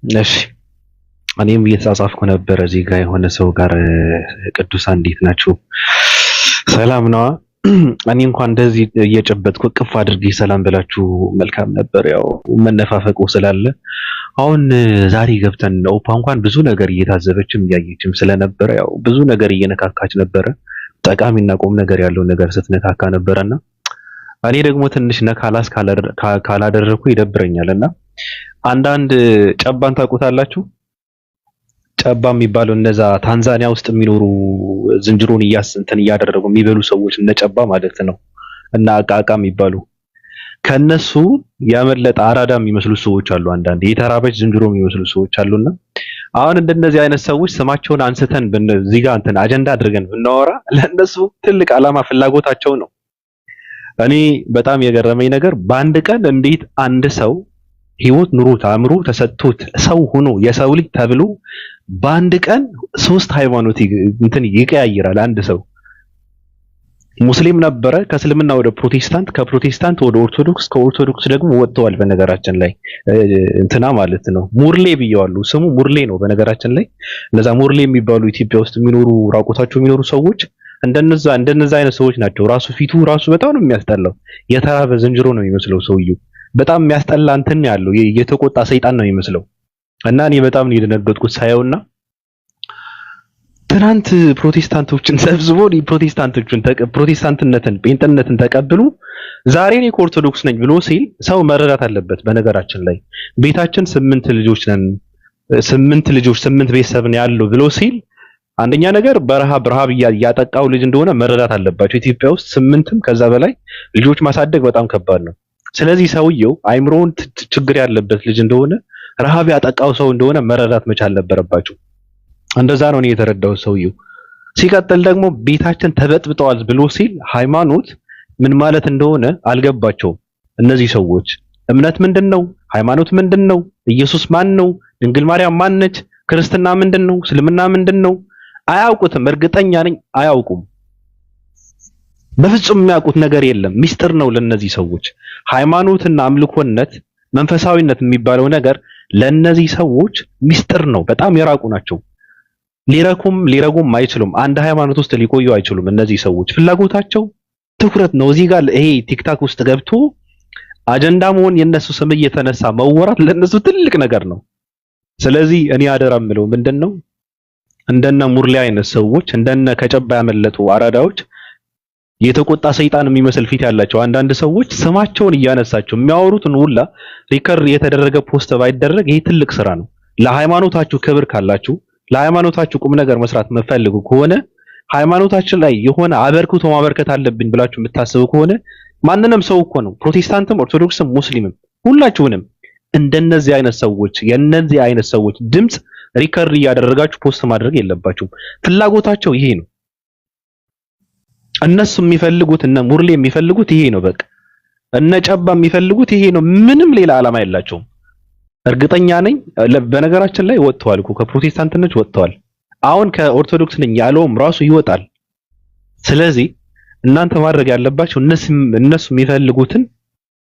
እሺ እኔም እየተጻጻፍኩ ነበር እዚህ ጋር የሆነ ሰው ጋር ቅዱሳን እንዴት ናችሁ? ሰላም ነዋ። እኔ እንኳን እንደዚህ እየጨበጥኩ ቅፍ አድርጌ ሰላም ብላችሁ መልካም ነበር። ያው መነፋፈቁ ስላለ አሁን ዛሬ ገብተን ኦፓ እንኳን ብዙ ነገር እየታዘበችም እያየችም ስለነበረ ያው ብዙ ነገር እየነካካች ነበረ። ጠቃሚና ቁም ነገር ያለው ነገር ስትነካካ ነበረና እኔ ደግሞ ትንሽ ነካላስ ካላደረኩ ይደብረኛልና አንዳንድ ጨባን ታውቁታላችሁ? ጨባ የሚባለው እነዛ ታንዛኒያ ውስጥ የሚኖሩ ዝንጀሮን እንትን እያደረጉ የሚበሉ ሰዎች እነ ጨባ ማለት ነው። እና አቃቃ የሚባሉ ከነሱ ያመለጠ አራዳ የሚመስሉ ሰዎች አሉ። አንዳንድ የተራበች ዝንጀሮ የሚመስሉ ሰዎች አሉና አሁን እንደነዚህ አይነት ሰዎች ስማቸውን አንስተን እዚህ ጋር እንትን አጀንዳ አድርገን ብናወራ ለነሱ ትልቅ ዓላማ ፍላጎታቸው ነው። እኔ በጣም የገረመኝ ነገር በአንድ ቀን እንዴት አንድ ሰው ህይወት ኑሮት አእምሮ ተሰጥቶት ሰው ሆኖ የሰው ልጅ ተብሎ በአንድ ቀን ሶስት ሃይማኖት እንትን ይቀያይራል። አንድ ሰው ሙስሊም ነበረ፣ ከእስልምና ወደ ፕሮቴስታንት፣ ከፕሮቴስታንት ወደ ኦርቶዶክስ፣ ከኦርቶዶክስ ደግሞ ወጥተዋል። በነገራችን ላይ እንትና ማለት ነው ሙርሌ ብየዋለሁ። ስሙ ሙርሌ ነው። በነገራችን ላይ እነዛ ሙርሌ የሚባሉ ኢትዮጵያ ውስጥ የሚኖሩ ራቆታቸው የሚኖሩ ሰዎች እንደነዛ አይነት ሰዎች ናቸው። ራሱ ፊቱ ራሱ በጣም ነው የሚያስጠላው። የተራበ ዝንጀሮ ነው የሚመስለው ሰውየው። በጣም የሚያስጠላ እንትን ያለው የተቆጣ ሰይጣን ነው የሚመስለው። እና እኔ በጣም ነው የደነገጥኩት ሳየውና ትናንት ፕሮቴስታንቶችን ሰብስቦ ፕሮቴስታንትነትን ጴንጥነትን ተቀብሉ ዛሬ እኔ ኦርቶዶክስ ነኝ ብሎ ሲል ሰው መረዳት አለበት። በነገራችን ላይ ቤታችን 8 ልጆች ነን፣ 8 ልጆች 8 ቤተሰብ ነው ያለው ብሎ ሲል አንደኛ ነገር ረሃብ እያጠቃው ልጅ እንደሆነ መረዳት አለባቸው። ኢትዮጵያ ውስጥ 8ም ከዛ በላይ ልጆች ማሳደግ በጣም ከባድ ነው። ስለዚህ ሰውየው አይምሮውን ችግር ያለበት ልጅ እንደሆነ ረሃብ ያጠቃው ሰው እንደሆነ መረዳት መቻል ነበረባቸው። እንደዛ ነው እኔ የተረዳው ሰውየው። ሲቀጥል ደግሞ ቤታችን ተበጥብጠዋል ብሎ ሲል ሃይማኖት ምን ማለት እንደሆነ አልገባቸውም። እነዚህ ሰዎች እምነት ምንድነው? ሃይማኖት ምንድነው? ኢየሱስ ማን ነው? ድንግል ማርያም ማን ነች? ክርስትና ምንድነው? እስልምና ምንድነው? አያውቁትም። እርግጠኛ ነኝ አያውቁም። በፍጹም የሚያውቁት ነገር የለም። ሚስጥር ነው ለነዚህ ሰዎች። ሃይማኖትና አምልኮነት መንፈሳዊነት የሚባለው ነገር ለነዚህ ሰዎች ሚስጥር ነው። በጣም የራቁ ናቸው። ሊረጉም አይችሉም። አንድ ሃይማኖት ውስጥ ሊቆዩ አይችሉም። እነዚህ ሰዎች ፍላጎታቸው ትኩረት ነው። እዚህ ጋር ይሄ ቲክታክ ውስጥ ገብቶ አጀንዳ መሆን የነሱ ስም እየተነሳ መወራት ለነሱ ትልቅ ነገር ነው። ስለዚህ እኔ አደራ የምለው ምንድነው እንደነ ሙርሌ አይነት ሰዎች እንደነ ከጨባ ያመለጡ አራዳዎች የተቆጣ ሰይጣን የሚመስል ፊት ያላቸው አንዳንድ ሰዎች ስማቸውን እያነሳቸው የሚያወሩትን ሁላ ሪከር የተደረገ ፖስት ባይደረግ ይሄ ትልቅ ስራ ነው። ለሃይማኖታችሁ ክብር ካላችሁ ለሃይማኖታችሁ ቁም ነገር መስራት መፈልጉ ከሆነ ሃይማኖታችን ላይ የሆነ አበርክቶ ማበርከት አለብኝ ብላችሁ የምታስቡ ከሆነ ማንንም ሰው እኮ ነው ኦርቶዶክስም፣ ሙስሊምም ሁላችሁንም እንደነዚህ አይነት ሰዎች የነዚህ አይነት ሰዎች ድምጽ ሪከር እያደረጋችሁ ፖስት ማድረግ የለባችሁም። ፍላጎታቸው ይሄ ነው። እነሱ የሚፈልጉት እነ ሙርሌ የሚፈልጉት ይሄ ነው። በቃ እነ ጨባ የሚፈልጉት ይሄ ነው። ምንም ሌላ ዓላማ የላቸውም። እርግጠኛ ነኝ። በነገራችን ላይ ወጥተዋል እኮ ከፕሮቴስታንትነት ወጥተዋል። አሁን ከኦርቶዶክስ ነኝ ያለውም ራሱ ይወጣል። ስለዚህ እናንተ ማድረግ ያለባችሁ እነሱ የሚፈልጉትን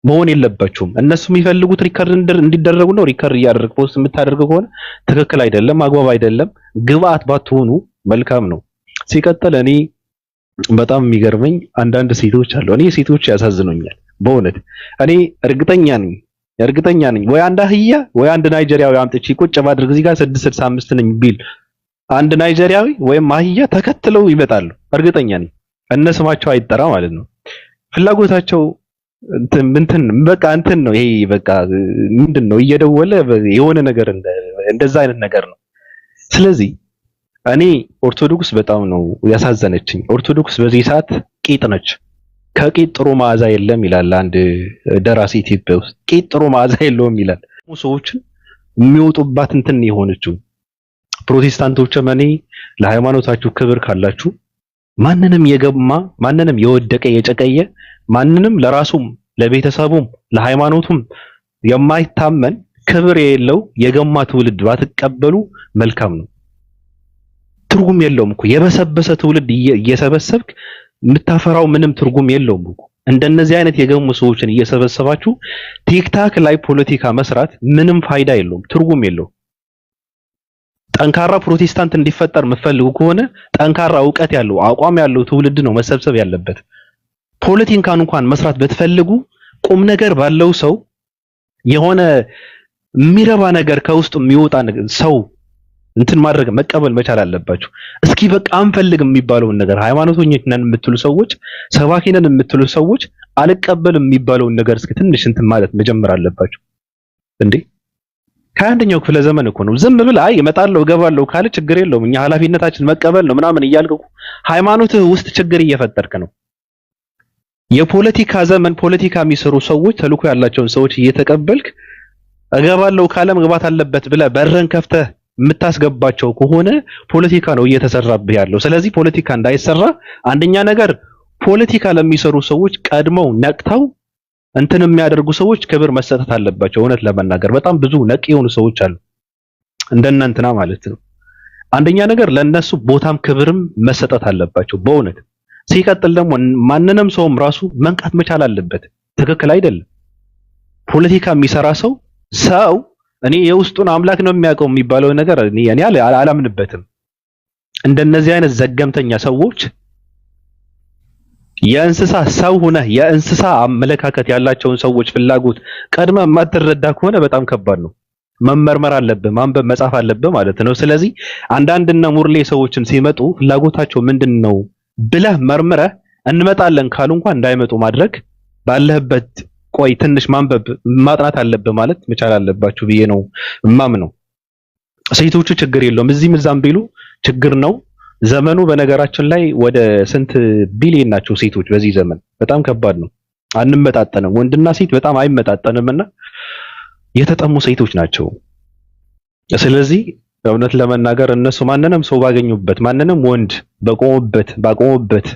መሆን የለባችሁም። እነሱ የሚፈልጉት ሪከርድ እንዲደረጉ ነው። ሪከርድ እያደረግ ፖስት የምታደርገው ከሆነ ትክክል አይደለም፣ አግባብ አይደለም። ግብአት ባትሆኑ መልካም ነው። ሲቀጥል እኔ በጣም የሚገርመኝ አንዳንድ ሴቶች አሉ። እኔ ሴቶች ያሳዝኑኛል በእውነት። እኔ እርግጠኛ ነኝ ወይ አንድ አህያ ወይ አንድ ናይጄሪያዊ አምጥቼ ቁጭ ባድርግ እዚህ ጋር 665 ነኝ ቢል አንድ ናይጄሪያዊ ወይም አህያ ተከትለው ይመጣሉ። እርግጠኛ ነኝ። እነስማቸው አይጠራ ማለት ነው። ፍላጎታቸው እንትን በቃ እንትን ነው። ይሄ በቃ ምንድነው እየደወለ የሆነ ነገር እንደዛ አይነት ነገር ነው። ስለዚህ እኔ ኦርቶዶክስ በጣም ነው ያሳዘነችኝ። ኦርቶዶክስ በዚህ ሰዓት ቂጥ ነች። ከቂጥ ጥሩ መዓዛ የለም ይላል አንድ ደራሲ ኢትዮጵያ ውስጥ። ቂጥ ጥሩ መዓዛ የለውም ይላል። ሰዎችን የሚወጡባት እንትን የሆነችው ፕሮቴስታንቶችም እኔ ለሃይማኖታችሁ ክብር ካላችሁ ማንንም የገማ ማንንም የወደቀ የጨቀየ ማንንም ለራሱም ለቤተሰቡም ለሃይማኖቱም የማይታመን ክብር የሌለው የገማ ትውልድ ባትቀበሉ መልካም ነው። ትርጉም የለውም እኮ የበሰበሰ ትውልድ እየሰበሰብክ የምታፈራው ምንም ትርጉም የለውም እኮ። እንደነዚህ አይነት የገሙ ሰዎችን እየሰበሰባችሁ ቲክታክ ላይ ፖለቲካ መስራት ምንም ፋይዳ የለውም፣ ትርጉም የለውም። ጠንካራ ፕሮቴስታንት እንዲፈጠር የምትፈልጉ ከሆነ ጠንካራ እውቀት ያለው አቋም ያለው ትውልድ ነው መሰብሰብ ያለበት። ፖለቲካን እንኳን መስራት ብትፈልጉ ቁም ነገር ባለው ሰው የሆነ የሚረባ ነገር ከውስጡ የሚወጣ ሰው እንትን ማድረግ መቀበል መቻል አለባችሁ። እስኪ በቃ አንፈልግም የሚባለውን ነገር ሃይማኖተኞች ነን የምትሉ ሰዎች፣ ሰባኪ ነን የምትሉ ሰዎች አልቀበልም የሚባለውን ነገር እስኪ ትንሽ እንትን ማለት መጀመር አለባችሁ። እንዴ ከአንደኛው ክፍለ ዘመን እኮ ነው። ዝም ብለህ አይ እመጣለሁ እገባለሁ ካለ ችግር የለውም እኛ ኃላፊነታችን መቀበል ነው ምናምን እያልኩ ሃይማኖትህ ውስጥ ችግር እየፈጠርክ ነው። የፖለቲካ ዘመን ፖለቲካ የሚሰሩ ሰዎች ተልኮ ያላቸውን ሰዎች እየተቀበልክ እገባለሁ ካለ መግባት አለበት ብለህ በረን ከፍተህ የምታስገባቸው ከሆነ ፖለቲካ ነው እየተሰራብህ ያለው። ስለዚህ ፖለቲካ እንዳይሰራ አንደኛ ነገር ፖለቲካ ለሚሰሩ ሰዎች ቀድመው ነቅተው እንትን የሚያደርጉ ሰዎች ክብር መሰጠት አለባቸው። እውነት ለመናገር በጣም ብዙ ነቅ የሆኑ ሰዎች አሉ እንደናንተና ማለት ነው። አንደኛ ነገር ለነሱ ቦታም ክብርም መሰጠት አለባቸው በእውነት። ሲቀጥል ደግሞ ማንንም ሰውም ራሱ መንቃት መቻል አለበት። ትክክል አይደለም። ፖለቲካ የሚሰራ ሰው እኔ የውስጡን አምላክ ነው የሚያውቀው የሚባለው ነገር እኔ አላምንበትም። እንደነዚህ አይነት ዘገምተኛ ሰዎች የእንስሳ ሰው ሆነ የእንስሳ አመለካከት ያላቸውን ሰዎች ፍላጎት ቀድመ የማትረዳ ከሆነ በጣም ከባድ ነው። መመርመር አለብህ፣ ማንበብ መጻፍ አለብህ ማለት ነው። ስለዚህ አንዳንድና ሙርሌ ሰዎችን ሲመጡ ፍላጎታቸው ምንድነው ብለህ መርምረህ እንመጣለን ካሉ እንኳን እንዳይመጡ ማድረግ ባለህበት ቆይ ትንሽ ማንበብ ማጥናት አለብህ ማለት መቻል አለባችሁ ብዬ ነው እማምነው። ሴቶቹ ችግር የለውም እዚህም እዛም ቢሉ ችግር ነው። ዘመኑ በነገራችን ላይ ወደ ስንት ቢሊየን ናቸው ሴቶች በዚህ ዘመን? በጣም ከባድ ነው። አንመጣጠንም፣ ወንድና ሴት በጣም አይመጣጠንምና የተጠሙ ሴቶች ናቸው። ስለዚህ እውነት ለመናገር እነሱ ማንንም ሰው ባገኙበት ማንንም ወንድ ባቆሙበት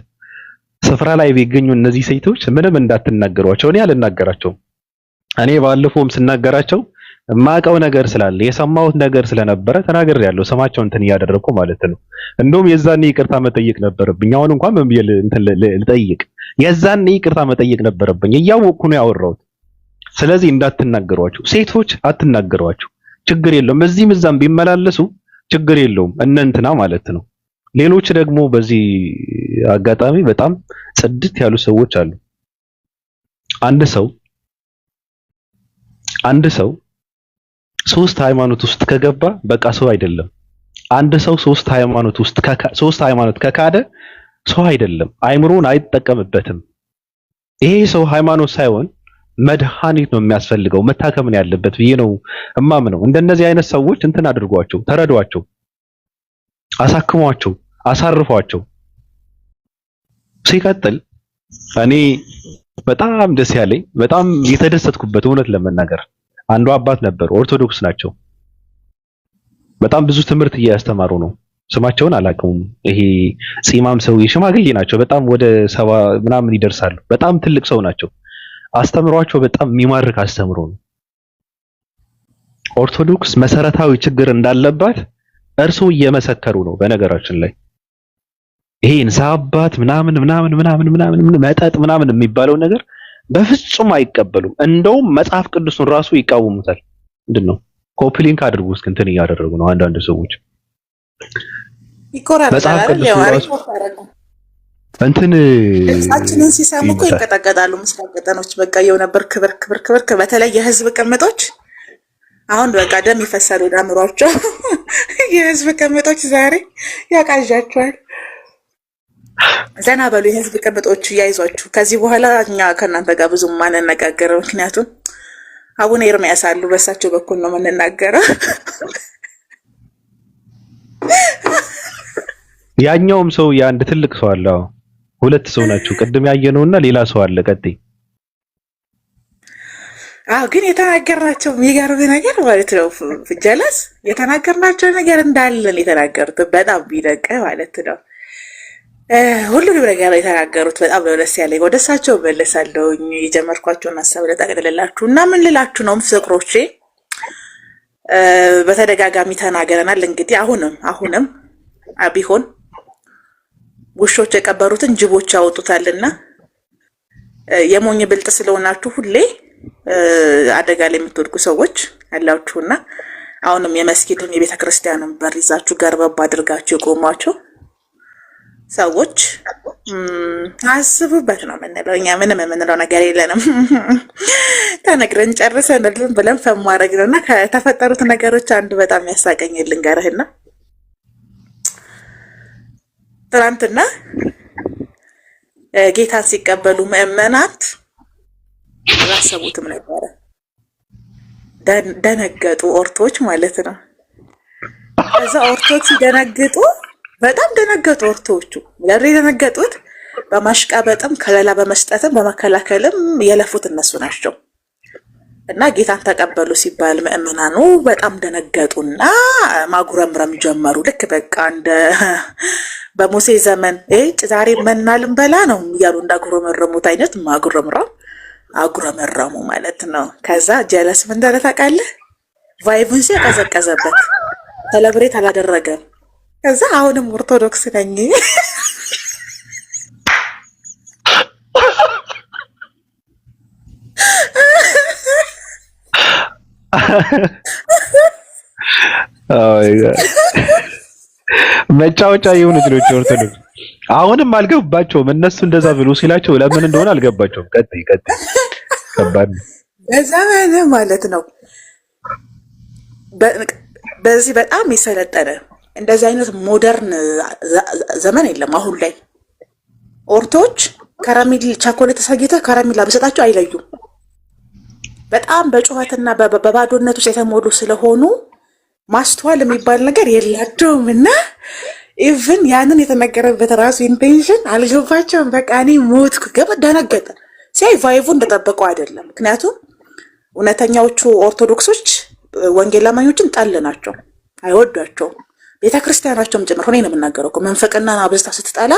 ስፍራ ላይ ቢገኙ እነዚህ ሴቶች ምንም እንዳትናገሯቸው። እኔ አልናገራቸውም። እኔ ባለፈውም ስናገራቸው ማቀው ነገር ስላለ የሰማሁት ነገር ስለነበረ ተናግሬያለሁ። ስማቸው እንትን እያደረኩ ማለት ነው። እንደውም የዛኔ ይቅርታ መጠየቅ ነበረብኝ። አሁን እንኳን ምን ብዬ እንትን ልጠይቅ? የዛኔ ይቅርታ መጠየቅ ነበረብኝ። እያወቅኩ ነው ያወራሁት። ስለዚህ እንዳትናገሯቸው፣ ሴቶች አትናገሯቸው። ችግር የለውም እዚህም እዛም ቢመላለሱ ችግር የለውም እነንትና ማለት ነው። ሌሎች ደግሞ በዚህ አጋጣሚ በጣም ጽድት ያሉ ሰዎች አሉ። አንድ ሰው ሶስት ሃይማኖት ውስጥ ከገባ በቃ ሰው አይደለም። አንድ ሰው ሶስት ሃይማኖት ከካደ ሰው አይደለም፣ አይምሮን አይጠቀምበትም። ይሄ ሰው ሃይማኖት ሳይሆን መድኃኒት ነው የሚያስፈልገው፣ መታከም ነው ያለበት ብዬ ነው እማምነው። እንደነዚህ አይነት ሰዎች እንትን አድርጓቸው፣ ተረዷቸው፣ አሳክሟቸው፣ አሳርፏቸው። ሲቀጥል እኔ በጣም ደስ ያለኝ በጣም የተደሰትኩበት እውነት ለመናገር አንዱ አባት ነበሩ፣ ኦርቶዶክስ ናቸው። በጣም ብዙ ትምህርት እያስተማሩ ነው። ስማቸውን አላውቀውም። ይሄ ጺማም ሰው ሽማግሌ ናቸው። በጣም ወደ 70 ምናምን ይደርሳሉ። በጣም ትልቅ ሰው ናቸው። አስተምሯቸው በጣም የሚማርክ አስተምሮ ነው። ኦርቶዶክስ መሰረታዊ ችግር እንዳለባት እርሱ እየመሰከሩ ነው። በነገራችን ላይ ይሄ እንሳባት ምናምን መጠጥ ምናምን የሚባለው ነገር በፍጹም አይቀበሉም። እንደውም መጽሐፍ ቅዱስን ራሱ ይቃወሙታል። ምንድነው ኮፒሊንክ አድርጉ እስኪ እንትን እያደረጉ ነው አንዳንድ ሰዎች መጽሐፍ ቅዱስ ራሱ እንትን እሳችንን ሲሰሙ እኮ ይንቀጠቀጣሉ። ምስራቅ ቀጠኖች በቃ የው ነበር ክብር በተለይ የህዝብ ቅምጦች አሁን በቃ ደም ይፈሳል ወደ አእምሯቸው። የህዝብ ቅምጦች ዛሬ ያቃዣቸዋል። ዘና በሉ የህዝብ ቅምጦች እያይዟችሁ። ከዚህ በኋላ እኛ ከእናንተ ጋር ብዙም ማንነጋገረው፣ ምክንያቱም አቡነ ኤርሚያስ አሉ፣ በእሳቸው በኩል ነው የምንናገረው። ያኛውም ሰው የአንድ ትልቅ ሰው አለ። ሁለት ሰው ናቸው። ቅድም ያየነውና ሌላ ሰው አለ። ቀጥይ። ግን የተናገርናቸው የሚገርም ነገር ማለት ነው። ፍጀለስ የተናገርናቸው ነገር እንዳለን የተናገሩት በጣም ቢደቀ ማለት ነው። ሁሉንም ነገር የተናገሩት በጣም ነው ደስ ያለኝ። ወደ እሳቸው መለሳለሁ። የጀመርኳቸውን ሀሳብ ልጠቅልላችሁ እና ምን ልላችሁ ነው ፍቅሮቼ፣ በተደጋጋሚ ተናገረናል። እንግዲህ አሁንም ቢሆን ውሾች የቀበሩትን ጅቦች ያወጡታልና የሞኝ ብልጥ ስለሆናችሁ ሁሌ አደጋ ላይ የምትወድቁ ሰዎች አላችሁና አሁንም የመስጊድም የቤተ ክርስቲያንም በር ይዛችሁ ገርበብ አድርጋችሁ የቆሟችሁ ሰዎች አስቡበት ነው የምንለው። እኛ ምንም የምንለው ነገር የለንም። ተነግረን ጨርሰን ብለን ፈማረግ ነው። እና ከተፈጠሩት ነገሮች አንዱ በጣም ያሳቀኝ ልንገርህና ትናንትና ጌታን ሲቀበሉ ምዕመናት አላሰቡትም ነበረ። ደነገጡ፣ ኦርቶች ማለት ነው። ከዛ ኦርቶች ሲደነግጡ በጣም ደነገጡ። ኦርቶቹ ለሪ የደነገጡት በማሽቃበጥም ከለላ በመስጠትም በመከላከልም የለፉት እነሱ ናቸው። እና ጌታን ተቀበሉ ሲባል ምዕመናኑ በጣም ደነገጡና ማጉረምረም ጀመሩ። ልክ በቃ እንደ በሙሴ ዘመን ዛሬ መና ልንበላ ነው እያሉ እንዳጉረመረሙት አይነት አጉረመረሙ ማለት ነው። ከዛ ጀለስ ምን እንዳለ ታውቃለህ? ቫይቡን ሲያቀዘቀዘበት ሰለብሬት አላደረገም። ከዛ አሁንም ኦርቶዶክስ ነኝ መጫወቻ የሆኑ ልጆች ኦርቶዶክስ አሁንም አልገባቸውም። እነሱ እንደዛ ብሎ ሲላቸው ለምን እንደሆነ አልገባቸውም። ቀጥይ ከባድ በዘመን ማለት ነው። በዚህ በጣም የሰለጠነ እንደዚህ አይነት ሞደርን ዘመን የለም አሁን ላይ። ኦርቶች ከረሚል ቻኮሌት ተሰግተህ ከረሚላ በሰጣቸው አይለዩም። በጣም በጩኸትና በባዶነት ውስጥ የተሞሉ ስለሆኑ ማስተዋል የሚባል ነገር የላቸውም። እና ኢቭን ያንን የተነገረበት ራሱ ኢንቴንሽን አልገባቸውም። በቃ እኔ ሞትኩ። ደነገጠ ሲያይ ቫይቡ እንደጠበቀው አይደለም። ምክንያቱም እውነተኛዎቹ ኦርቶዶክሶች ወንጌል አማኞችን ጠል ናቸው፣ አይወዷቸውም። ቤተክርስቲያናቸውም ጭምር ሆነ ነው የምናገረው እኮ መንፈቅና አብዝታ ስትጠላ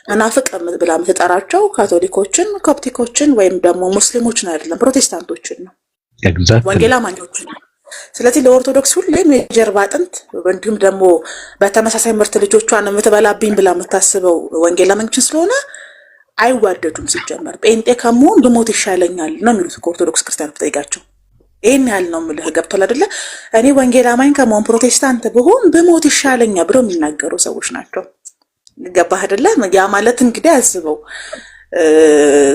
መናፍቅ ብላ የምትጠራቸው ካቶሊኮችን፣ ኮፕቲኮችን ወይም ደግሞ ሙስሊሞችን አይደለም ፕሮቴስታንቶችን ነው፣ ወንጌል አማኞችን ነው። ስለዚህ ለኦርቶዶክስ ሁሌም የጀርባ አጥንት እንዲሁም ደግሞ በተመሳሳይ ምርት ልጆቿን የምትበላብኝ ብላ የምታስበው ወንጌል አማኞችን ስለሆነ አይዋደዱም። ሲጀመር ጴንጤ ከመሆን ብሞት ይሻለኛል ነው የሚሉት ከኦርቶዶክስ ክርስቲያን ብጠይቃቸው። ይህን ያህል ነው የምልህ። ገብቶሃል አይደለ? እኔ ወንጌል አማኝ ከመሆን ፕሮቴስታንት ብሆን ብሞት ይሻለኛል ብለው የሚናገሩ ሰዎች ናቸው። ገባህ አይደለ? ያ ማለት እንግዲህ አስበው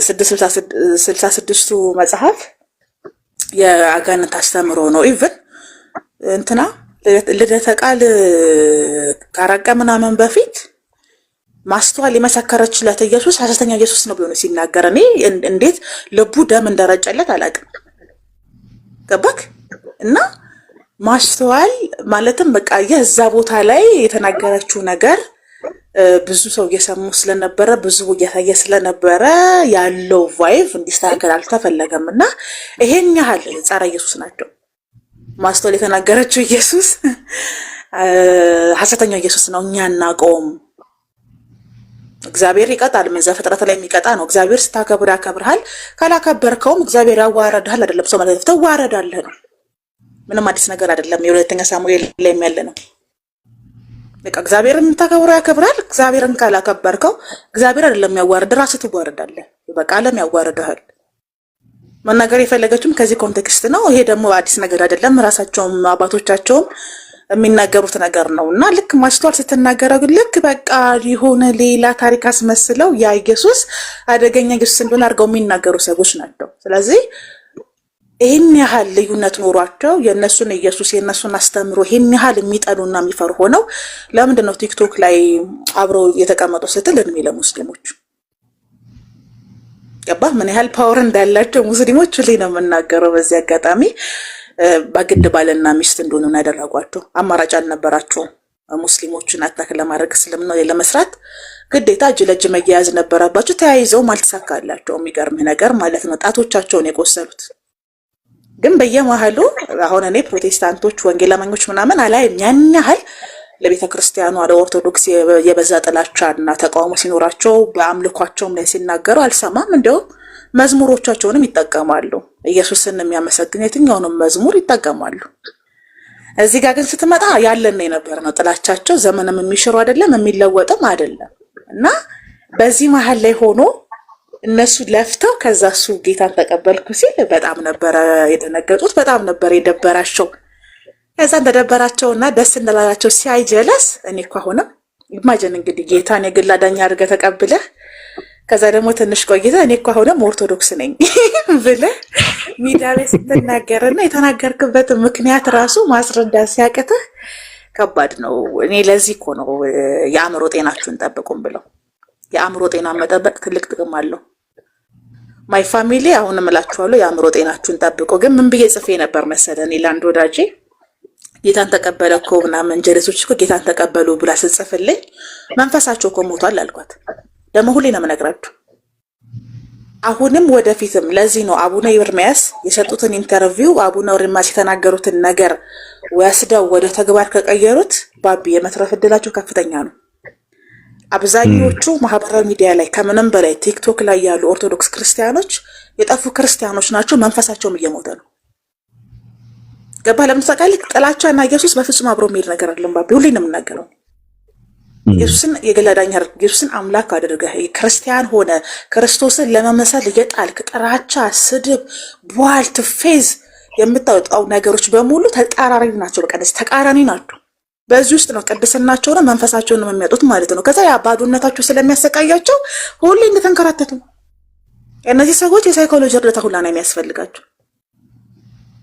666ቱ መጽሐፍ የአጋንንት አስተምሮ ነው። ኢቭን እንትና ልደተ ቃል ካረቀ ምናምን በፊት ማስተዋል የመሰከረችለት ኢየሱስ ሐሰተኛ ኢየሱስ ነው ብሎ ሲናገር እኔ እንዴት ልቡ ደም እንደረጨለት አላውቅም። ገባክ? እና ማስተዋል ማለትም በቃ የዛ ቦታ ላይ የተናገረችው ነገር ብዙ ሰው እየሰሙ ስለነበረ ብዙ እያሳየ ስለነበረ ያለው ቫይቭ እንዲስተካከል አልተፈለገም። እና ይሄን ያህል ጸረ ኢየሱስ ናቸው። ማስተዋል የተናገረችው ኢየሱስ ሐሰተኛ ኢየሱስ ነው፣ እኛ እናውቀውም። እግዚአብሔር ይቀጣል። ምን ዘፍጥረት ላይ የሚቀጣ ነው። እግዚአብሔር ስታከብር ያከብርሃል፣ ካላከበርከውም እግዚአብሔር ያዋረድሃል። አይደለም ሰው ማለት ተዋረዳለህ ነው። ምንም አዲስ ነገር አይደለም። የሁለተኛ ሳሙኤል ላይ ያለ ነው። በቃ እግዚአብሔርን የምታከብረው ያከብራል። እግዚአብሔርን ካላከበርከው እግዚአብሔር አይደለም ያዋረድ፣ ራስህ ትዋረዳለህ። በቃ ዓለም ያዋረድሃል። መናገር የፈለገችውም ከዚህ ኮንቴክስት ነው። ይሄ ደግሞ አዲስ ነገር አይደለም። ራሳቸውም አባቶቻቸውም የሚናገሩት ነገር ነው። እና ልክ ማስተዋል ስትናገረው ልክ በቃ የሆነ ሌላ ታሪክ አስመስለው ያ ኢየሱስ አደገኛ ኢየሱስ እንደሆነ አድርገው የሚናገሩ ሰዎች ናቸው። ስለዚህ ይህን ያህል ልዩነት ኖሯቸው የእነሱን ኢየሱስ የእነሱን አስተምሮ ይህን ያህል የሚጠሉና የሚፈሩ ሆነው ለምንድን ነው ቲክቶክ ላይ አብረው የተቀመጡ ስትል እድሜ ለሙስሊሞች። ገባህ? ምን ያህል ፓወር እንዳላቸው ሙስሊሞች ሁሌ ነው የምናገረው። በዚህ አጋጣሚ በግድ ባልና ሚስት እንደሆኑ ያደረጓቸው አማራጭ አልነበራቸውም። ሙስሊሞችን አታክ ለማድረግ እስልምና ለመስራት ግዴታ እጅ ለእጅ መያያዝ ነበረባቸው። ተያይዘውም አልተሳካላቸውም። የሚገርምህ ነገር ማለት ነው ጣቶቻቸውን የቆሰሉት። ግን በየመሃሉ አሁን እኔ ፕሮቴስታንቶች ወንጌል አማኞች ምናምን አላይም ያን ያህል ለቤተ ክርስቲያኗ ለኦርቶዶክስ የበዛ ጥላቻና ተቃውሞ ሲኖራቸው በአምልኳቸውም ላይ ሲናገሩ አልሰማም። እንደውም መዝሙሮቻቸውንም ይጠቀማሉ። ኢየሱስን የሚያመሰግን የትኛውንም መዝሙር ይጠቀማሉ። እዚህ ጋር ግን ስትመጣ ያለን የነበረ ነው ጥላቻቸው። ዘመንም የሚሽሩ አይደለም የሚለወጥም አይደለም። እና በዚህ መሀል ላይ ሆኖ እነሱ ለፍተው ከዛ እሱ ጌታን ተቀበልኩ ሲል በጣም ነበረ የደነገጡት፣ በጣም ነበር የደበራቸው። ከዛ እንደደበራቸውና ደስ እንዳላላቸው ሲያይ ጀለስ እኔ እኮ አሁንም ኢማጂን እንግዲህ ጌታን የግል አዳኝ አድርገህ ተቀብለህ ከዛ ደግሞ ትንሽ ቆይተህ እኔ እኮ አሁንም ኦርቶዶክስ ነኝ ብለህ ሚዲያ ላይ ስትናገርና የተናገርክበት ምክንያት ራሱ ማስረዳት ሲያቅትህ ከባድ ነው። እኔ ለዚህ እኮ ነው የአእምሮ ጤናችሁን ጠብቁም ብለው። የአእምሮ ጤና መጠበቅ ትልቅ ጥቅም አለው። ማይ ፋሚሊ አሁንም እላችኋለሁ የአእምሮ ጤናችሁን ጠብቁ። ግን ምን ብዬ ጽፌ ነበር መሰለኝ ለአንድ ወዳጄ ጌታን ተቀበለ እኮ ምናምን ጀለሶች እኮ ጌታን ተቀበሉ ብላ ስትጽፍልኝ መንፈሳቸው እኮ ሞቷል አልኳት። ደግሞ ሁሌ ነው የምነግራችሁ አሁንም ወደፊትም። ለዚህ ነው አቡነ ኤርምያስ የሰጡትን ኢንተርቪው አቡነ ኤርምያስ የተናገሩትን ነገር ወስደው ወደ ተግባር ከቀየሩት ባቢ የመትረፍ እድላቸው ከፍተኛ ነው። አብዛኞቹ ማህበራዊ ሚዲያ ላይ ከምንም በላይ ቲክቶክ ላይ ያሉ ኦርቶዶክስ ክርስቲያኖች የጠፉ ክርስቲያኖች ናቸው። መንፈሳቸውም እየሞተ ነው። ገባ? ለምሳሌ ጥላቻና ኢየሱስ በፍጹም አብሮ የሚሄድ ነገር አይደለም። ባቢ ሁሌ ነው የምናገረው። ኢየሱስን የግል አዳኝ አድርገህ ኢየሱስን አምላክ አድርገህ ክርስቲያን ሆነ ክርስቶስን ለመመሰል የጣልክ ጥላቻ፣ ስድብ፣ ቧልት፣ ፌዝ የምታወጣው ነገሮች በሙሉ ተቃራኒ ናቸው። በቃ ተቃራኒ ናቸው። በዚህ ውስጥ ነው ቅድስናቸውና መንፈሳቸውን ነው የሚያጡት ማለት ነው። ከዛ ያ ባዶነታቸው ስለሚያሰቃያቸው ሁሌ እንደተንከራተቱ እነዚህ ሰዎች የሳይኮሎጂ እርዳታ ሁላ ነው የሚያስፈልጋቸው።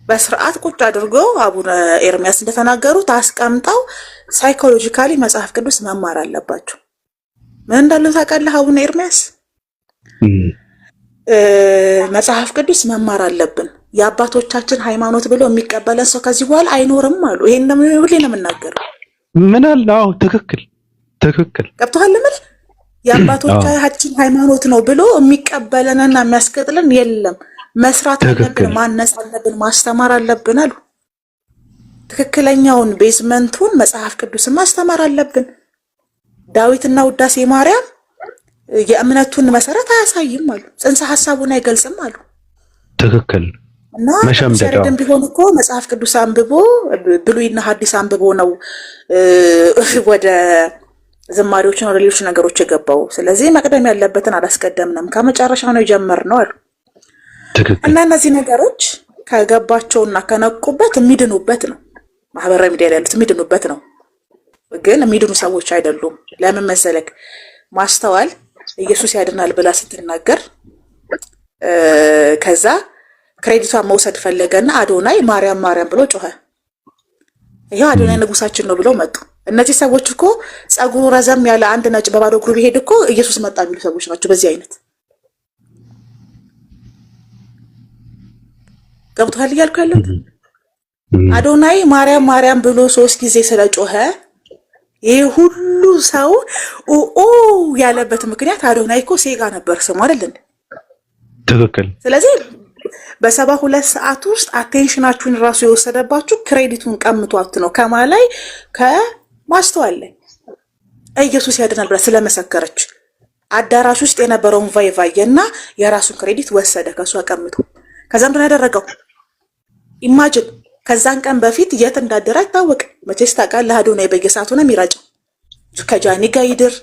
በስርዓት ቁጭ አድርጎ አቡነ ኤርምያስ እንደተናገሩት አስቀምጠው ሳይኮሎጂካሊ መጽሐፍ ቅዱስ መማር አለባቸው። ምን እንዳሉ ታውቃለህ? አቡነ ኤርምያስ መጽሐፍ ቅዱስ መማር አለብን፣ የአባቶቻችን ሃይማኖት ብሎ የሚቀበለን ሰው ከዚህ በኋላ አይኖርም አሉ። ይሄን ሁሌ ነው የምናገረው። ምን አለ? አዎ ትክክል ገብቶሃል? ምን የአባቶቻችን ሃይማኖት ነው ብሎ የሚቀበለንና የሚያስቀጥለን የለም። መስራት አለብን፣ ማነጽ አለብን፣ ማስተማር አለብን አሉ። ትክክለኛውን ቤዝመንቱን መጽሐፍ ቅዱስን ማስተማር አለብን። ዳዊትና ውዳሴ ማርያም የእምነቱን መሰረት አያሳይም አሉ። ጽንሰ ሐሳቡን አይገልጽም አሉ። ትክክል እና ሸሪድም ቢሆን እኮ መጽሐፍ ቅዱስ አንብቦ ብሉይና ሐዲስ አንብቦ ነው ወደ ዝማሬዎችን ወደ ሌሎች ነገሮች የገባው። ስለዚህ መቅደም ያለበትን አላስቀደምንም፣ ከመጨረሻ ነው የጀመርነው አሉ። እና እነዚህ ነገሮች ከገባቸውና ከነቁበት የሚድኑበት ነው። ማህበራዊ ሚዲያ ላይ ያሉት የሚድኑበት ነው። ግን የሚድኑ ሰዎች አይደሉም። ለምን መሰለክ? ማስተዋል ኢየሱስ ያድናል ብላ ስትናገር ከዛ ክሬዲቷን መውሰድ ፈለገና አዶናይ ማርያም ማርያም ብሎ ጮኸ። ይሄው አዶናይ ንጉሳችን ነው ብለው መጡ። እነዚህ ሰዎች እኮ ጸጉሩ ረዘም ያለ አንድ ነጭ በባዶ እግሩ ቢሄድ እኮ ኢየሱስ መጣ የሚሉ ሰዎች ናቸው። በዚህ አይነት ገብቶሃል እያልኩ ያለሁት? አዶናይ ማርያም ማርያም ብሎ 3 ጊዜ ስለጮኸ ይሄ ሁሉ ሰው ኦ ያለበት ምክንያት አዶናይ እኮ ሴጋ ነበር ስሙ አይደል እንዴ? ትክክል። ስለዚህ በ72 ሰዓት ውስጥ አቴንሽናችሁን ራሱ የወሰደባችሁ ክሬዲቱን ቀምቷት ነው። ከማላይ ከማስተዋል ላይ ኢየሱስ ያድናል ብላ ስለመሰከረች አዳራሽ ውስጥ የነበረውን ቫይቫይና የራሱን ክሬዲት ወሰደ ከሷ ቀምቶ። ከዛም ምን ያደረገው ኢማጂን። ከዛን ቀን በፊት የት እንዳደረ አይታወቅም። መቼስ ታውቃለህ አዶናይ በየሰዓቱ ነው የሚራጨው። ከጃኒ ጋር ይድር፣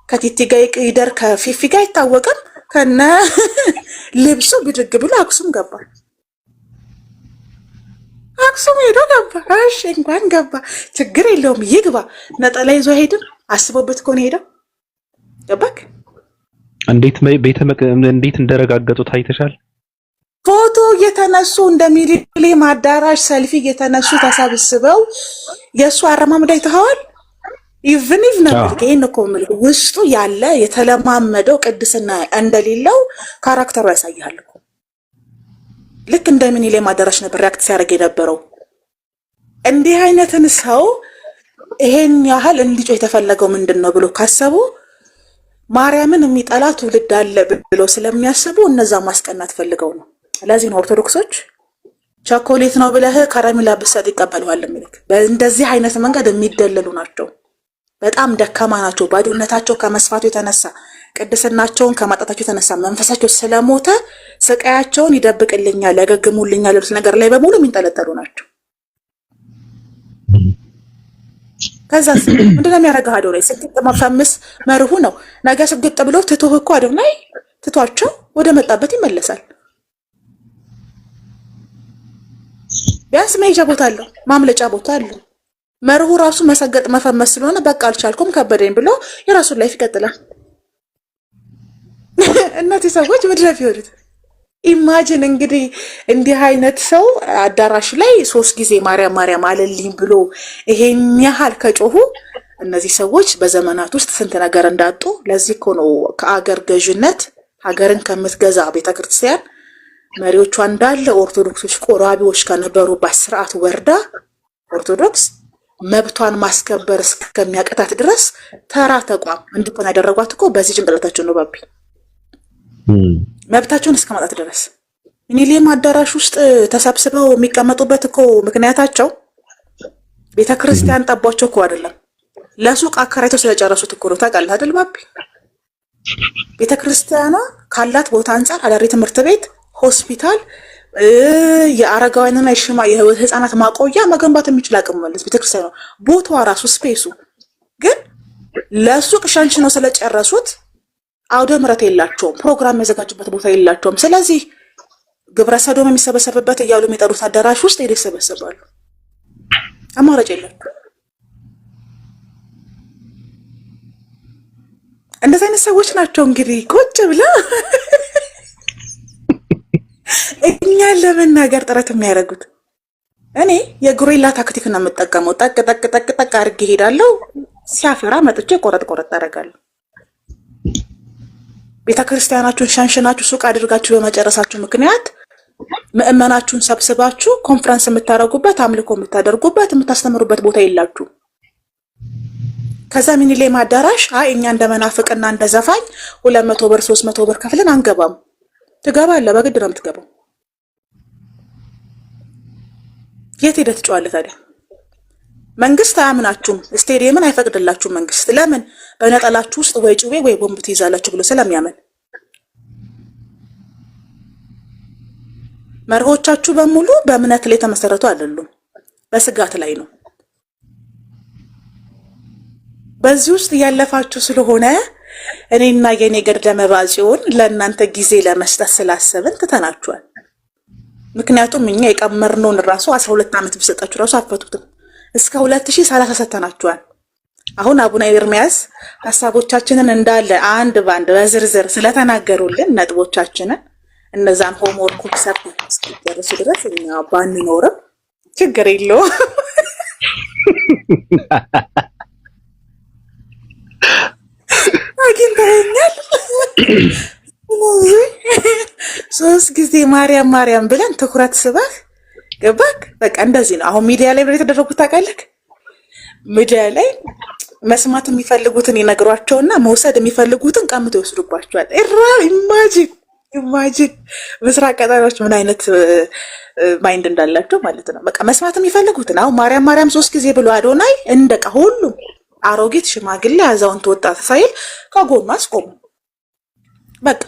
ከቲቲ ጋር ይድር፣ ከፊፊ ጋር አይታወቅም። ከነ ልብሱ ብድግ ብሎ አክሱም ገባ። አክሱም ሄዶ ገባ። እሺ እንኳን ገባ ችግር የለውም ይግባ። ነጠላ ይዞ ሄድም አስቦበት እኮ ነው ሄደው። ገባክ? እንዴት እንደረጋገጡት አይተሻል? ፎቶ እየተነሱ እንደ ሚሊኒየም አዳራሽ ሰልፊ እየተነሱ ተሰብስበው የእሱ አረማመድ አይተኸዋል? ኢቭን ነበር ይሄን እኮ የምልህ ውስጡ ያለ የተለማመደው ቅድስና እንደሌለው ካራክተሩ ያሳያል እኮ። ልክ እንደ ሚሊኒየም አዳራሽ ነበር ሪያክት ሲያደርግ የነበረው። እንዲህ አይነትን ሰው ይሄን ያህል እንዲጮህ የተፈለገው ምንድን ነው ብሎ ካሰቡ ማርያምን የሚጠላ ትውልድ አለ ብሎ ስለሚያስቡ እነዛ ማስቀናት ፈልገው ነው። ለዚህ ነው ኦርቶዶክሶች ቸኮሌት ነው ብለህ ከረሜላ ብትሰጥ ይቀበሉሃል የሚልክ። በእንደዚህ አይነት መንገድ የሚደለሉ ናቸው። በጣም ደካማ ናቸው። ባዶነታቸው ከመስፋቱ የተነሳ ቅድስናቸውን ከማጣታቸው የተነሳ መንፈሳቸው ስለሞተ ስቃያቸውን ይደብቅልኛል፣ ያገግሙልኛል ያሉት ነገር ላይ በሙሉ የሚንጠለጠሉ ናቸው። ከዛ ምንድነው የሚያደርገው? አዶናይ ስግጥ መፈምስ መርሁ ነው። ነገ ስግጥ ብሎ ትቶህ እኮ አዶናይ ትቷቸው ወደ መጣበት ይመለሳል። ቢያንስ መሄጃ ቦታ አለው፣ ማምለጫ ቦታ አለው። መርሁ ራሱ መሰገጥ መፈመስ ስለሆነ በቃ አልቻልኩም ከበደኝ ብሎ የራሱን ላይፍ ይቀጥላል። እነዚህ ሰዎች ምድረ ቢሆኑት ኢማጂን እንግዲህ እንዲህ አይነት ሰው አዳራሽ ላይ 3 ጊዜ ማርያም ማርያም አለልኝ ብሎ ይሄን ያህል ከጮሁ እነዚህ ሰዎች በዘመናት ውስጥ ስንት ነገር እንዳጡ። ለዚህ እኮ ነው ከአገር ገዥነት ሀገርን ከምትገዛ ቤተክርስቲያን መሪዎቿ እንዳለ ኦርቶዶክሶች ቆራቢዎች ከነበሩባት ስርዓት ወርዳ ኦርቶዶክስ መብቷን ማስከበር እስከሚያቀታት ድረስ ተራ ተቋም እንድትሆን ያደረጓት እኮ በዚህ ጭንቅላታቸው ነው። ባቢ መብታቸውን እስከማጣት ድረስ ሚሊኒየም አዳራሽ ውስጥ ተሰብስበው የሚቀመጡበት እኮ ምክንያታቸው ቤተክርስቲያን ጠቧቸው እኮ አይደለም፣ ለሱቅ አከራይተው ስለጨረሱት እኮ ነው። ታውቃለህ አይደል ባቢ? ቤተክርስቲያኗ ካላት ቦታ አንጻር አዳሪ ትምህርት ቤት፣ ሆስፒታል፣ የአረጋውያንና የህፃናት ማቆያ መገንባት የሚችል አቅም ማለት ቤተክርስቲያኗ ቦታዋ ራሱ ስፔሱ ግን ለሱቅ ሸንሽ ነው ስለጨረሱት። አውደ ምሕረት የላቸውም፣ ፕሮግራም የሚያዘጋጁበት ቦታ የላቸውም። ስለዚህ ግብረ ሰዶም የሚሰበሰብበት እያሉ የሚጠሩት አዳራሽ ውስጥ ሄደው ይሰበሰባሉ። አማራጭ የለም። እንደዚህ አይነት ሰዎች ናቸው እንግዲህ ቁጭ ብለው እኛን ለመናገር ጥረት የሚያደርጉት። እኔ የጉሬላ ታክቲክ ነው የምጠቀመው። ጠቅ ጠቅ ጠቅ ጠቅ አድርጌ እሄዳለሁ። ሲያፈራ መጥቼ ቆረጥ ቆረጥ አደርጋለሁ። ቤተክርስቲያናችሁን ሸንሽናችሁ ሱቅ አድርጋችሁ በመጨረሳችሁ ምክንያት ምእመናችሁን ሰብስባችሁ ኮንፈረንስ የምታደርጉበት፣ አምልኮ የምታደርጉበት፣ የምታስተምሩበት ቦታ የላችሁ። ከዛ ሚኒሌም አዳራሽ እኛ እንደ መናፍቅና እንደ ዘፋኝ 200 ብር 300 ብር ከፍለን አንገባም። ትገባለህ፣ በግድ ነው የምትገባው። የት ሄደህ ትጫዋለህ ታዲያ? መንግስት አያምናችሁም፣ ስቴዲየምን አይፈቅድላችሁም መንግስት። ለምን? በነጠላችሁ ውስጥ ወይ ጩቤ ወይ ቦምብ ትይዛላችሁ ብሎ ስለሚያምን። መርሆቻችሁ በሙሉ በእምነት ላይ ተመሰረቱ አይደሉም፣ በስጋት ላይ ነው። በዚህ ውስጥ ያለፋችሁ ስለሆነ እኔና የኔ ገድለ መባጽዮን ለእናንተ ጊዜ ለመስጠት ስላሰብን ትተናችኋል። ምክንያቱም እኛ የቀመርነውን ራሱ 12 ዓመት ብሰጣችሁ ራሱ አፈቱትም። እስከ 2030 ሰተናችኋል። አሁን አቡነ ኤርሚያስ ሐሳቦቻችንን እንዳለ አንድ ባንድ በዝርዝር ስለተናገሩልን ነጥቦቻችንን እነዛን ሆምወርክ ሰርተን እስኪደርሱ ድረስ እኛ ባንኖርም ችግር የለውም። አግኝተኸኛል። 3 ጊዜ ማርያም ማርያም ብለን ትኩረት ስበህ ገባክ። በቃ እንደዚህ ነው። አሁን ሚዲያ ላይ ብለ የተደረጉት ታውቃለህ። ሚዲያ ላይ መስማት የሚፈልጉትን ይነግሯቸውና መውሰድ የሚፈልጉትን ቀምቶ ይወስዱባቸዋል። ኢማጂን ምስራቅ ቀጣሪዎች ምን አይነት ማይንድ እንዳላቸው ማለት ነው። በቃ መስማት የሚፈልጉትን አሁን ማርያም ማርያም 3 ጊዜ ብሎ አዶናይ እንደቃ ሁሉም አሮጊት፣ ሽማግሌ፣ አዛውንት፣ ወጣት ሳይል ከጎኑ አስቆሙ። በቃ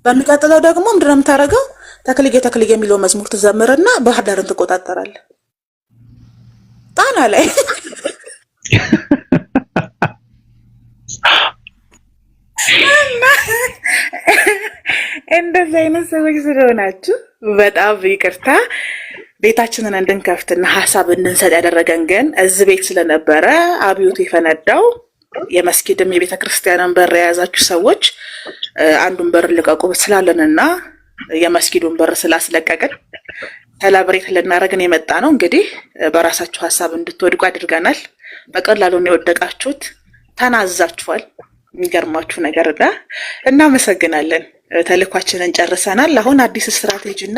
በሚቀጥለው ደግሞ ምንድን ነው የምታደርገው? ተክልዬ የሚለው መዝሙር ትዘምርና ባህር ዳርን ትቆጣጠራለህ። ጣና ላይ እንደዚህ አይነት ሰዎች ስለሆናችሁ በጣም ይቅርታ። ቤታችንን እንድንከፍትና ሀሳብ እንድንሰጥ ያደረገን ግን እዚህ ቤት ስለነበረ አብዮቱ የፈነዳው የመስጊድም የቤተ ክርስቲያንን በር የያዛችሁ ሰዎች አንዱን በር ልቀቁ ስላለንና የመስጊዱን በር ስላስለቀቅን ሰላብሬት ልናደርግን የመጣ ነው። እንግዲህ በራሳችሁ ሀሳብ እንድትወድቁ አድርገናል። በቀላሉ ነው የወደቃችሁት፣ ተናዛችኋል። የሚገርማችሁ ነገር እናመሰግናለን። ተልኳችንን ጨርሰናል። አሁን አዲስ ስትራቴጂና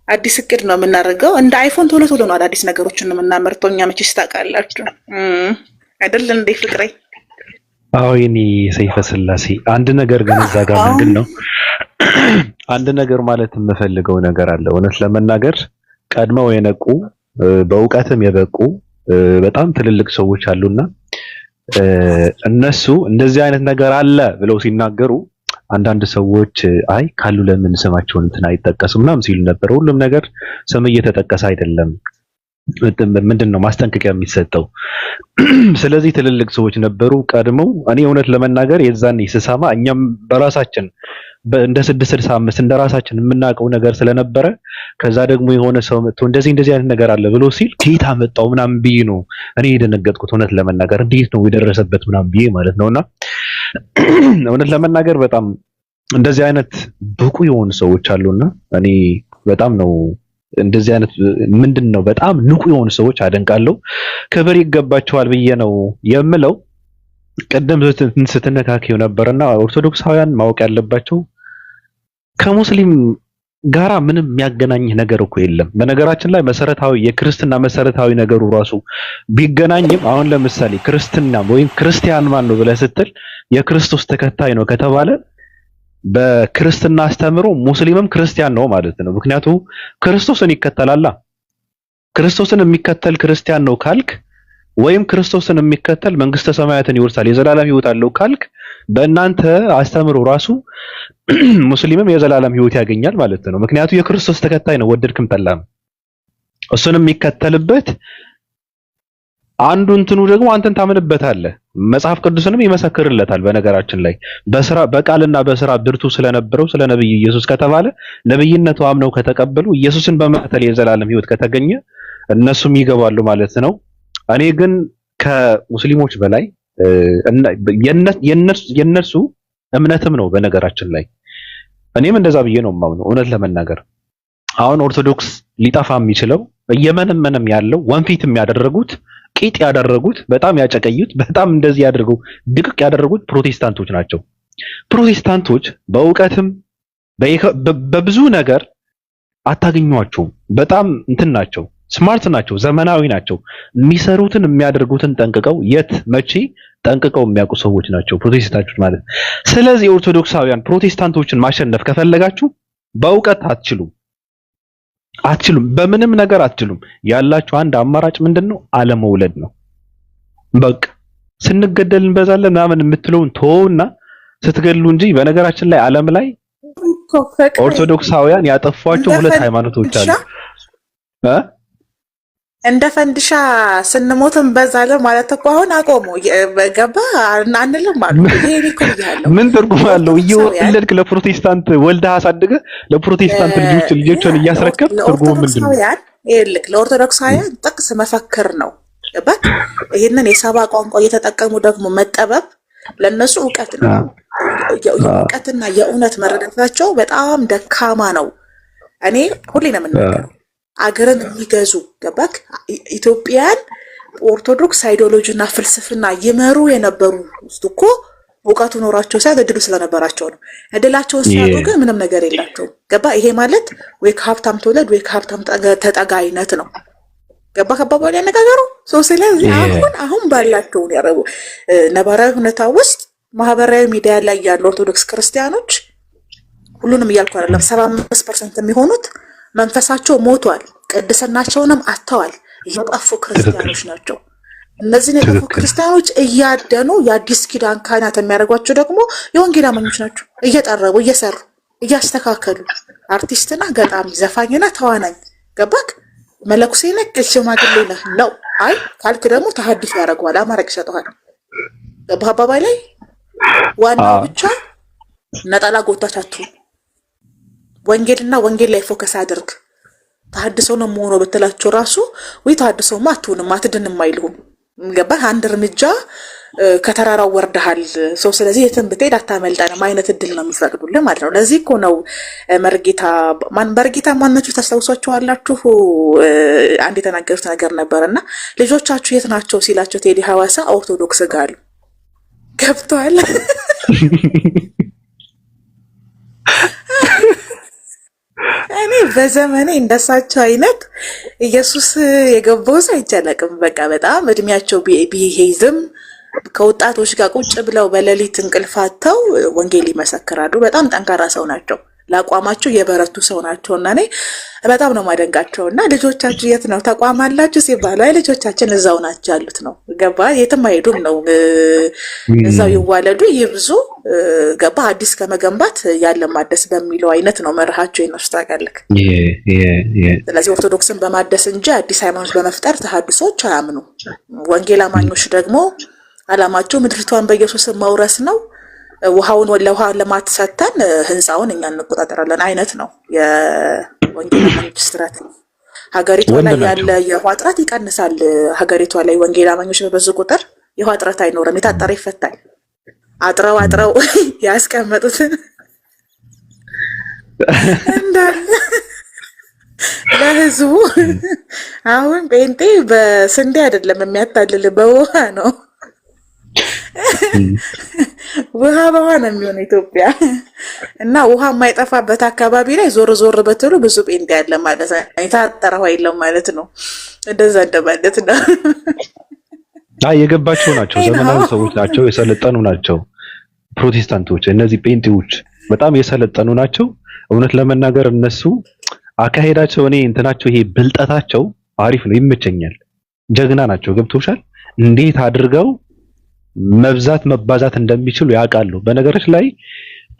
አዲስ እቅድ ነው የምናደርገው። እንደ አይፎን ቶሎ ቶሎ ነው አዳዲስ ነገሮችን ነው የምናመርተው። እኛ መቼስ ታውቃላችሁ አይደል እንዴ ፍቅሬ? አዎ የኔ ሰይፈ ስላሴ አንድ ነገር ግን እዛ ጋር ምንድን ነው አንድ ነገር ማለት የምፈልገው ነገር አለ። እውነት ለመናገር ቀድመው የነቁ በእውቀትም የበቁ በጣም ትልልቅ ሰዎች አሉና እነሱ እንደዚህ አይነት ነገር አለ ብለው ሲናገሩ አንዳንድ ሰዎች አይ ካሉ ለምን ስማቸውን እንትን አይጠቀስም ምናምን ሲሉ ነበር። ሁሉም ነገር ስም እየተጠቀሰ አይደለም። ምንድነው ማስጠንቀቂያ የሚሰጠው? ስለዚህ ትልልቅ ሰዎች ነበሩ ቀድመው። እኔ እውነት ለመናገር የዛኔ ስሰማ እኛም በራሳችን እንደ 665 እንደ ራሳችን የምናውቀው ነገር ስለነበረ ከዛ ደግሞ የሆነ ሰው መጥቶ እንደዚህ አይነት ነገር አለ ብሎ ሲል ከየት አመጣው ምናምን ብዬ ነው እኔ የደነገጥኩት። እውነት ለመናገር እንዴት ነው የደረሰበት ምናምን ብዬ ማለት ነውና እውነት ለመናገር በጣም እንደዚህ አይነት ብቁ የሆኑ ሰዎች አሉና እኔ በጣም ነው እንደዚህ አይነት ምንድነው በጣም ንቁ የሆኑ ሰዎች አደንቃለሁ። ክብር ይገባቸዋል ብዬ ነው የምለው። ቀደም ስትነካከው ነበርና ኦርቶዶክሳውያን ማወቅ ያለባቸው ከሙስሊም ጋራ ምንም የሚያገናኝ ነገር እኮ የለም። በነገራችን ላይ መሰረታዊ የክርስትና መሰረታዊ ነገሩ ራሱ ቢገናኝም አሁን ለምሳሌ ክርስትና ወይም ክርስቲያን ማን ነው ብለህ ስትል የክርስቶስ ተከታይ ነው ከተባለ በክርስትና አስተምሮ ሙስሊምም ክርስቲያን ነው ማለት ነው። ምክንያቱም ክርስቶስን ይከተላላ። ክርስቶስን የሚከተል ክርስቲያን ነው ካልክ ወይም ክርስቶስን የሚከተል መንግስተ ሰማያትን ይወርሳል የዘላለም ህይወት አለው ካልክ በእናንተ አስተምሮ ራሱ ሙስሊምም የዘላለም ህይወት ያገኛል ማለት ነው። ምክንያቱም የክርስቶስ ተከታይ ነው ወደድክም ጠላም። እሱንም የሚከተልበት አንዱ እንትኑ ደግሞ አንተን ታምንበታለህ። መጽሐፍ ቅዱስንም ይመሰክርለታል። በነገራችን ላይ በቃልና በስራ ብርቱ ስለነበረው ስለ ነብዩ ኢየሱስ ከተባለ ነብይነቱ አምነው ከተቀበሉ ኢየሱስን በመከተል የዘላለም ህይወት ከተገኘ እነሱም ይገባሉ ማለት ነው። እኔ ግን ከሙስሊሞች በላይ የነሱ እምነትም ነው በነገራችን ላይ እኔም እንደዛ ብዬ ነው የማምነው። እውነት ለመናገር አሁን ኦርቶዶክስ ሊጠፋ የሚችለው እየመነመነም ያለው ወንፊትም ያደረጉት ቂጥ ያደረጉት በጣም ያጨቀዩት በጣም እንደዚህ ያደርገው ድቅቅ ያደረጉት ፕሮቴስታንቶች ናቸው። ፕሮቴስታንቶች በእውቀትም በብዙ ነገር አታገኟቸውም። በጣም እንትን ናቸው፣ ስማርት ናቸው፣ ዘመናዊ ናቸው። የሚሰሩትን የሚያደርጉትን ጠንቅቀው የት መቼ ጠንቅቀው የሚያውቁ ሰዎች ናቸው ፕሮቴስታንቶች ማለት። ስለዚህ ኦርቶዶክሳውያን ፕሮቴስታንቶችን ማሸነፍ ከፈለጋችሁ በእውቀት አትችሉም፣ በምንም ነገር አትችሉም። ያላችሁ አንድ አማራጭ ምንድነው? አለመውለድ ነው። በቃ ስንገደል እንበዛለን ምናምን የምትለውን ተወውና ስትገድሉ እንጂ በነገራችን ላይ ዓለም ላይ ኦርቶዶክሳውያን ያጠፏቸው ሁለት ሃይማኖቶች አሉ። እንደ ፈንድሻ ስንሞት እንበዛለን ማለት እኮ አሁን አቆሙ ገባ አንልም አሉ። ይሄ እኮ ይያለው ምን ትርጉም አለው? እየወለድክ ለፕሮቴስታንት ወልደህ አሳድገህ ለፕሮቴስታንት ልጆችን እያስረከብ ትርጉሙ ምንድነው? ይልክ ለኦርቶዶክሳውያን ጥቅስ መፈክር ነው ገባ። ይሄንን የሰባ ቋንቋ እየተጠቀሙ ደግሞ መጠበብ ለነሱ ዕውቀት ነው። የዕውቀትና የእውነት መረዳታቸው በጣም ደካማ ነው። እኔ ሁሌ ነው የምናገረው አገርን የሚገዙ ገባክ ኢትዮጵያን ኦርቶዶክስ አይዲዮሎጂና ፍልስፍና ይመሩ የነበሩ እኮ ዕውቀቱ ኖራቸው ሳይሆን እድሉ ስለነበራቸው ነው። እድላቸውን ሲያጡ ግን ምንም ነገር የላቸውም። ገባ ይሄ ማለት ወይ ከሀብታም ትውለድ ወይ ከሀብታም ተጠጋ አይነት ነው። ገባ ከባባል ያነጋገሩ ሰው። ስለዚህ አሁን ባላቸውን ያረቡ ነባራዊ ሁኔታ ውስጥ ማህበራዊ ሚዲያ ላይ ያሉ ኦርቶዶክስ ክርስቲያኖች ሁሉንም እያልኩ አይደለም 75% የሚሆኑት መንፈሳቸው ሞቷል፣ ቅድስናቸውንም አጥተዋል፣ የጠፉ ክርስቲያኖች ናቸው። እነዚህን የጠፉ ክርስቲያኖች እያደኑ የአዲስ ኪዳን ካህናት የሚያደርጓቸው ደግሞ የወንጌል አማኞች ናቸው። እየጠረቡ እየሰሩ እያስተካከሉ አርቲስትና ገጣሚ ዘፋኝና ተዋናኝ ገባክ መለኩሴ ነህ ሽማግሌ ነህ ነው። አይ ካልክ ደግሞ ተሐድሶ ያደርገዋል፣ አማራጭ ይሰጠዋል። ገባህ አባባይ ላይ ዋናው ብቻ ነጠላ ጎታች አትሁን። ወንጌልና ወንጌል ላይ ፎከስ አድርግ። ተሐድሶ ነው መሆኑ በተላቸው ራሱ ወይ ተሐድሶማ አትሁንም አትድንም አይልሁም። ገባህ አንድ እርምጃ ከተራራው ወርደሃል ሰው። ስለዚህ የትም ብትሄድ አታመልጠንም አይነት እድል ነው የሚፈቅዱልህ ማለት ነው። ለዚህ እኮ ነው መርጌታ ማናችሁ ታስታውሷቸዋላችሁ? አንድ የተናገሩት ነገር ነበርና ልጆቻችሁ የት ናቸው ሲላቸው ቴዲ ሐዋሳ ኦርቶዶክስ ጋር ገብተዋል። እኔ በዘመኔ እንደሳቸው አይነት ኢየሱስ የገባው ሰው አይቻልም። በቃ በጣም እድሜያቸው ቢሄዝም ከወጣቶች ጋር ቁጭ ብለው በሌሊት እንቅልፋተው ወንጌል ይመሰክራሉ። በጣም ጠንካራ ሰው ናቸው። ለአቋማቸው የበረቱ ሰው ናቸውና እኔ በጣም ነው ማደንቃቸውና ልጆቻችሁ የት ነው ተቋም አላችሁ ሲባሉ አይ ልጆቻችን እዛው ናቸው ያሉት ነው ገባ የትም አይሄዱም ነው እዛው ይዋለዱ ይብዙ ገባ አዲስ ከመገንባት ያለ ማደስ በሚለው አይነት ነው መርሃቸው የነሱ ታውቃለህ ስለዚህ ኦርቶዶክስን በማደስ እንጂ አዲስ ሃይማኖት በመፍጠር ተሐድሶች አያምኑ ወንጌል አማኞች ደግሞ አላማቸው ምድሪቷን በኢየሱስ ማውረስ ነው ውሃውን ለውሃ ለማትሰተን ህንፃውን እኛ እንቆጣጠራለን አይነት ነው የወንጌል አማኞች ስትራቴጂ ሀገሪቷ ላይ ያለ የውሃ እጥረት ይቀንሳል ሀገሪቷ ላይ ወንጌል አማኞች በበዙ ቁጥር የውሃ እጥረት አይኖርም የታጠረ ይፈታል አጥረው ያስቀመጡትን እንዳለ ለህዝቡ አሁን ጴንጤ በስንዴ አይደለም የሚያታልል በውሃ ነው ውሃ በውሃ ነው የሚሆነው ኢትዮጵያ እና ውሃ የማይጠፋበት አካባቢ ላይ ዞር በትሉ ብዙ ጴንጤ ያለ ማለት ነው የታጠረ ውሃ የለም ማለት ነው እንደዛ እንደማለት ነው የገባቸው ናቸው ዘመናዊ ሰዎች ናቸው የሰለጠኑ ናቸው ፕሮቴስታንቶች እነዚህ ጴንጤዎች በጣም የሰለጠኑ ናቸው እውነት ለመናገር እነሱ አካሄዳቸው እኔ እንትናቸው ይሄ ብልጠታቸው አሪፍ ነው ይመቸኛል ጀግና ናቸው ገብቶሻል እንዴት አድርገው መብዛት መባዛት እንደሚችሉ ያውቃሉ በነገሮች ላይ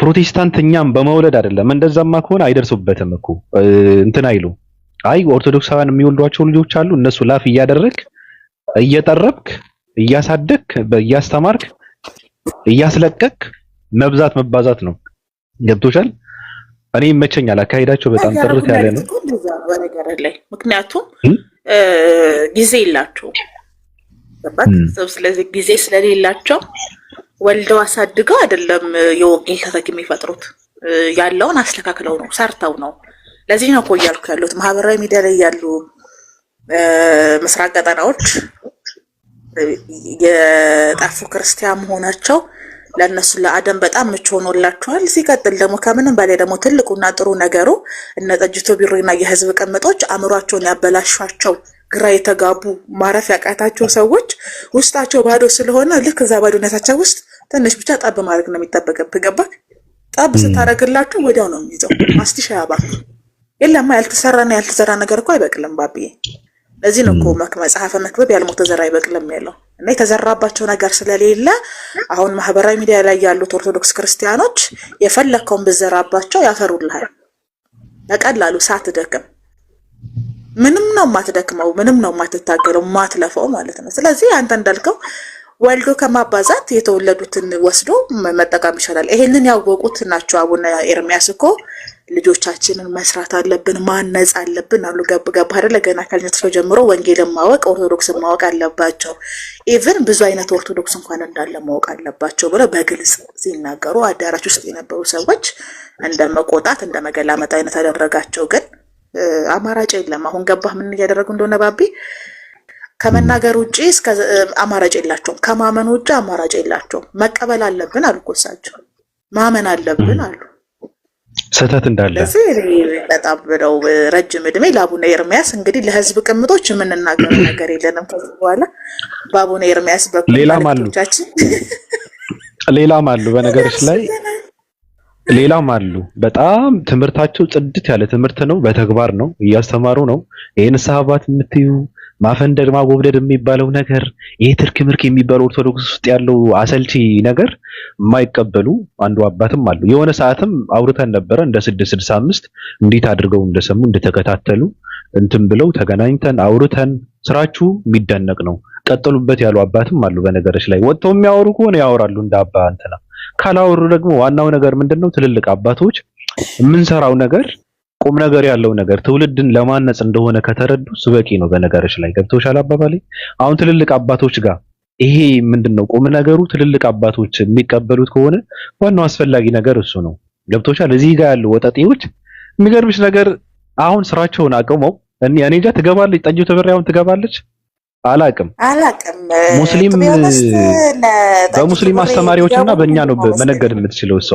ፕሮቴስታንትኛም በመውለድ አይደለም እንደዛማ ከሆነ አይደርሱበትም እኮ እንትን አይሉ አይ ኦርቶዶክሳውያን የሚወልዷቸው ልጆች አሉ እነሱ ላፍ እያደረክ እየጠረብክ እያሳደክ እያስተማርክ እያስለቀክ መብዛት መባዛት ነው ገብቶሻል እኔ ይመቸኛል አካሄዳቸው በጣም ጥርት ያለ ነው በነገር ላይ ምክንያቱም ጊዜ ይላቸው ስለዚህ ጊዜ ስለሌላቸው ወልደው አሳድገው አይደለም የወንጌል ተተኪ የሚፈጥሩት ያለውን አስተካክለው ነው ሰርተው ነው ለዚህ ነው እያልኩ ያሉት ማህበራዊ ሚዲያ ላይ ያሉ ምስራቅ ቀጠናዎች የጣፉ ክርስቲያን መሆናቸው ለነሱ ለአደም በጣም ምቹ ሆኖላቸዋል ሲቀጥል ደግሞ ከምንም በላይ ደግሞ ትልቁና ጥሩ ነገሩ እነ ጠጅቶ ቢሮና የህዝብ ቅምጦች አእምሯቸውን ያበላሿቸው ግራ የተጋቡ ማረፍ ያቃታቸው ሰዎች ውስጣቸው ባዶ ስለሆነ ልክ እዛ ባዶነታቸው ውስጥ ትንሽ ብቻ ጠብ ማድረግ ነው የሚጠበቅብህ ገባህ ጠብ ስታደርግላቸው ወዲያው ነው የሚይዘው ማስቲሻ ያባክ የለማ ያልተዘራ ነገር እኮ አይበቅልም ባብዬ ለዚህ ነው እኮ መጽሐፈ መክብብ ያልሞተ ዘር አይበቅልም ያለው እና የተዘራባቸው ነገር ስለሌለ አሁን ማህበራዊ ሚዲያ ላይ ያሉት ኦርቶዶክስ ክርስቲያኖች የፈለከውን ብዘራባቸው ያፈሩልሃል በቀላሉ ሳትደክም ምንም ነው ማትደክመው ምንም ነው ማትታገለው ማትለፈው ማለት ነው ስለዚህ አንተ እንዳልከው ወልዶ ከማባዛት የተወለዱትን ወስዶ መጠቀም ይችላል ይሄንን ያወቁት ናቸው አቡነ ኤርሚያስ እኮ ልጆቻችንን መስራት አለብን ማነጽ አለብን አሉ ገብ አይደለ ገና ከልጅነታቸው ጀምሮ ወንጌልን ማወቅ ኦርቶዶክስን ማወቅ አለባቸው ኢቭን ብዙ አይነት ኦርቶዶክስ እንኳን እንዳለ ማወቅ አለባቸው ብለው በግልጽ ሲናገሩ አዳራሽ ውስጥ የነበሩ ሰዎች እንደመቆጣት እንደመገላመጥ አይነት አደረጋቸው ግን አማራጭ የለም አሁን ገባህ ምን እያደረጉ እንደሆነ ባቢ ከመናገር ውጪ እስከ አማራጭ የላቸውም ከማመን ውጪ አማራጭ የላቸውም መቀበል አለብን አሉ እሳቸው ማመን አለብን አሉ ሰተት እንዳለ በጣም ብለው ረጅም እድሜ ለአቡነ ኤርሚያስ እንግዲህ ለህዝብ ቅምጦች የምንናገረው ነገር የለንም ከዚህ በኋላ በአቡነ ኤርሚያስ በኩል ሌላም አሉ በነገርሽ ላይ ሌላም አሉ በጣም ትምህርታቸው ጽድት ያለ ትምህርት ነው በተግባር ነው እያስተማሩ ነው ይሄን ሰሃባት የምትዩ ማፈንደድ ማጎብደድ የሚባለው ነገር ይሄ ትርክምርክ የሚባለው ኦርቶዶክስ ውስጥ ያለው አሰልቺ ነገር የማይቀበሉ አንዱ አባትም አሉ የሆነ ሰዓትም አውርተን ነበር እንደ 665 እንዴት አድርገው እንደሰሙ እንደተከታተሉ እንትን ብለው ተገናኝተን አውርተን ስራችሁ የሚደነቅ ነው ቀጥሉበት ያሉ አባትም አሉ በነገርሽ ላይ ወጥተው የሚያወሩ ከሆነ ያወራሉ እንደ አባ አንተና ካላወሩ ደግሞ ዋናው ነገር ምንድነው ትልልቅ አባቶች የምንሰራው ነገር ቁም ነገር ያለው ነገር ትውልድን ለማነጽ እንደሆነ ከተረዱ ስበቂ ነው በነገርሽ ላይ ገብቶሻል አባባሌ አሁን ትልልቅ አባቶች ጋር ይሄ ምንድነው ቁም ነገሩ ትልልቅ አባቶች የሚቀበሉት ከሆነ ዋናው አስፈላጊ ነገር እሱ ነው ገብቶሻል እዚህ ጋር ያሉ ወጣጤዎች የሚገርምሽ ነገር አሁን ስራቸውን አቅመው እኔ እንጃ ትገባለች ጠጁ ተበራውን ትገባለች አላቅም ሙስሊም በሙስሊም አስተማሪዎችና በእኛ ነው መነገድ የምትችለው እሷ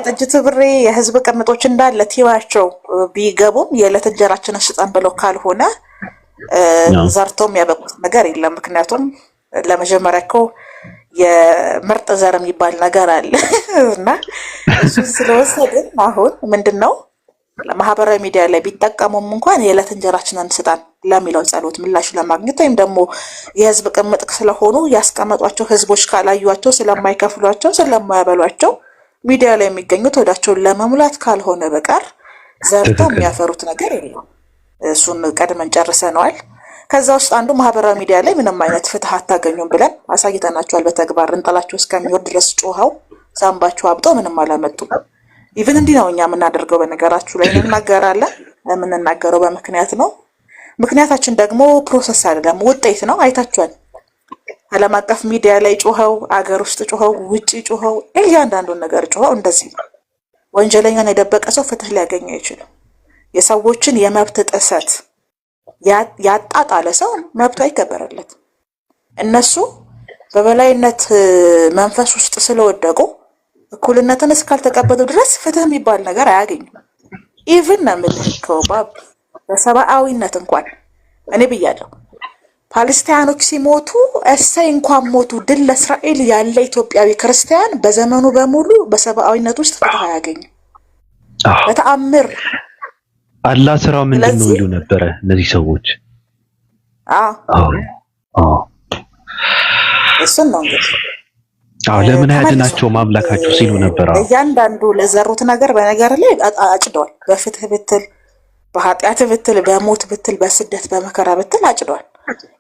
ጥጅቱ ብሬ የህዝብ ቅምጦች እንዳለ ቲዋቸው ቢገቡም የዕለት እንጀራችንን ስጠን ብለው ካልሆነ ዘርቶም ያበቁት ነገር የለም ምክንያቱም ለመጀመሪያ እኮ የምርጥ ዘር የሚባል ነገር አለ እና እሱን ስለወሰድን አሁን ምንድን ነው ለማህበራዊ ሚዲያ ላይ ቢጠቀሙም እንኳን የዕለት እንጀራችንን ስጠን ለሚለው ጸሎት ምላሽ ለማግኘት ወይም ደግሞ የህዝብ ቅምጥ ስለሆኑ ያስቀመጧቸው ህዝቦች ካላዩቸው ስለማይከፍሏቸው ስለማያበሏቸው ሚዲያ ላይ የሚገኙት ወዳቸውን ለመሙላት ካልሆነ በቀር ዘርተው የሚያፈሩት ነገር የለም። እሱን ቀድመን ጨርሰነዋል። ከዛ ውስጥ አንዱ ማህበራዊ ሚዲያ ላይ ምንም አይነት ፍትህ አታገኙም ብለን አሳይተናቸዋል። በተግባር እንጠላቸው እስከሚወርድ ድረስ ጮኸው ሳምባቸው አብጦ ምንም አላመጡም። ኢቭን እንዲህ ነው እኛ የምናደርገው። በነገራችሁ ላይ እንናገራለን። የምንናገረው በምክንያት ነው። ምክንያታችን ደግሞ ፕሮሰስ አይደለም፣ ውጤት ነው። አይታችኋል። ዓለም አቀፍ ሚዲያ ላይ ጮኸው፣ አገር ውስጥ ጮኸው፣ ውጪ ጮኸው፣ እያንዳንዱን ነገር ጮኸው። እንደዚህ ነው። ወንጀለኛን የደበቀ ሰው ፍትህ ሊያገኝ አይችልም። የሰዎችን የመብት ጥሰት ያጣጣለ ሰው መብቱ አይከበረለት። እነሱ በበላይነት መንፈስ ውስጥ ስለወደቁ እኩልነትን እስካልተቀበሉ ድረስ ፍትህ የሚባል ነገር አያገኙም። ኢቭን ነው የምልህ ከባብ በሰብአዊነት እንኳን እኔ ብያለሁ፣ ፓለስቲያኖች ሲሞቱ እሰይ እንኳን ሞቱ ድል ለእስራኤል ያለ ኢትዮጵያዊ ክርስቲያን በዘመኑ በሙሉ በሰብአዊነት ውስጥ ፍትህ አያገኝም በተአምር። አላህ ስራው ምንድን ነው ይሉ ነበረ እነዚህ ሰዎች። እሱን ነው እንግዲህ ለምን ያድናቸው ማምላካቸው ሲሉ ነበር። እያንዳንዱ ለዘሩት ነገር በነገር ላይ አጭደዋል። በፍትህ ብትል፣ በኃጢአት ብትል፣ በሞት ብትል፣ በስደት በመከራ ብትል አጭደዋል።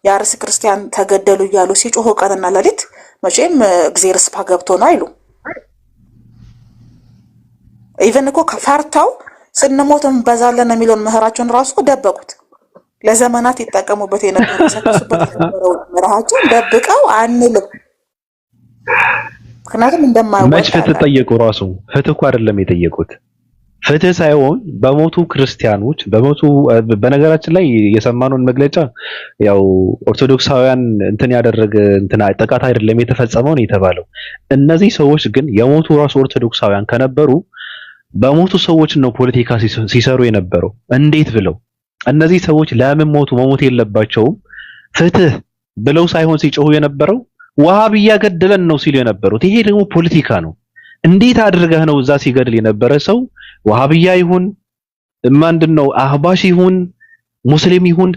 የአርሲ ክርስቲያን ተገደሉ እያሉ ሲጮሁ ቀንና ሌሊት መቼም እግዚአብሔር ስፓ ገብቶ ነው አይሉ። ኢቨን እኮ ከፈርታው ስንሞት እንበዛለን የሚለውን ምህራቸውን ራሱ ደበቁት። ለዘመናት ይጠቀሙበት የነበረው ሰክሱበት የነበረው ምህራቸውን ደብቀው አንልም። ምክንያቱም እንደማይወጣ መች ፍትህ ጠየቁ? ራሱ ፍትህ እኮ አይደለም የጠየቁት። ፍትህ ሳይሆን በሞቱ ክርስቲያኖች በሞቱ በነገራችን ላይ የሰማነውን መግለጫ ያው ኦርቶዶክሳውያን እንትን ያደረገ እንትን ጥቃት አይደለም የተፈጸመው ነው የተባለው። እነዚህ ሰዎች ግን የሞቱ ራሱ ኦርቶዶክሳውያን ከነበሩ በሞቱ ሰዎች ነው ፖለቲካ ሲሰሩ የነበረው። እንዴት ብለው እነዚህ ሰዎች ለምን ሞቱ? መሞት የለባቸውም ፍትህ ብለው ሳይሆን ሲጮሁ የነበረው ወሃቢያ ገደለን ነው ሲሉ የነበሩት። ይሄ ደግሞ ፖለቲካ ነው። እንዴት አድርገህ ነው እዛ ሲገድል የነበረ ሰው ወሃቢያ ይሁን ማንድነው አህባሽ ይሁን ሙስሊም ይሁን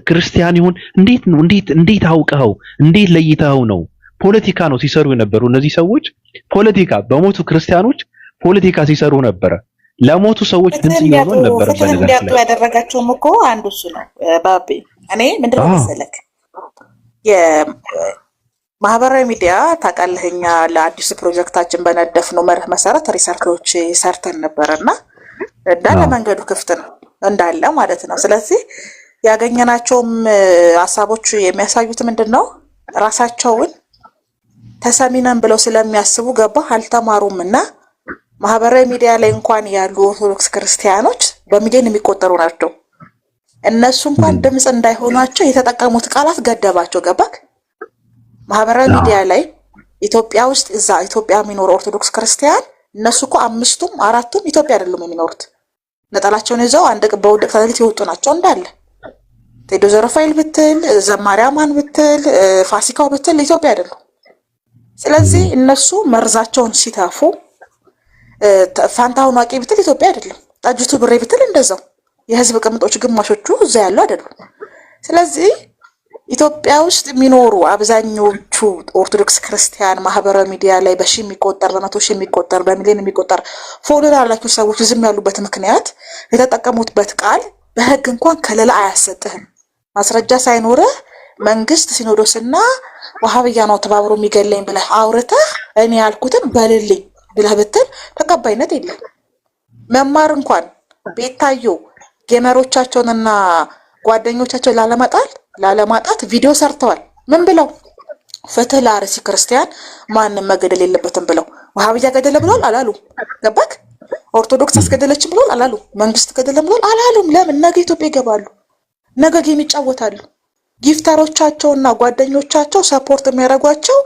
ክርስቲያን ይሁን እንዴት አውቀኸው እንዴት ለይተኸው ነው? ፖለቲካ ነው ሲሰሩ የነበሩ እነዚህ ሰዎች። ፖለቲካ በሞቱ ክርስቲያኖች ፖለቲካ ሲሰሩ ነበረ። ለሞቱ ሰዎች ድምጽ እየሆኑ ነበር። በነገራችን ላይ ያደረጋቸውም እኮ አንዱ እሱ ነው። ባቢ እኔ ምንድነው መሰለክ ማህበራዊ ሚዲያ ታውቃለህ፣ እኛ ለአዲስ ፕሮጀክታችን በነደፍነው መርህ መሰረት ሪሰርቾች ሰርተን ነበርና እንዳለ መንገዱ ክፍት ነው እንዳለ ማለት ነው። ስለዚህ ያገኘናቸውም ሀሳቦች የሚያሳዩት ምንድነው ራሳቸውን ተሰሚነን ብለው ስለሚያስቡ ገባህ አልተማሩምና ማህበራዊ ሚዲያ ላይ እንኳን ያሉ ኦርቶዶክስ ክርስቲያኖች በሚሊዮን የሚቆጠሩ ናቸው። እነሱ እንኳን ድምጽ እንዳይሆናቸው የተጠቀሙት ቃላት ገደባቸው። ገባክ? ማህበራዊ ሚዲያ ላይ ኢትዮጵያ ውስጥ እዛ ኢትዮጵያ የሚኖሩ ኦርቶዶክስ ክርስቲያን እነሱ እኮ አምስቱም አራቱም ኢትዮጵያ አይደሉም የሚኖሩት። ነጠላቸውን ይዘው አንድ በውድቅ ተሌሊት የወጡ ናቸው እንዳለ። ቴዶ ዘረፋይል ብትል፣ ዘማሪያማን ብትል፣ ፋሲካው ብትል ኢትዮጵያ አይደሉም። ስለዚህ እነሱ መርዛቸውን ሲተፉ ፋንታሁን ዋቂ ብትል ኢትዮጵያ አይደለም። ጠጅቱ ብሬ ብትል እንደዛው የህዝብ ቅምጦች ግማሾቹ እዛ ያሉ አይደሉም። ስለዚህ ኢትዮጵያ ውስጥ የሚኖሩ አብዛኞቹ ኦርቶዶክስ ክርስቲያን ማህበራዊ ሚዲያ ላይ በሺ የሚቆጠር በመቶ ሺህ የሚቆጠር በሚሊዮን የሚቆጠር ፎሎወር ያላቸው ሰዎች ዝም ያሉበት ምክንያት የተጠቀሙበት ቃል በህግ እንኳን ከለላ አያሰጥህም። ማስረጃ ሳይኖርህ መንግስት ሲኖዶስና ወሃብያ ነው ተባብሮ የሚገለኝ ብለህ አውርተህ እኔ ያልኩትን በልልኝ ብለህ ብትል ተቀባይነት የለም። መማር እንኳን ቤታዮ ጌመሮቻቸውንና ጓደኞቻቸውን ላለማጣት ቪዲዮ ሰርተዋል። ምን ብለው? ፍትህ ለአርሲ ክርስቲያን ማንም መገደል የለበትም ብለው። ወሃብያ ገደለ ብለዋል አላሉ? ገባክ? ኦርቶዶክስ አስገደለች ብለዋል አላሉ? መንግስት ገደለ ብለዋል አላሉም? ለምን? ነገ ኢትዮጵያ ይገባሉ፣ ነገ ጌም ይጫወታሉ። ጊፍተሮቻቸውና ጓደኞቻቸው ሰፖርት የሚያደርጓቸው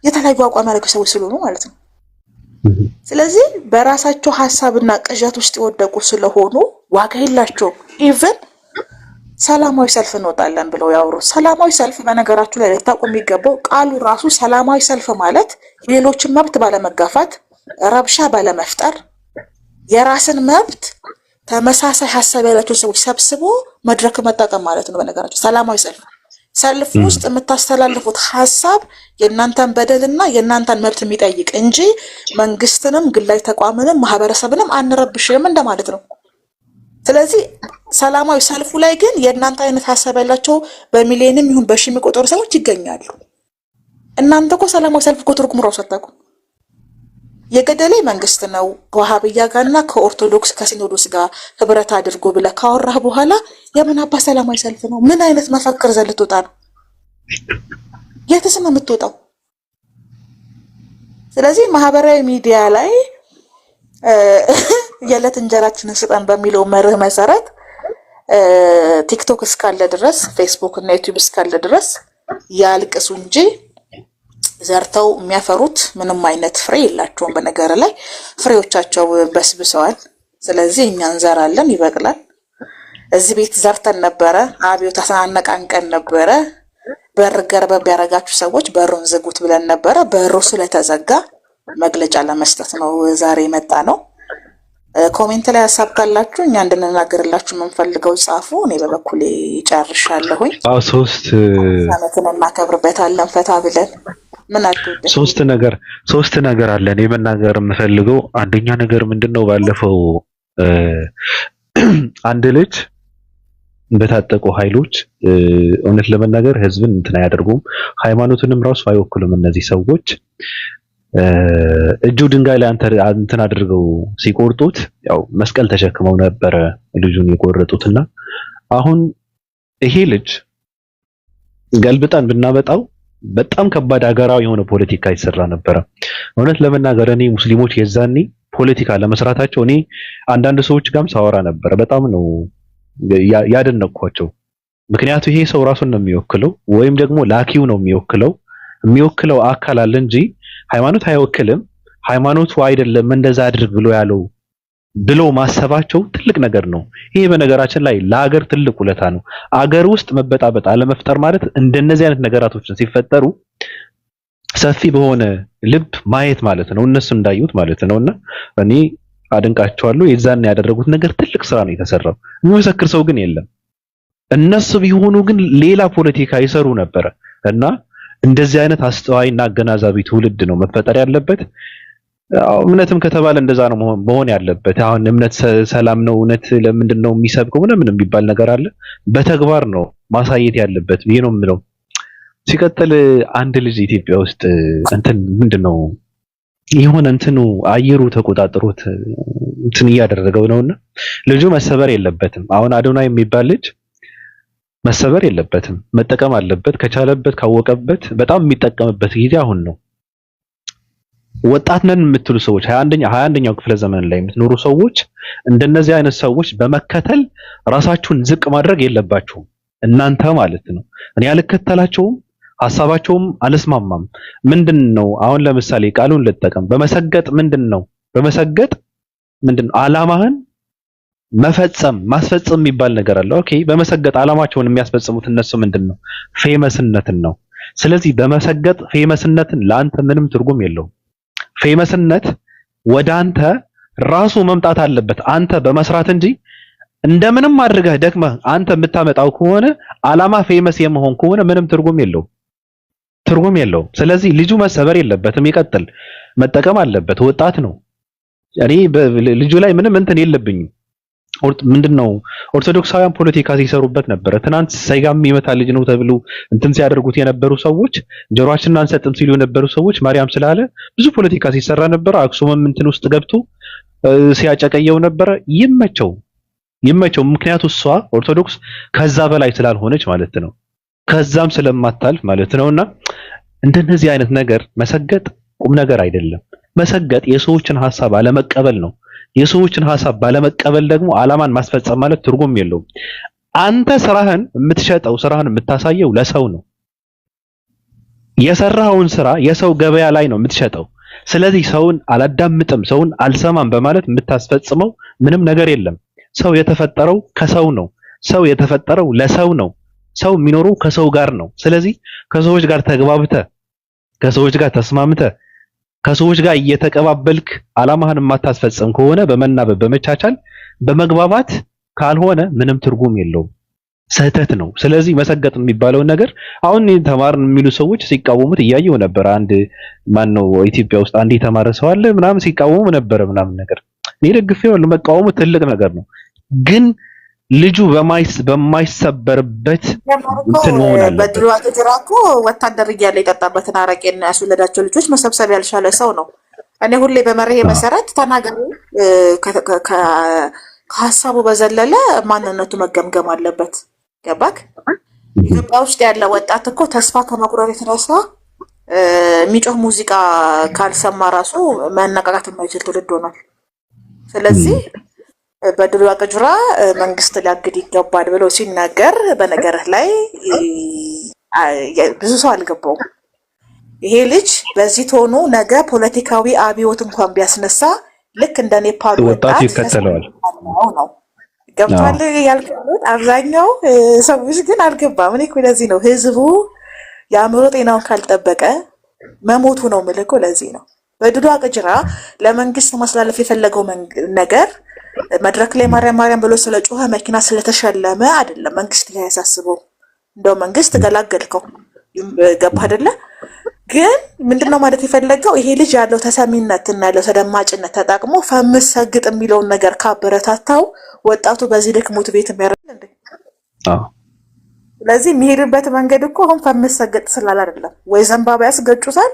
የተለያዩ አቋም ያደረጉ ሰዎች ስለሆኑ ማለት ነው። ስለዚህ በራሳቸው ሀሳብና ቅዠት ውስጥ የወደቁ ስለሆኑ ዋጋ የላቸውም። ኢቭን ሰላማዊ ሰልፍ እንወጣለን ብለው ያወሩ። ሰላማዊ ሰልፍ በነገራችሁ ላይ ልታውቁ የሚገባው ቃሉ ራሱ ሰላማዊ ሰልፍ ማለት ሌሎችን መብት ባለመጋፋት፣ ረብሻ ባለመፍጠር፣ የራስን መብት ተመሳሳይ ሀሳብ ያላቸው ሰዎች ሰብስቦ መድረክ መጠቀም ማለት ነው። በነገራችሁ ሰላማዊ ሰልፍ ውስጥ የምታስተላልፉት ሀሳብ የእናንተን በደልና የእናንተን መብት የሚጠይቅ እንጂ መንግስትንም ግላዊ ተቋምንም ማህበረሰብንም አንረብሽም እንደማለት ነው። ስለዚህ ሰላማዊ ሰልፉ ላይ ግን የእናንተ አይነት ሀሳብ ያላቸው በሚሊዮንም ይሁን በሺ የሚቆጠሩ ሰዎች ይገኛሉ። እናንተ እኮ ሰላማዊ ሰልፍ እኮ ትርጉም ራሱ አታውቁም። የገደለኝ መንግስት ነው ከዋሃብያ ጋርና ከኦርቶዶክስ ከሲኖዶስ ጋር ህብረት አድርጎ ብለህ ካወራህ በኋላ የምን አባ ሰላማዊ ሰልፍ ነው? ምን አይነት መፈክር ዘል ልትወጣ ነው? የትስ ነው የምትወጣው? ስለዚህ ማህበራዊ ሚዲያ ላይ የዕለት እንጀራችንን ስጠን በሚለው መርህ መሰረት ቲክቶክ እስካለ ድረስ ፌስቡክ እና ዩቲዩብ እስካለ ድረስ ያልቅሱ እንጂ ዘርተው የሚያፈሩት ምንም አይነት ፍሬ የላቸውም። በነገር ላይ ፍሬዎቻቸው በስብሰዋል። ስለዚህ እኛ እንዘራለን፣ ይበቅላል። እዚህ ቤት ዘርተን ነበረ፣ አብዮት አነቃንቀን ነበረ። በር ገርበብ ያደረጋችሁ ሰዎች በሩን ዝጉት ብለን ነበረ። በሩ ስለተዘጋ መግለጫ ለመስጠት ነው ዛሬ የመጣ ነው። ኮሜንት ላይ ሀሳብ ካላችሁ እኛ እንድንናገርላችሁ የምንፈልገው ጻፉ። እኔ በበኩሌ ጨርሻለሁኝ። ሶስት ዓመትን እናከብርበታለን ፈታ ብለን። ምን አትወደ ሶስት ነገር አለ እኔ መናገር የምፈልገው። አንደኛ ነገር ምንድነው፣ ባለፈው አንድ ልጅ በታጠቁ ኃይሎች እውነት ለመናገር ህዝብን እንትን አያደርጉም፣ ሃይማኖትንም ራሱ አይወክሉም እነዚህ ሰዎች። እጁ ድንጋይ ላይ እንትን አድርገው ሲቆርጡት ያው መስቀል ተሸክመው ነበረ ልጁን የቆረጡትና አሁን ይሄ ልጅ ገልብጠን ብናመጣው በጣም ከባድ ሀገራዊ የሆነ ፖለቲካ ይሰራ ነበረ። እውነት ለመናገር እኔ ሙስሊሞች የዛኔ ፖለቲካ ለመስራታቸው እኔ አንዳንድ ሰዎች ጋርም ሳወራ ነበረ። በጣም ነው ያደነቅኳቸው። ምክንያቱ ይሄ ሰው ራሱን ነው የሚወክለው ወይም ደግሞ ላኪው ነው የሚወክለው አካል አለ እንጂ ሃይማኖት አይወክልም። ሃይማኖቱ አይደለም እንደዛ አድርግ ብሎ ያለው ብሎ ማሰባቸው ትልቅ ነገር ነው። ይሄ በነገራችን ላይ ለሀገር ትልቅ ውለታ ነው። አገር ውስጥ መበጣበጥ አለመፍጠር ማለት እንደነዚህ አይነት ነገራቶችን ሲፈጠሩ ሰፊ በሆነ ልብ ማየት ማለት ነው፣ እነሱ እንዳዩት ማለት ነውና እኔ አደንቃቸዋለሁ። የዛን ያደረጉት ነገር ትልቅ ስራ ነው የተሰራው። የሚመሰክር ሰው ግን የለም። እነሱ ቢሆኑ ግን ሌላ ፖለቲካ ይሰሩ ነበረ እና እንደዚህ አይነት አስተዋይና አገናዛቢ ትውልድ ነው መፈጠር ያለበት። እምነትም ከተባለ እንደዛ ነው መሆን ያለበት። አሁን እምነት ሰላም ነው፣ እውነት ለምንድን ነው የሚሰብከው ምንም የሚባል ነገር አለ? በተግባር ነው ማሳየት ያለበት ብዬ ነው የምለው። ሲቀጥል አንድ ልጅ ኢትዮጵያ ውስጥ እንትን ምንድነው የሆነ እንትኑ አየሩ ተቆጣጥሮት እንትን እያደረገው ነውና ልጁ መሰበር የለበትም። አሁን አዶናይ የሚባል ልጅ መሰበር የለበትም፣ መጠቀም አለበት። ከቻለበት ካወቀበት በጣም የሚጠቀምበት ጊዜ አሁን ነው። ወጣት ነን የምትሉ ሰዎች 21ኛው ክፍለ ዘመን ላይ የምትኖሩ ሰዎች እንደነዚህ አይነት ሰዎች በመከተል ራሳችሁን ዝቅ ማድረግ የለባችሁም እናንተ ማለት ነው። እኔ አልከተላቸውም፣ ሐሳባቸውም አልስማማም። ምንድነው አሁን ለምሳሌ ቃሉን ልጠቀም፣ በመሰገጥ ምንድነው ዓላማህን ማስፈጸም የሚባል ነገር አለ። ኦኬ፣ በመሰገጥ ዓላማቸውን የሚያስፈጽሙት እነሱ ምንድነው? ፌመስነትን ነው። ስለዚህ በመሰገጥ ፌመስነትን ለአንተ ምንም ትርጉም የለውም። ፌመስነት ወደ አንተ ራሱ መምጣት አለበት አንተ በመስራት እንጂ እንደምንም አድርገህ ደክመህ አንተ የምታመጣው ከሆነ ዓላማ ፌመስ የመሆን ከሆነ ምንም ትርጉም የለውም። ስለዚህ ልጁ መሰበር የለበትም፣ ይቀጥል፣ መጠቀም አለበት። ወጣት ነው። እኔ ልጁ ላይ ምንም እንትን የለብኝም። ምንድነው ኦርቶዶክሳውያን ፖለቲካ ሲሰሩበት ነበረ። ትናንት ሰይጋም ይመታ ልጅ ነው ተብሎ እንትን ሲያደርጉት የነበሩ ሰዎች፣ ጆሮአችንን አንሰጥም ሲሉ የነበሩ ሰዎች ማርያም ስላለ ብዙ ፖለቲካ ሲሰራ ነበረ። አክሱምም እንትን ውስጥ ገብቶ ሲያጨቀየው ነበረ። ይመቸው። ምክንያቱ እሷ ኦርቶዶክስ ከዛ በላይ ስላልሆነች ማለት ነው፣ ከዛም ስለማታልፍ ማለት ነውና እንደነዚህ አይነት ነገር መሰገጥ ቁም ነገር አይደለም። መሰገጥ የሰዎችን ሐሳብ አለመቀበል ነው። የሰዎችን ሐሳብ ባለመቀበል ደግሞ ዓላማን ማስፈጸም ማለት ትርጉም የለውም። አንተ ስራህን የምታሳየው ለሰው ነው። የሰራኸውን ስራ የሰው ገበያ ላይ ነው የምትሸጠው። ስለዚህ ሰውን አላዳምጥም፣ ሰውን አልሰማም በማለት የምታስፈጽመው ምንም ነገር የለም። ሰው የተፈጠረው ከሰው ነው። ሰው የተፈጠረው ለሰው ነው። ሰው የሚኖረው ከሰው ጋር ነው። ስለዚህ ከሰዎች ጋር ተግባብተ ከሰዎች ጋር ተስማምተ ከሰዎች ጋር እየተቀባበልክ አላማህን የማታስፈጽም ከሆነ በመናበብ በመቻቻል በመግባባት ካልሆነ ምንም ትርጉም የለውም፣ ስህተት ነው። ስለዚህ መሰገጥ የሚባለውን ነገር አሁን ተማርን የሚሉ ሰዎች ሲቃወሙት እያየው ነበር። አንድ ማን ነው ኢትዮጵያ ውስጥ አንድ የተማረ ሰው አለ ምናምን ሲቃወሙ ነበር ምናምን ነገር እኔ ደግፌው መቃወሙ ትልቅ ነገር ነው። ግን ልጁ በማይሰበርበት እንትን መሆን አለበት። በድሮ አገራ እኮ ወታደር እያለ የጠጣበትን አረቄና ያስወለዳቸው ልጆች መሰብሰብ ያልቻለ ሰው ነው። እኔ ሁሌ በመርሄ መሰረት ተናገሩ ከሀሳቡ በዘለለ ማንነቱ መገምገም አለበት። ገባክ? ኢትዮጵያ ውስጥ ያለ ወጣት እኮ ተስፋ ከመቁረጥ የተነሳ የሚጮህ ሙዚቃ ካልሰማ ራሱ መነቃቃት የማይችል ትውልድ ሆኗል። ስለዚህ በድሉ አቅጅራ መንግስት ሊያግድ ይገባል ብሎ ሲናገር በነገርህ ላይ ብዙ ሰው አልገባውም። ይሄ ልጅ በዚህ ቶኑ ነገ ፖለቲካዊ አብዮት እንኳን ቢያስነሳ ልክ እንደ ኔፓል ወጣት ይከተለዋል ነው። ገብቷል ያልኩት አብዛኛው ሰዎች ግን አልገባም። እኔ እኮ ለዚህ ነው ህዝቡ የአእምሮ ጤናውን ካልጠበቀ መሞቱ ነው የምልህ። ለዚህ ነው በድሉ አቅጅራ ለመንግስት ማስተላለፍ የፈለገው ነገር መድረክ ላይ ማርያም ብሎ ስለጮኸ መኪና ስለተሸለመ አይደለም። መንግስት ላይ ያሳስበው እንደው መንግስት ገላገልከው ገባ አይደለ? ግን ምንድነው ማለት የፈለገው ይሄ ልጅ ያለው ተሰሚነት እና ያለው ተደማጭነት ተጠቅሞ ፈምስ ሰግጥ የሚለውን ነገር ካበረታታው ወጣቱ በዚህ ልክ ሞት ቤት የሚያደርግ እንዴ? ስለዚህ የሚሄድበት መንገድ እኮ አሁን ፈምስ ሰግጥ ስላል አይደለም። ወይ ዘንባባ ያስገጩታል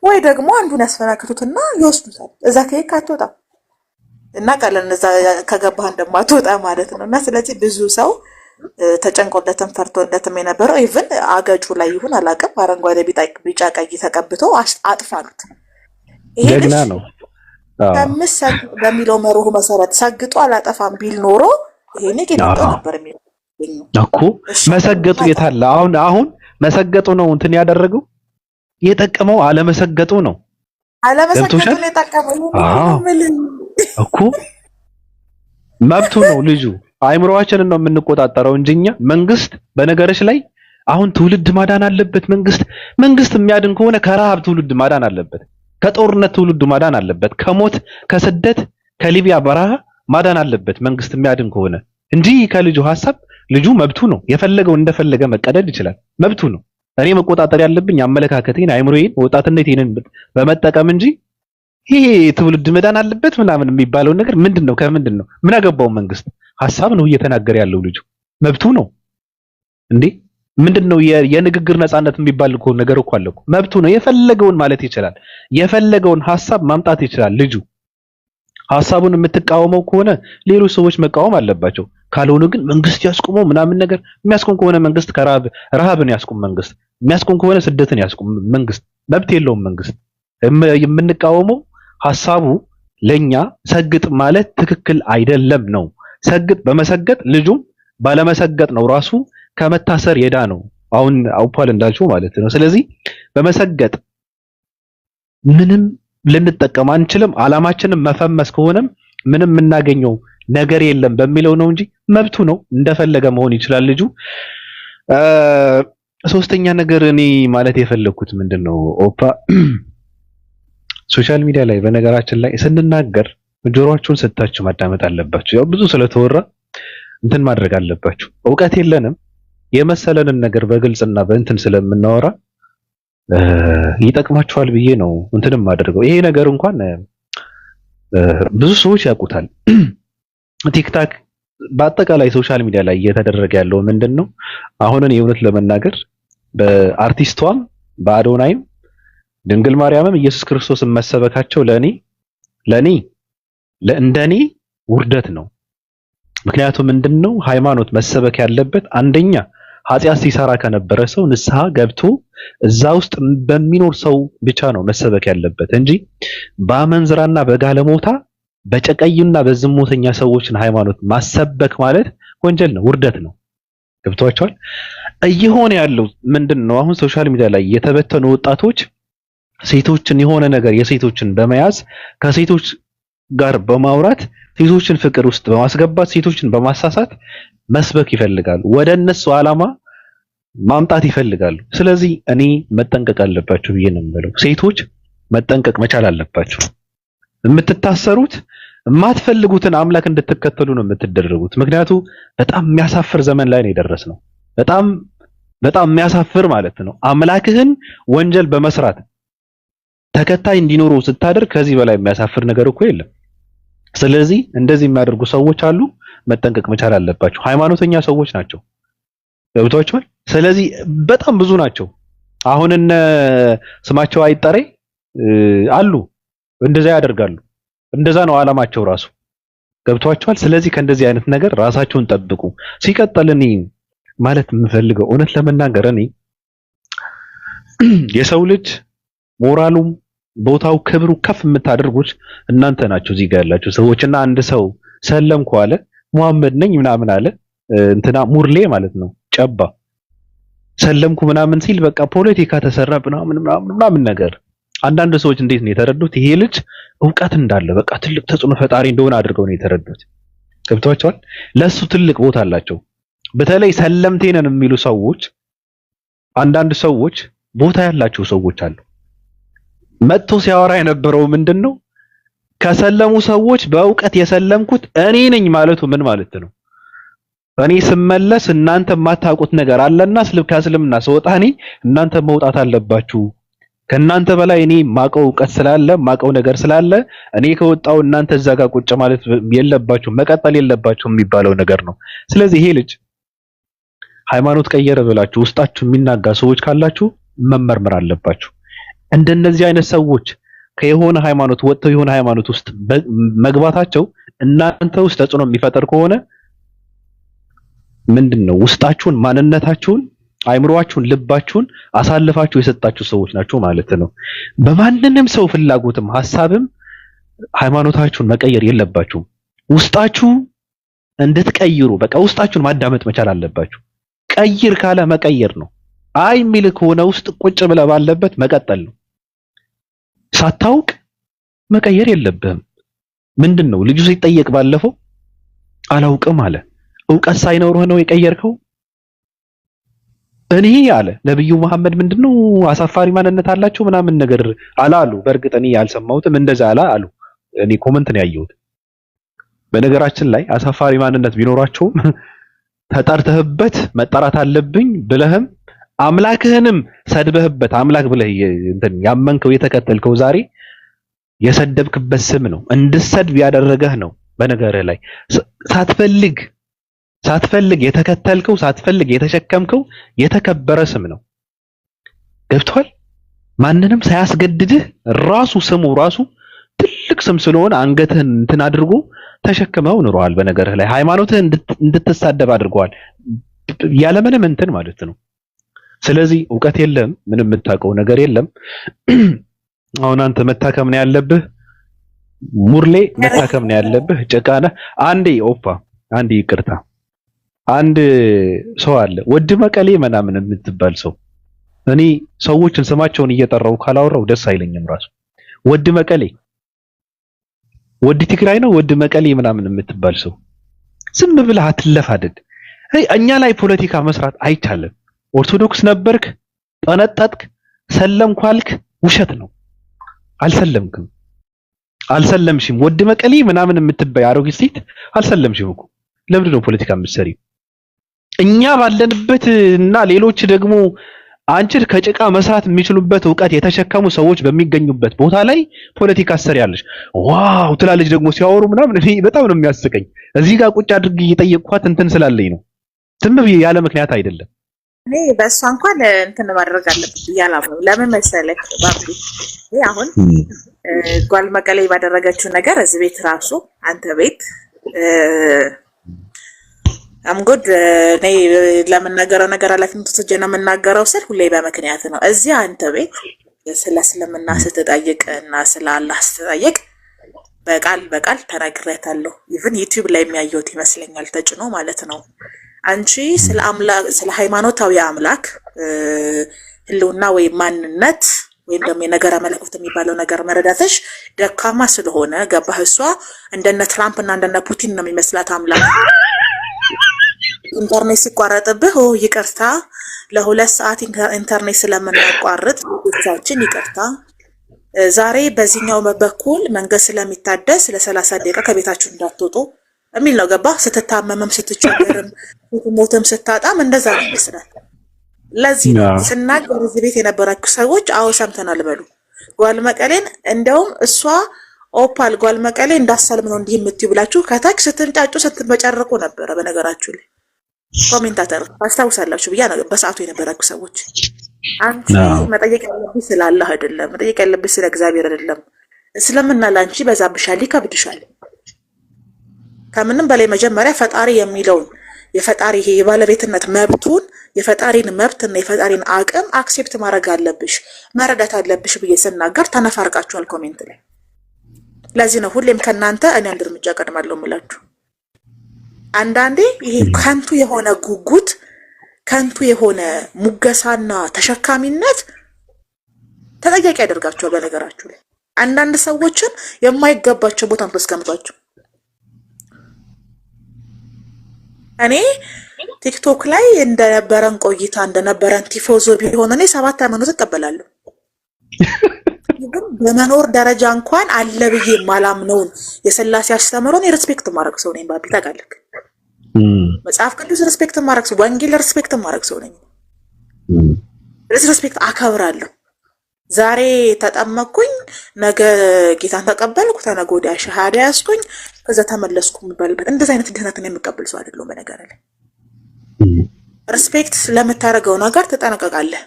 ወይ ደግሞ አንዱን ያስፈናክቱትና ይወስዱታል። እዛ ከየት አትወጣ እና ቀለን እዛ ከገባህ እንደማትወጣ ማለት ነው። እና ስለዚህ ብዙ ሰው ተጨንቆለትም ፈርቶለትም የነበረው ኢቭን አገጩ ላይ ይሁን አላውቅም አረንጓዴ ቢጫ ቀይ ተቀብቶ አጥፋሉት። ይሄ ጀግና ነው። ከምስ በሚለው መርሁ መሰረት ሰግጦ አላጠፋም ቢል ኖሮ ይሄኔ ጌታው ነበር የሚሆነው እኮ። መሰገጡ የታለ? አሁን መሰገጡ ነው እንትን ያደረገው የጠቀመው አለመሰገጡ ነው። አለመሰገጡ ነው የጠቀመው እኮ። መብቱ ነው ልጁ። አይምሮአችንን ነው የምንቆጣጠረው እንጂ እኛ መንግስት በነገርሽ ላይ አሁን ትውልድ ማዳን አለበት። መንግስት የሚያድን ከሆነ ከረሃብ ትውልድ ማዳን አለበት፣ ከጦርነት ትውልድ ማዳን አለበት፣ ከሞት ከስደት ከሊቢያ በረሃ ማዳን አለበት መንግስት የሚያድን ከሆነ እንጂ ከልጁ ሐሳብ ልጁ መብቱ ነው። የፈለገው እንደፈለገ መቀደድ ይችላል፣ መብቱ ነው። እኔ መቆጣጠር ያለብኝ አመለካከቴን፣ አይምሮዬን፣ ወጣትነቴን በመጠቀም እንጂ ይሄ ትውልድ መዳን አለበት ምናምን የሚባለው ነገር ምንድነው? ከምንድነው? ምን አገባው መንግስት? ሐሳብ ነው እየተናገረ ያለው ልጁ፣ መብቱ ነው እንዴ። ምንድነው የንግግር ነፃነት የሚባል እኮ ነገር እኮ አለ እኮ። መብቱ ነው፣ የፈለገውን ማለት ይችላል፣ የፈለገውን ሐሳብ ማምጣት ይችላል ልጁ። ሐሳቡን የምትቃወመው ከሆነ ሌሎች ሰዎች መቃወም አለባቸው። ካልሆነ ግን መንግስት ያስቆመው ምናምን ነገር የሚያስቆም ከሆነ መንግስት ረሃብን ያስቆም፣ መንግስት የሚያስቆም ከሆነ ስደትን ያስቆም መንግስት። መብት የለውም መንግስት። የምንቃወመው ሐሳቡ ለኛ ሰግጥ ማለት ትክክል አይደለም ነው። ሰግጥ በመሰገጥ ልጁም ባለመሰገጥ ነው ራሱ ከመታሰር የዳ ነው። አሁን አውፓል እንዳልሽው ማለት ነው። ስለዚህ በመሰገጥ ምንም ልንጠቀም አንችልም። አላማችንም መፈመስ ከሆነም ምንም የምናገኘው ነገር የለም በሚለው ነው እንጂ መብቱ ነው፣ እንደፈለገ መሆን ይችላል ልጁ። ሶስተኛ ነገር እኔ ማለት የፈለኩት ምንድነው ኦፓ ሶሻል ሚዲያ ላይ በነገራችን ላይ ስንናገር ጆሮአችሁን ሰጥታችሁ ማዳመጥ አለባችሁ። ያው ብዙ ስለተወራ እንትን ማድረግ አለባችሁ። እውቀት የለንም የመሰለንን ነገር በግልጽና በእንትን ስለምናወራ ይጠቅማችኋል ብዬ ነው እንትንም አድርገው። ይሄ ነገር እንኳን ብዙ ሰዎች ያውቁታል። ቲክታክ በአጠቃላይ ሶሻል ሚዲያ ላይ እየተደረገ ያለው ምንድነው? አሁንን የእውነት ለመናገር በአርቲስቷም በአዶናይም ድንግል ማርያምም ኢየሱስ ክርስቶስን መሰበካቸው ለእንደኔ ውርደት ነው። ምክንያቱም ምንድነው ሃይማኖት መሰበክ ያለበት አንደኛ ኃጢአት ሲሰራ ከነበረ ሰው ንስሐ ገብቶ እዛ ውስጥ በሚኖር ሰው ብቻ ነው መሰበክ ያለበት እንጂ በአመንዝራና በጋለሞታ በጨቀይና በዝሙተኛ ሰዎችን ሃይማኖት ማሰበክ ማለት ወንጀል ነው፣ ውርደት ነው። ገብቷቸዋል። እየሆነ ያለው ምንድነው? አሁን ሶሻል ሚዲያ ላይ የተበተኑ ወጣቶች ሴቶችን የሆነ ነገር የሴቶችን በመያዝ ከሴቶች ጋር በማውራት ሴቶችን ፍቅር ውስጥ በማስገባት ሴቶችን በማሳሳት መስበክ ይፈልጋሉ። ወደ እነሱ ዓላማ ማምጣት ይፈልጋሉ። ስለዚህ እኔ መጠንቀቅ አለባችሁ ብዬ ነው የምለው። ሴቶች መጠንቀቅ መቻል አለባችሁ። የምትታሰሩት የማትፈልጉትን አምላክ እንድትከተሉ ነው የምትደረጉት። ምክንያቱ በጣም የሚያሳፍር ዘመን ላይ ነው የደረስነው። በጣም በጣም የሚያሳፍር ማለት ነው። አምላክህን ወንጀል በመስራት ተከታይ እንዲኖሩ ስታደርግ ከዚህ በላይ የሚያሳፍር ነገር እኮ የለም። ስለዚህ እንደዚህ የሚያደርጉ ሰዎች አሉ፣ መጠንቀቅ መቻል አለባቸው። ሃይማኖተኛ ሰዎች ናቸው። ገብቷቸዋል። ስለዚህ በጣም ብዙ ናቸው። አሁን እነ ስማቸው አይጠሬ አሉ፣ እንደዛ ያደርጋሉ። እንደዛ ነው ዓላማቸው ራሱ። ገብቷቸዋል። ስለዚህ ከእንደዚህ አይነት ነገር ራሳቸውን ጠብቁ። ሲቀጥል እኔ ማለት የምፈልገው እውነት ለመናገር እኔ የሰው ልጅ ሞራሉም ቦታው ክብሩ ከፍ የምታደርጉት እናንተ ናችሁ እዚህ ጋር ያላችሁ ሰዎችና አንድ ሰው ሰለምኩ አለ ሙሐመድ ነኝ ምናምን አለ እንትና ሙርሌ ማለት ነው ጨባ ሰለምኩ ምናምን ሲል በቃ ፖለቲካ ተሰራ ምናምን ነገር። አንዳንድ ሰዎች እንዴት ነው የተረዱት? ይሄ ልጅ ዕውቀት እንዳለው በቃ ትልቅ ተጽዕኖ ፈጣሪ እንደሆነ አድርገው ነው የተረዱት። ገብቷቸዋል። ለሱ ትልቅ ቦታ አላቸው። በተለይ ሰለምቴ ነን የሚሉ ሰዎች አንዳንድ ሰዎች ቦታ ያላቸው ሰዎች አሉ። መጥቶ ሲያወራ የነበረው ምንድነው? ከሰለሙ ሰዎች በእውቀት የሰለምኩት እኔ ነኝ ማለቱ ምን ማለት ነው? እኔ ስመለስ እናንተ የማታውቁት ነገር አለና ከእስልምና ስወጣ እኔ እናንተ መውጣት አለባችሁ። ከእናንተ በላይ እኔ ማቀው ዕውቀት ስላለ ማቀው ነገር ስላለ እኔ ከወጣው እናንተ እዛ ጋር ቁጭ ማለት የለባችሁ መቀጠል የለባችሁ የሚባለው ነገር ነው። ስለዚህ ይሄ ልጅ ሃይማኖት ቀየረ ብላችሁ ውስጣችሁ የሚናጋ ሰዎች ካላችሁ መመርመር አለባችሁ። እንደነዚህ አይነት ሰዎች ከየሆነ ሃይማኖት ወጥተው የሆነ ሃይማኖት ውስጥ መግባታቸው እናንተ ውስጥ ተጽዕኖ የሚፈጠር ከሆነ ምንድነው ውስጣችሁን ማንነታችሁን አይምሮአችሁን ልባችሁን አሳልፋችሁ የሰጣችሁ ሰዎች ናቸው ማለት ነው። በማንንም ሰው ፍላጎትም ሐሳብም ሃይማኖታችሁን መቀየር የለባችሁም። ውስጣችሁ እንድትቀይሩ በቃ ውስጣችሁን ማዳመጥ መቻል አለባችሁ። ቀይር ካለ መቀየር ነው። አይ የሚል ከሆነ ውስጥ ቁጭ ብለህ ባለበት መቀጠል ነው። ሳታውቅ መቀየር የለብህም። ምንድነው ልጁ ሲጠየቅ ባለፈው አላውቅም አለ። ዕውቀት ሳይኖርህ ነው የቀየርከው? እኔ አለ ነብዩ መሐመድ ምንድነው አሳፋሪ ማንነት አላቸው ምናምን ነገር አላሉ። በእርግጥ እኔ ያልሰማሁትም እንደዛ አሉ። እኔ ኮመንት ነው ያየሁት። በነገራችን ላይ አሳፋሪ ማንነት ቢኖራቸውም ተጠርተህበት መጠራት አለብኝ ብለህም አምላክህንም ሰድበህበት አምላክ ብለህ እንትን ያመንከው የተከተልከው ዛሬ የሰደብክበት ስም ነው። እንድሰድብ ያደረገህ ነው። በነገርህ ላይ ሳትፈልግ የተከተልከው ሳትፈልግ የተሸከምከው የተከበረ ስም ነው። ገብቷል? ማንንም ሳያስገድድህ ራሱ ስሙ ራሱ ትልቅ ስም ስለሆነ አንገትህን እንትን አድርጎ ተሸክመው ኑረዋል። በነገርህ ላይ ሃይማኖትህን እንድትሳደብ አድርገዋል። ያለምንም እንትን ማለት ነው። ስለዚህ ዕውቀት የለም፣ ምንም የምታውቀው ነገር የለም። አሁን አንተ መታከም ነው ያለብህ፣ ሙርሌ መታከም ነው ያለብህ። ጭቃነ አንዴ ይቅርታ፣ አንድ ሰው አለ ወድ መቀሌ ምናምን የምትባል ሰው። እኔ ሰዎችን ስማቸውን እየጠራው ካላወራው ደስ አይለኝም። ራሱ ወድ መቀሌ ወድ ትግራይ ነው ወድ መቀሌ ምናምን የምትባል ሰው ዝም ብለህ አትለፋደድ። እኛ ላይ ፖለቲካ መስራት አይቻልም። ኦርቶዶክስ ነበርክ፣ ጠነጠጥክ፣ ሰለምኩ አልክ፣ ውሸት ነው። አልሰለምሽም። ወድ መቀሌ ምናምን የምትባይ አሮጊት ሴት አልሰለምሽም እኮ። ለምንድን ነው ፖለቲካ የምትሰሪው? እኛ ባለንበት እና ሌሎች ደግሞ አንቺን ከጭቃ መስራት የሚችሉበት ዕውቀት የተሸከሙ ሰዎች በሚገኙበት ቦታ ላይ ፖለቲካ ትሰሪያለሽ። ዋው ትላለች ደግሞ ሲያወሩ ምናምን። እኔ በጣም ነው የሚያስቀኝ። እዚህ ጋር ቁጭ አድርጌ እየጠየቅኳት እንትን ስላለኝ ነው። ዝም ብዬ ያለ ምክንያት አይደለም። እኔ በእሷ እንኳን እንትን ማድረግ አለብኝ እያላምነው። ለምን መሰለህ ባቢ፣ አሁን ጓል መቀሌ ባደረገችው ነገር እዚህ ቤት ራሱ አንተ ቤት አምጎድ እኔ ለምናገረው ነገር ኃላፊነት ወስጄ ነው የምናገረው ስል ሁሌ በምክንያት ነው። እዚህ አንተ ቤት ስለ እስልምና ስትጠይቅ እና ስለ አላህ ስትጠይቅ በቃል ተናግሬያታለሁ። ኢቭን ዩቲዩብ ላይ የሚያየውት ይመስለኛል ተጭኖ ማለት ነው። አንቺ ስለ ሃይማኖታዊ አምላክ ህልውና ወይ ማንነት ወይም ደግሞ የነገረ መለኮት የሚባለው ነገር መረዳትሽ ደካማ ስለሆነ ገባህ? እሷ እንደነ ትራምፕ እና እንደነ ፑቲን ነው የሚመስላት አምላክ። ኢንተርኔት ሲቋረጥብህ ይቅርታ ለ2 ሰዓት ኢንተርኔት ስለምናቋርጥ ቤተሰቦቻችን ይቅርታ፣ ዛሬ በዚህኛው በኩል መንገድ ስለሚታደስ ለ30 ደቂቃ ከቤታችሁ እንዳትወጡ የሚል ነው። ገባህ? ስትታመምም ስትቸገርም ስትሞትም ስታጣም እንደዛ ነው ይመስላል። ለዚህ ነው ስናገር እዚህ ቤት የነበራችሁ ሰዎች አዎ ሰምተናል በሉ። ጓል መቀሌን እንደውም እሷ ኦፓል ጓል መቀሌ እንዳሰልም ነው እንዲህ የምትዩ ብላችሁ ከታች ስትንጫጩ ስትበጨርቁ ነበረ። በነገራችሁ ላይ ኮሜንታተር አስታውሳላችሁ ብያ ነው በሰዓቱ የነበራችሁ ሰዎች። አንቺ መጠየቅ ያለብሽ ስለ አላህ አይደለም፣ መጠየቅ ያለብሽ ስለ እግዚአብሔር አይደለም። እስልምና ላንቺ በዛብሻል፣ ይከብድሻል። ከምንም በላይ መጀመሪያ ፈጣሪ የሚለውን የፈጣሪ ይሄ የባለቤትነት መብቱን የፈጣሪን መብትና የፈጣሪን አቅም አክሴፕት ማድረግ አለብሽ፣ መረዳት አለብሽ ብዬ ስናገር ተነፋርቃችኋል ኮሜንት ላይ። ለዚህ ነው ሁሌም ከናንተ እኔ አንድ እርምጃ ቀድማለሁ የምላችሁ። አንዳንዴ ይሄ ከንቱ የሆነ ጉጉት፣ ከንቱ የሆነ ሙገሳና ተሸካሚነት ተጠያቂ ያደርጋችኋል። በነገራችሁ ላይ አንዳንድ ሰዎችን የማይገባቸው ቦታ ተስቀምጧቸው። እኔ ቲክቶክ ላይ እንደነበረን ቆይታ እንደነበረን ቲፎዞ ቢሆን እኔ 7 ሃይማኖት እቀበላለሁ። ግን በመኖር ደረጃ እንኳን አለ ብዬ ማላምነውን የሥላሴ አስተምሮን ሪስፔክት ማድረግ ሰው ነኝ። ባቢ ታውቃለህ፣ መጽሐፍ ቅዱስ ሪስፔክት ማድረግ ሰው፣ ወንጌል ሪስፔክት ማድረግ ሰው ነኝ። ሪስፔክት አከብራለሁ። ዛሬ ተጠመቅኩኝ፣ ነገ ጌታን ተቀበልኩ፣ ተነገ ወዲያ ሸሃዳ ያዝኩኝ፣ ከዛ ተመለስኩ የሚባልበት እንደዚህ አይነት ድህነትን የምቀበል ሰው አይደለሁም። በነገር ላይ ሪስፔክት ለምታደርገው ነገር ትጠነቀቃለህ።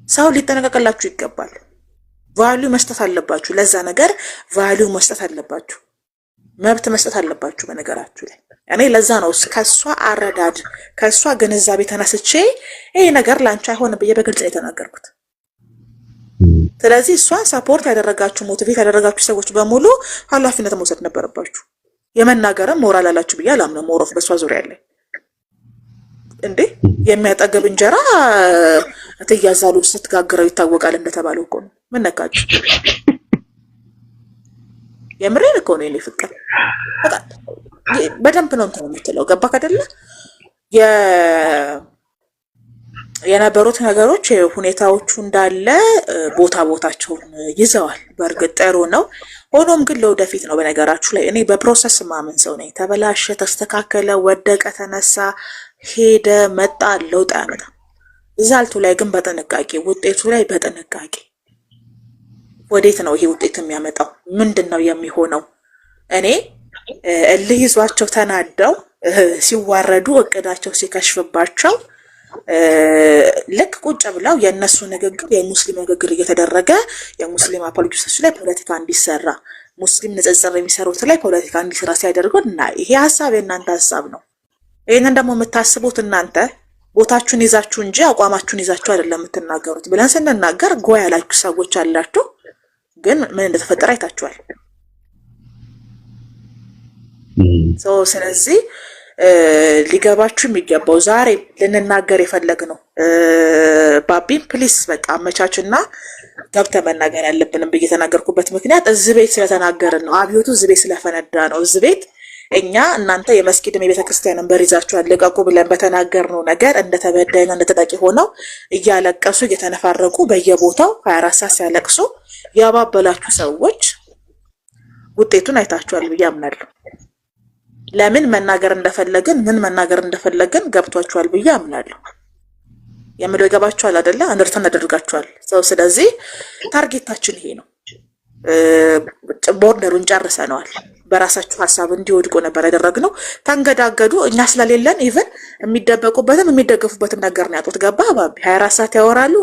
ሰው ሊጠነቀቅላችሁ ይገባል። ቫልዩ መስጠት አለባችሁ። ለዛ ነገር ቫልዩ መስጠት አለባችሁ። መብት መስጠት አለባችሁ። በነገራችሁ ላይ እኔ ለዛ ነው ከሷ አረዳድ ከሷ ግንዛቤ ተነስቼ ይሄ ነገር ላንቺ አይሆንም ብዬ በግልጽ የተናገርኩት። ስለዚህ እሷን ሰፖርት ያደረጋችሁ ሞቲቬት ያደረጋችሁ ሰዎች በሙሉ ኃላፊነት መውሰድ ነበረባችሁ። የመናገርም ሞራል አላችሁ ብዬ አላምነው። ሞሮፍ በሷ ዙሪያ ላይ እንዴ የሚያጠገብ እንጀራ እትያዛሉ ስትጋግረው ይታወቃል እንደተባለው እኮ ነው። ምን ነካችሁ? የምሬን እኮ ነው። የኔ ፍቅር በደንብ ነው እንትን የምትለው ገባክ አይደለ? የነበሩት ነገሮች ሁኔታዎቹ እንዳለ ቦታቸውን ይዘዋል። በእርግጥ ጥሩ ነው። ሆኖም ግን ለወደፊት ነው። በነገራችሁ ላይ እኔ በፕሮሰስ ማመን ሰው ነኝ። ተበላሸ፣ ተስተካከለ፣ ወደቀ፣ ተነሳ፣ ሄደ፣ መጣ ለውጥ አያመጣም። ሪዛልቱ ላይ ግን በጥንቃቄ ውጤቱ ላይ በጥንቃቄ ወዴት ነው ይሄ ውጤት የሚያመጣው? ምንድን ነው የሚሆነው? እኔ እልህ ይዟቸው ተናደው ሲዋረዱ እቅዳቸው ሲከሽፍባቸው ልክ ቁጭ ብለው የእነሱ ንግግር የሙስሊም ንግግር እየተደረገ የሙስሊም አፖሎጂስቶች ላይ ፖለቲካ እንዲሰራ ሙስሊም ንጽጽር የሚሰሩት ላይ ፖለቲካ እንዲሰራ ሲያደርገው እና ይሄ ሀሳብ የእናንተ ሀሳብ ነው። ይህንን ደግሞ የምታስቡት እናንተ ቦታችሁን ይዛችሁ እንጂ አቋማችሁን ይዛችሁ አይደለም የምትናገሩት ብለን ስንናገር ጎ ያላችሁ ሰዎች አላችሁ። ግን ምን እንደተፈጠረ አይታችኋል። ስለዚህ ሊገባችሁ የሚገባው ዛሬ ልንናገር የፈለግነው ባቢም ፕሊስ በቃ አመቻችና ገብተ መናገር ያለብንም ብዬ የተናገርኩበት ምክንያት እዚህ ቤት ስለተናገርን ነው። አብዮቱ እዚህ ቤት ስለፈነዳ ነው። እዚህ ቤት እኛ እናንተ የመስጊድም የቤተክርስቲያንን በር ይዛችኋል ልቀቁ ብለን በተናገርነው ነገር እንደተበዳይና እንደተጠቂ ሆነው እያለቀሱ እየተነፋረቁ በየቦታው 24 ሰዓት ሲያለቅሱ ያባበላችሁ ሰዎች ውጤቱን አይታችኋል ብዬ አምናለሁ። ለምን መናገር እንደፈለግን ምን መናገር እንደፈለግን ገብቷችኋል ብዬ አምናለሁ። የምለው ይገባችኋል አይደለ? አንደርስታንድ አደርጋችኋል። ስለዚህ ታርጌታችን ይሄ ነው። ቦርደሩን ጨርሰነዋል። በራሳችሁ ሀሳብ እንዲወድቁ ነበር ያደረግነው። ተንገዳገዱ። እኛ ስለሌለን ኢቭን የሚደበቁበትም የሚደገፉበትም ነገር ነው ያጡት። ገባ ባቢ 24 ሰዓት ያወራሉ።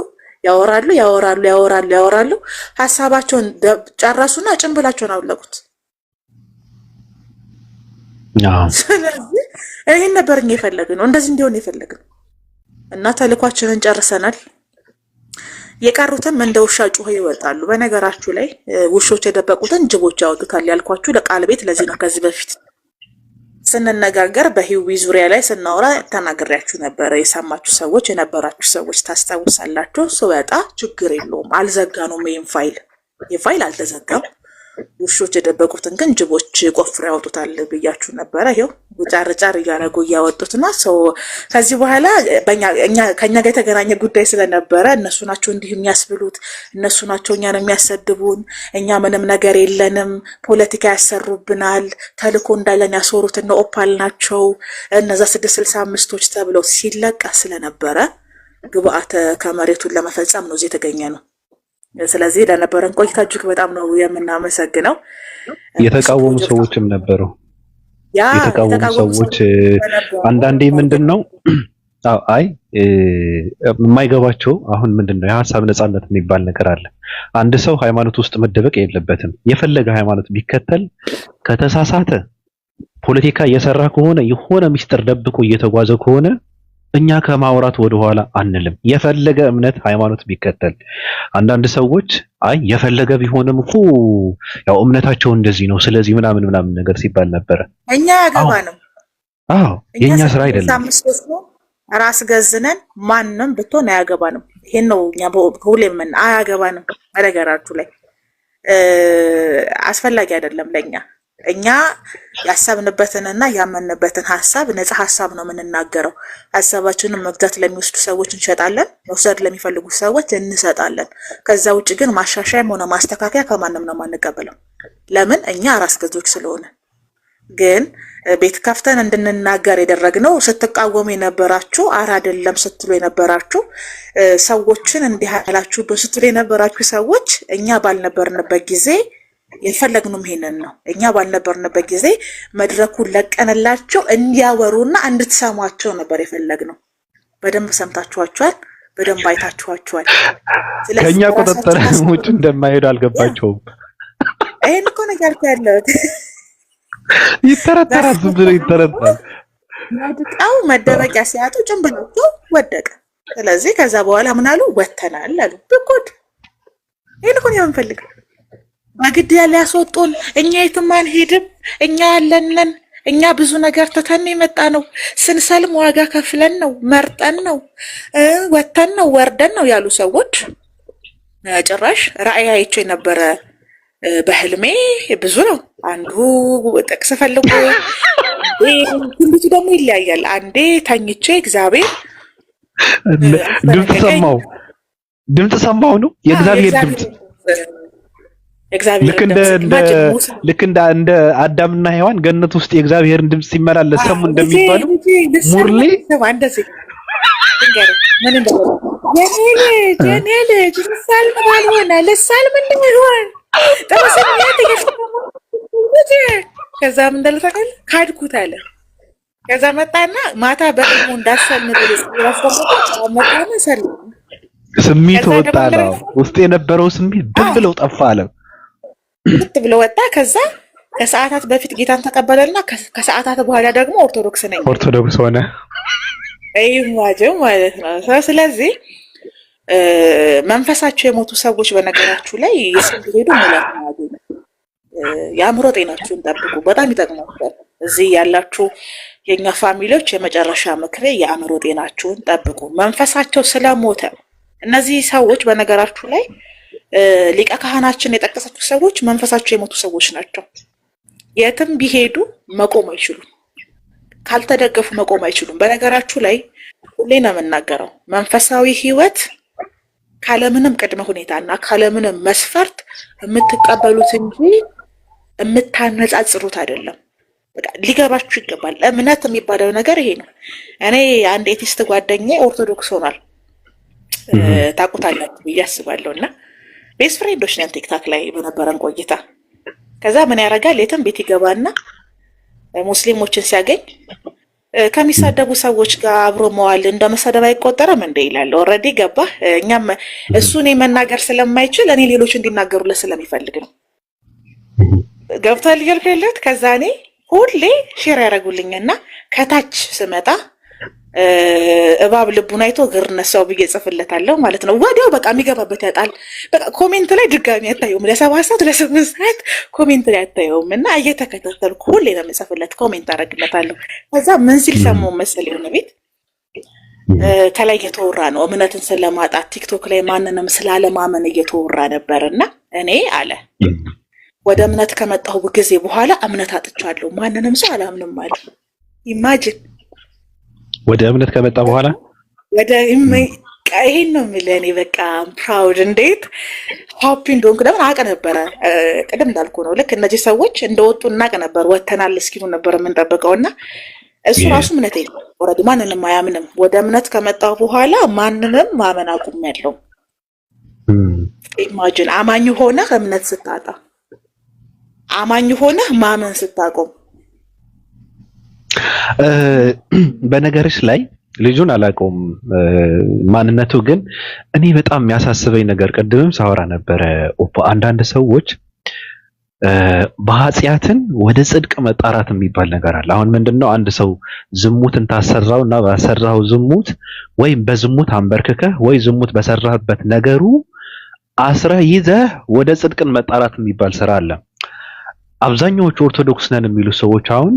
ሀሳባቸውን ጨረሱና ጭንብላቸውን አውለቁት። ስለዚህ ይሄን ነበር እኛ የፈለግነው፣ እንደዚህ እንዲሆን የፈለግነው እና ተልኳችንን ጨርሰናል። የቀሩትም እንደ ውሻ ጩኸ ይወጣሉ። በነገራችሁ ላይ ውሾች የደበቁትን ጅቦች ያወጡታል ያልኳችሁ ለቃል ቤት ለዚህ ነው። ከዚህ በፊት ስንነጋገር በህዊ ዙሪያ ላይ ስናወራ ተናግሬያችሁ ነበረ። የሰማችሁ ሰዎች የነበራችሁ ሰዎች ታስታውሳላችሁ። ስወጣ ችግር የለውም አልዘጋነውም። ይህም ፋይል አልተዘጋም። ውሾች የደበቁትን ግን ጅቦች ቆፍረው ያወጡታል ብያችሁ ነበረ። ይኸው ጫር ጫር እያደረጉ እያወጡትና ሰው ከዚህ በኋላ ከኛ ጋር የተገናኘ ጉዳይ ስለነበረ እነሱ ናቸው እንዲህ የሚያስብሉት፣ እነሱ ናቸው እኛን የሚያሰድቡን፣ እኛ ምንም ነገር የለንም፣ ፖለቲካ ያሰሩብናል፣ ተልኮ እንዳለን ያስወሩት እነ ኦፓል ናቸው እነዛ 665ቶች ተብለው ሲለቃ ስለነበረ ግብአተ ከመሬቱን ለመፈጸም ነው እዚህ የተገኘ ነው። ስለዚህ ለነበረን ቆይታ እጅግ በጣም ነው የምናመሰግነው። የተቃወሙ ሰዎችም ነበሩ። የተቃወሙ ሰዎች አንዳንዴ ምንድነው አይ የማይገባቸው አሁን ምንድነው የሐሳብ ነጻነት የሚባል ነገር አለ። አንድ ሰው ሃይማኖት ውስጥ መደበቅ የለበትም። የፈለገ ሃይማኖት ቢከተል ከተሳሳተ ፖለቲካ እየሰራ ከሆነ የሆነ ሚስጥር ደብቆ እየተጓዘ ከሆነ እኛ ከማውራት ወደ ኋላ አንልም። የፈለገ እምነት ሃይማኖት ቢከተል አንዳንድ ሰዎች አይ የፈለገ ቢሆንም እኮ ያው እምነታቸው እንደዚህ ነው ስለዚህ ምናምን ነገር ሲባል ነበር። እኛ ያገባንም የኛ ስራ አይደለም። ራስ ገዝነን ማንንም ብትሆን አያገባንም። ይሄን ነው እኛ ሁሌም አያገባንም። በነገራችሁ ላይ አስፈላጊ አይደለም ለኛ። እኛ ያሰብንበትንና ያመንበትን ሐሳብ ነፃ ሐሳብ ነው የምንናገረው። ሐሳባችንን መግዛት ለሚወስዱ ሰዎች እንሸጣለን፣ መውሰድ ለሚፈልጉ ሰዎች እንሰጣለን። ከዛ ውጭ ግን ማሻሻያም ሆነ ማስተካከያ ከማንም ነው የማንቀበለው። ለምን? እኛ ራስ ገዞች ስለሆነ። ግን ቤት ከፍተን እንድንናገር ያደረግነው ስትቃወሙ የነበራችሁ አይደለም ስትሉ የነበራችሁ ሰዎችን እንዲህ ያላችሁብን ስትሉ የነበራችሁ ሰዎች እኛ ባልነበርንበት ጊዜ የፈለግነው ይሄንን ነው። እኛ ባልነበርንበት ጊዜ መድረኩን ለቀንላቸው እንዲያወሩና እንድትሰሟቸው ነበር የፈለግነው። በደንብ ሰምታችኋቸዋል፣ በደንብ አይታችኋቸዋል። ከኛ ቁጥጥር ውጭ እንደማይሄዱ አልገባቸውም። ይሄን እኮ ነው ያልኩት ያለሁት። ይተረተራል፣ ዝም ብሎ ይተረተራል። ወድቀው መደበቂያ ሲያጡ ጭንብላቸው ወደቀ። ስለዚህ ከዛ በኋላ ምን አሉ? ወተናል አሉ። ብቁድ ይሄን እኮ ነው የምንፈልገው። በግድ ያለ ያስወጡን። እኛ የትም አንሄድም፣ እኛ ያለንን፣ እኛ ብዙ ነገር ትተን የመጣ ነው። ስንሰልም ዋጋ ከፍለን ነው፣ መርጠን ነው፣ ወተን ነው፣ ወርደን ነው ያሉ ሰዎች ጭራሽ ራእይ አይቼ የነበረ በህልሜ ብዙ ነው። አንዱ ጥቅስ ፈልጎ ትንቢቱ ደግሞ ይለያያል። አንዴ ተኝቼ እግዚአብሔር ድምፅ ሰማሁ ነው የእግዚአብሔር ድምፅ ልክ እንደ አዳምና ሔዋን ገነት ውስጥ የእግዚአብሔርን ድምፅ ሲመላለስ ሰሙ እንደሚባለው ሙርሌ የኔ ልጅ ልሳልም ባልሆነ ልሳልም እንደሆነ ከዛም እንደልታቀል ካድኩት አለ። ከዛ መጣና ማታ በእሙ እንዳሰልም መጣና ሰልም ስሜት ወጣ አለ። ውስጥ የነበረው ስሜት ድም ብለው ጠፋ አለ። ብሎ ወጣ። ከዛ ከሰዓታት በፊት ጌታን ተቀበለና ከሰዓታት በኋላ ደግሞ ኦርቶዶክስ ሆነ። አይዋጀው ማለት ነው። ስለዚህ መንፈሳቸው የሞቱ ሰዎች በነገራችሁ ላይ የስም ሄዱ ማለት ነው። የአእምሮ ጤናችሁን ጠብቁ፣ በጣም ይጠቅማችኋል። እዚህ ያላችሁ የኛ ፋሚሊዎች የመጨረሻ ምክሬ የአእምሮ ጤናችሁን ጠብቁ። መንፈሳቸው ስለሞተ እነዚህ ሰዎች በነገራችሁ ላይ ሊቀ ካህናችን የጠቀሳችሁ ሰዎች መንፈሳቸው የሞቱ ሰዎች ናቸው። የትም ቢሄዱ መቆም አይችሉም። ካልተደገፉ መቆም አይችሉም። በነገራችሁ ላይ ሁሌ ነው የምናገረው፣ መንፈሳዊ ህይወት ካለምንም ቅድመ ሁኔታና ካለምንም መስፈርት የምትቀበሉት እንጂ የምታነጻጽሩት አይደለም። በቃ ሊገባችሁ ይገባል። እምነት የሚባለው ነገር ይሄ ነው። እኔ አንድ ኤቲስት ጓደኛዬ ኦርቶዶክስ ሆኗል፣ ታውቁታላችሁ ብዬ አስባለሁና ቤስት ፍሬንዶች ነን ቲክታክ ላይ በነበረን ቆይታ። ከዛ ምን ያደርጋል? የትም ቤት ይገባና ሙስሊሞችን ሲያገኝ ከሚሳደቡ ሰዎች ጋር አብሮ መዋል እንደ መሳደብ አይቆጠርም እንደ ይላል። ኦልሬዲ ገባ። እኛም እሱ እኔ መናገር ስለማይችል እኔ ሌሎች እንዲናገሩለት ስለሚፈልግ ነው። ገብቷል እያልኩ ያለሁት። ከዛ እኔ ሁሌ ሼር ያደርጉልኝና ከታች ስመጣ እባብ ልቡን አይቶ እግር ነሳው ብዬ ጽፍለታለሁ ማለት ነው። ወዲያው በቃ የሚገባበት ያጣል። በቃ ኮሜንት ላይ ድጋሚ አታየውም። ለ7 ሰዓት ለ8 ሰዓት ኮሜንት ላይ አታየውም። እና እየተከታተልኩ ሁሌ ነው የምጽፍለት፣ ኮሜንት አደርግለታለሁ። ከዛ ምን ሲል ሰማሁ መሰል የሆነ ቤት ከላይ እየተወራ ነው እምነትን ስለማጣት ቲክቶክ ላይ ማንንም ስላለማመን እየተወራ ነበር። እና እኔ አለ ወደ እምነት ከመጣሁ ጊዜ በኋላ እምነት አጥቻለሁ፣ ማንንም ሰው አላምንም አለ። ኢማጂን ወደ እምነት ከመጣ በኋላ ወደ ይሄን ነው የምልህ። እኔ በቃ ፕራውድ እንዴት ሀፒ እንደሆንኩ ለምን አውቅ ነበረ። ቅድም እንዳልኩ ነው። ልክ እነዚህ ሰዎች እንደወጡ እናውቅ ነበር፣ ወተናል እስኪሉ ነበር የምንጠብቀው። እና እሱ ራሱ እምነት ኦልሬዲ ማንንም አያምንም። ወደ እምነት ከመጣሁ በኋላ ማንንም ማመን አቁሜያለሁ። ኢማጂን አማኝ ሆነህ እምነት ስታጣ፣ አማኝ ሆነህ ማመን ስታቆም። በነገርሽ ላይ ልጁን አላውቀውም ማንነቱ፣ ግን እኔ በጣም የሚያሳስበኝ ነገር ቅድምም ሳወራ ነበረ። አንዳንድ ሰዎች በኃጢአትን ወደ ጽድቅ መጣራት የሚባል ነገር አለ። አሁን ምንድነው አንድ ሰው ዝሙትን ታሰራውና ባሰራው ዝሙት ወይም በዝሙት አንበርክከህ ወይ ዝሙት በሰራህበት ነገሩ አስረህ ይዘህ ወደ ጽድቅን መጣራት የሚባል ስራ አለ። አብዛኛዎቹ ኦርቶዶክስ ነን የሚሉ ሰዎች አሁን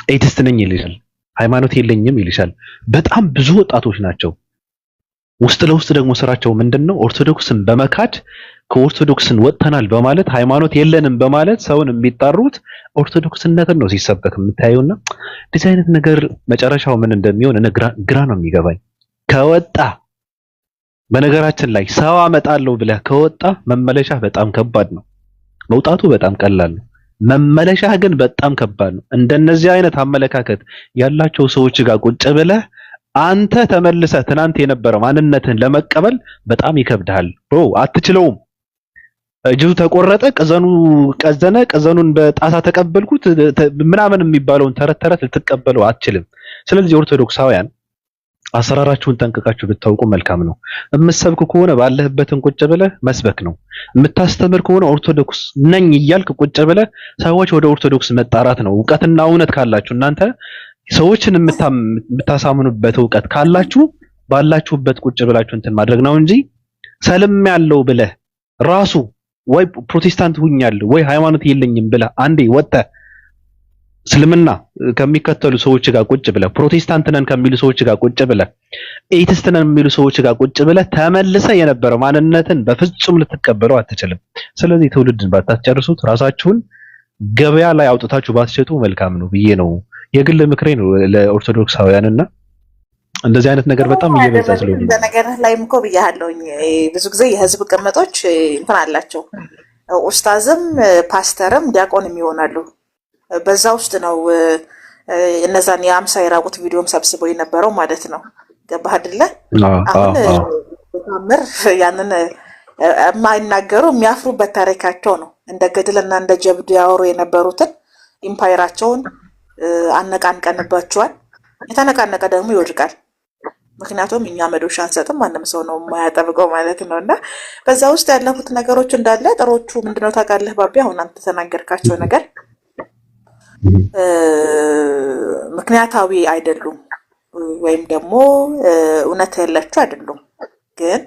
ኤቲስት ነኝ ይልሻል፣ ሃይማኖት የለኝም ይልሻል። በጣም ብዙ ወጣቶች ናቸው። ውስጥ ለውስጥ ደግሞ ስራቸው ምንድነው ኦርቶዶክስን በመካድ ከኦርቶዶክስን ወጥተናል በማለት ሃይማኖት የለንም በማለት ሰውን የሚጣሩት ኦርቶዶክስነትን ነው ሲሰበክ የምታየውና እንደዚህ አይነት ነገር መጨረሻው ምን እንደሚሆን ግራ ነው የሚገባኝ። ከወጣ በነገራችን ላይ ሰው አመጣለሁ ብለህ ከወጣ መመለሻ በጣም ከባድ ነው። መውጣቱ በጣም ቀላል ነው፣ መመለሻ ግን በጣም ከባድ ነው። እንደነዚህ አይነት አመለካከት ያላቸው ሰዎች ጋር ቁጭ ብለህ አንተ ተመልሰህ ትናንት የነበረ ማንነትህን ለመቀበል በጣም ይከብድሃል። ብሮ አትችለውም። እጁ ተቆረጠ፣ ቅዘኑ ቀዘነ፣ ቅዘኑን በጣሳ ተቀበልኩት ምናምን የሚባለውን ተረት ልትቀበለው አትችልም። ስለዚህ ኦርቶዶክሳውያን አሰራራችሁን ጠንቅቃችሁ ብታውቁ መልካም ነው። የምትሰብክ ከሆነ ባለህበትን ቁጭ ብለህ መስበክ ነው። የምታስተምር ከሆነ ኦርቶዶክስ ነኝ እያልክ ቁጭ ብለህ ሰዎች ወደ ኦርቶዶክስ መጣራት ነው። እውቀትና እውነት ካላችሁ እናንተ ሰዎችን የምታሳምኑበት እውቀት ካላችሁ ባላችሁበት ቁጭ ብላችሁ እንትን ማድረግ ነው እንጂ ሰልም ያለው ብለህ ራሱ ወይ ፕሮቴስታንት ሁኛለሁ ወይ ሃይማኖት የለኝም ብለህ አንዴ ወጥተህ እስልምና ከሚከተሉ ሰዎች ጋር ቁጭ ብለህ ፕሮቴስታንት ነን ከሚሉ ሰዎች ጋር ቁጭ ብለህ ኤቲስት ነን የሚሉ ሰዎች ጋር ቁጭ ብለህ ተመልሰህ የነበረ ማንነትን በፍጹም ልትቀበለው አትችልም። ስለዚህ ትውልድን ባታስጨርሱት ራሳችሁን ገበያ ላይ አውጥታችሁ ባትሸጡ መልካም ነው ብዬ ነው የግል ምክሬ ነው ለኦርቶዶክሳውያንና እንደዚህ አይነት ነገር በጣም እየበዛ ስለሆነ በነገር ላይም እኮ ብያለሁኝ። ብዙ ጊዜ የህዝብ ቅምጦች እንትን አላቸው። ኡስታዝም ፓስተርም ዲያቆንም ይሆናሉ። በዛ ውስጥ ነው እነዛን የአምሳ የራቁት ቪዲዮም ሰብስበው የነበረው ማለት ነው። ገባህ አይደለ? አሁን በታምር ያንን የማይናገሩ የሚያፍሩበት ታሪካቸው ነው። እንደ ገድልና እንደ ጀብዱ ያወሩ የነበሩትን ኢምፓየራቸውን አነቃንቀንባቸዋል። የተነቃነቀ ደግሞ ይወድቃል። ምክንያቱም እኛ መዶሻ አንሰጥም፣ ማንም ሰው ነው የማያጠብቀው ማለት ነው። እና በዛ ውስጥ ያለፉት ነገሮች እንዳለ ጥሮቹ ምንድነው ታውቃለህ ባቢ? አሁን አንተ ተናገርካቸው ነገር ምክንያታዊ አይደሉም ወይም ደግሞ እውነት ያላቸው አይደሉም። ግን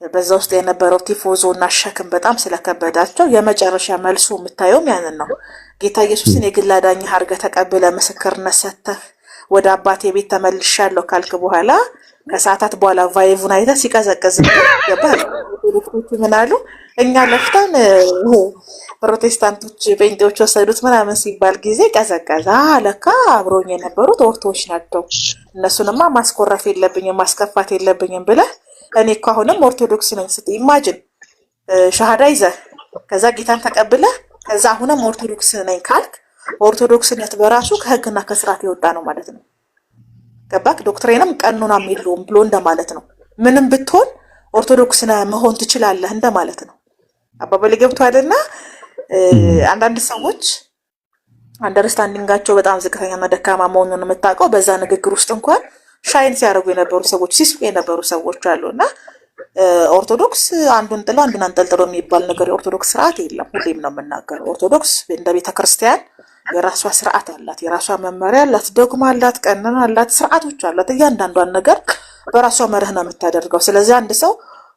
በዛ ውስጥ የነበረው ቲፎዞ እና ሸክም በጣም ስለከበዳቸው የመጨረሻ መልሱ የምታየውም ያንን ነው። ጌታ ኢየሱስን የግል አዳኝህ አድርገህ ተቀብለህ ምስክርነት ሰጥተህ ወደ አባቴ ቤት ተመልሻለሁ ካልክ በኋላ ከሰዓታት በኋላ ቫይቡን አይተህ ሲቀዘቅዝ ገባህ። ምን አሉ? እኛ ለፍተን ፕሮቴስታንቶች ጴንጤዎች ወሰዱት ምናምን ሲባል ጊዜ ቀዘቀዛ። ለካ አብሮኝ የነበሩት ኦርቶዎች ናቸው። እነሱንማ ማስኮረፍ የለብኝም ማስከፋት የለብኝም ብለህ እኔ እኮ አሁንም ኦርቶዶክስ ነኝ ስትይ ኢማጂን ሻሃዳ ይዘህ ከዛ ጌታን ተቀብለህ ከዛ አሁንም ኦርቶዶክስ ነኝ ካልክ ኦርቶዶክስነት በራሱ ከህግና ከስርዓት የወጣ ነው ማለት ነው። ገባክ? ዶክትሪንም ቀኖናም የለውም ብሎ እንደማለት ነው። ምንም ብትሆን ኦርቶዶክስ መሆን ትችላለህ እንደማለት ነው። አባባሌ ገብቶሃልና አንዳንድ ሰዎች አንደርስታንዲንጋቸው በጣም ዝቅተኛና ደካማ መሆኑን የምታውቀው በዛ ንግግር ውስጥ እንኳን ሻይን ሲያደርጉ የነበሩ ሰዎች ሲስቁ የነበሩ ሰዎች አሉና ኦርቶዶክስ አንዱን ጥሎ አንዱን አንጠልጥሎ የሚባል ነገር የኦርቶዶክስ ስርዓት የለም። ሁሌም ነው የምናገረው። ኦርቶዶክስ እንደ ቤተክርስቲያን የራሷ ስርዓት አላት፣ የራሷ መመሪያ አላት፣ ዶግማ አላት፣ ቀኖና አላት፣ ስርዓቶች አላት። እያንዳንዷን ነገር በራሷ መርህ ነው የምታደርገው። ስለዚህ አንድ ሰው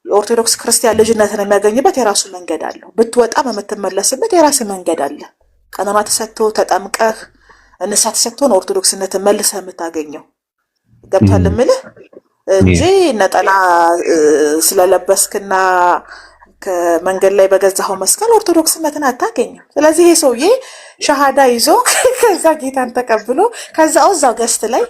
የኦርቶዶክስ ክርስቲያን ልጅነትን የሚያገኝበት የራሱ መንገድ አለው። ብትወጣም የምትመለስበት የራስ መንገድ አለ። ቀኖና ተሰጥቶ ተጠምቀህ ንስሐ ተሰጥቶ ነው ኦርቶዶክስነትን መልሰህ የምታገኘው። ገብቷል እምልህ እንጂ ነጠላ ስለለበስክና ከመንገድ ላይ በገዛኸው መስቀል ኦርቶዶክስነትን አታገኝም። ስለዚህ ይሄ ሰውዬ ሻሃዳ ይዞ ከዛ ጌታን ተቀብሎ ከዛው እዛው ገስት ላይ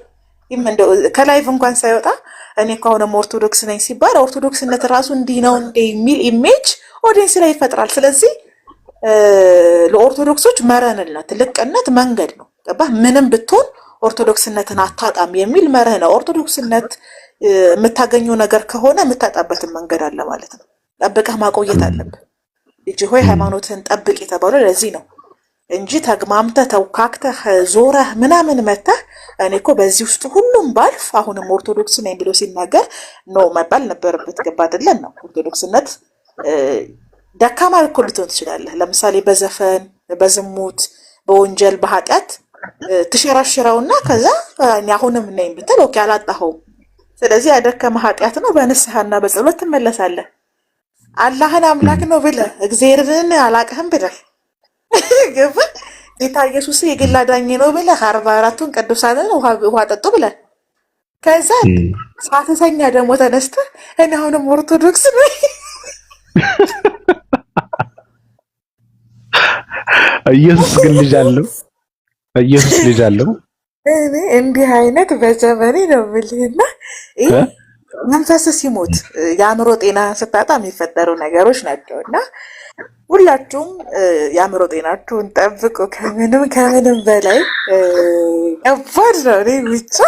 ከላይቭ እንኳን ሳይወጣ እኔ እኮ አሁንም ኦርቶዶክስ ነኝ ሲባል ኦርቶዶክስነት ራሱ እንዲህ ነው እንደ የሚል ኢሜጅ ኦዲየንስ ላይ ይፈጥራል። ስለዚህ ለኦርቶዶክሶች መረንነት ልቅነት መንገድ ነው። ገባህ? ምንም ብትሆን ኦርቶዶክስነትን አታጣም የሚል መርህ ነው። ኦርቶዶክስነት የምታገኘው ነገር ከሆነ የምታጣበትን መንገድ አለ ማለት ነው። ጠብቀህ ማቆየት አለብህ። ልጅ ሆይ ሃይማኖትን ጠብቅ የተባለው ለዚህ ነው እንጂ ተግማምተህ ተውካክተህ ዞረህ ምናምን መተህ እኔ እኮ በዚህ ውስጥ ሁሉም ባልፍ አሁንም ኦርቶዶክስ ነኝ ብሎ ሲናገር ኖ መባል ነበረበት። ገባ አይደለም ነው። ኦርቶዶክስነት ደካማ እኮ ልትሆን ትችላለህ። ለምሳሌ በዘፈን በዝሙት በወንጀል በኃጢአት ትሸራሽረውና ከዛ እኔ አሁንም ነኝ ብትል ኦኬ አላጣኸውም። ስለዚህ ያደከመ ኃጢአት ነው። በንስሐና በጸሎት ትመለሳለህ። አላህን አምላክ ነው ብለህ እግዚአብሔርን አላቅህም ብለህ ገባ ጌታ ኢየሱስ የግል አዳኝ ነው ብለህ 44ቱን ቅዱሳንን ውሃ ጠጡ ብለህ ከዛ ሳትተኛ ደግሞ ተነስተህ እኔ አሁንም ኦርቶዶክስ ነኝ። ኢየሱስ ግን ልጅ አለው። ኢየሱስ ልጅ አለው። እኔ እንዲህ አይነት በዘመኔ ነው የምልህና መንፈስ ሲሞት የአእምሮ ጤና ስታጣ የሚፈጠሩ ነገሮች ናቸውና ሁላችሁም የአእምሮ ጤናችሁን ጠብቁ። ከምንም በላይ ከባድ ነው። እኔ ብቻ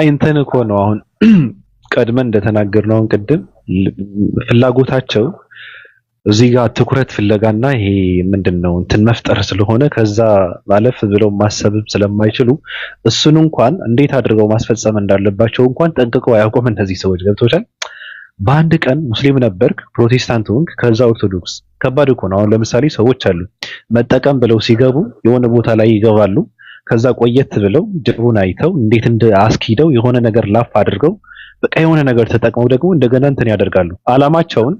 እንትን እኮ ነው አሁን ቀድመን እንደተናገርነው አሁን ቅድም ፍላጎታቸው እዚህ ጋር ትኩረት ፍለጋና ይሄ ምንድነው እንትን መፍጠር ስለሆነ ከዛ ማለፍ ብለው ማሰብም ስለማይችሉ እሱን እንኳን እንዴት አድርገው ማስፈጸም እንዳለባቸው እንኳን ጠንቅቀው አያውቁም እነዚህ ሰዎች። ገብቶሻል? በአንድ ቀን ሙስሊም ነበርክ፣ ፕሮቴስታንት ሆንክ፣ ከዛ ኦርቶዶክስ። ከባድ እኮ ነው። አሁን ለምሳሌ ሰዎች አሉ መጠቀም ብለው ሲገቡ የሆነ ቦታ ላይ ይገባሉ። ከዛ ቆየት ብለው ጅሩን አይተው እንዴት እንደ አስኪደው የሆነ ነገር ላፍ አድርገው በቃ የሆነ ነገር ተጠቅመው ደግሞ እንደገና እንትን ያደርጋሉ። አላማቸውን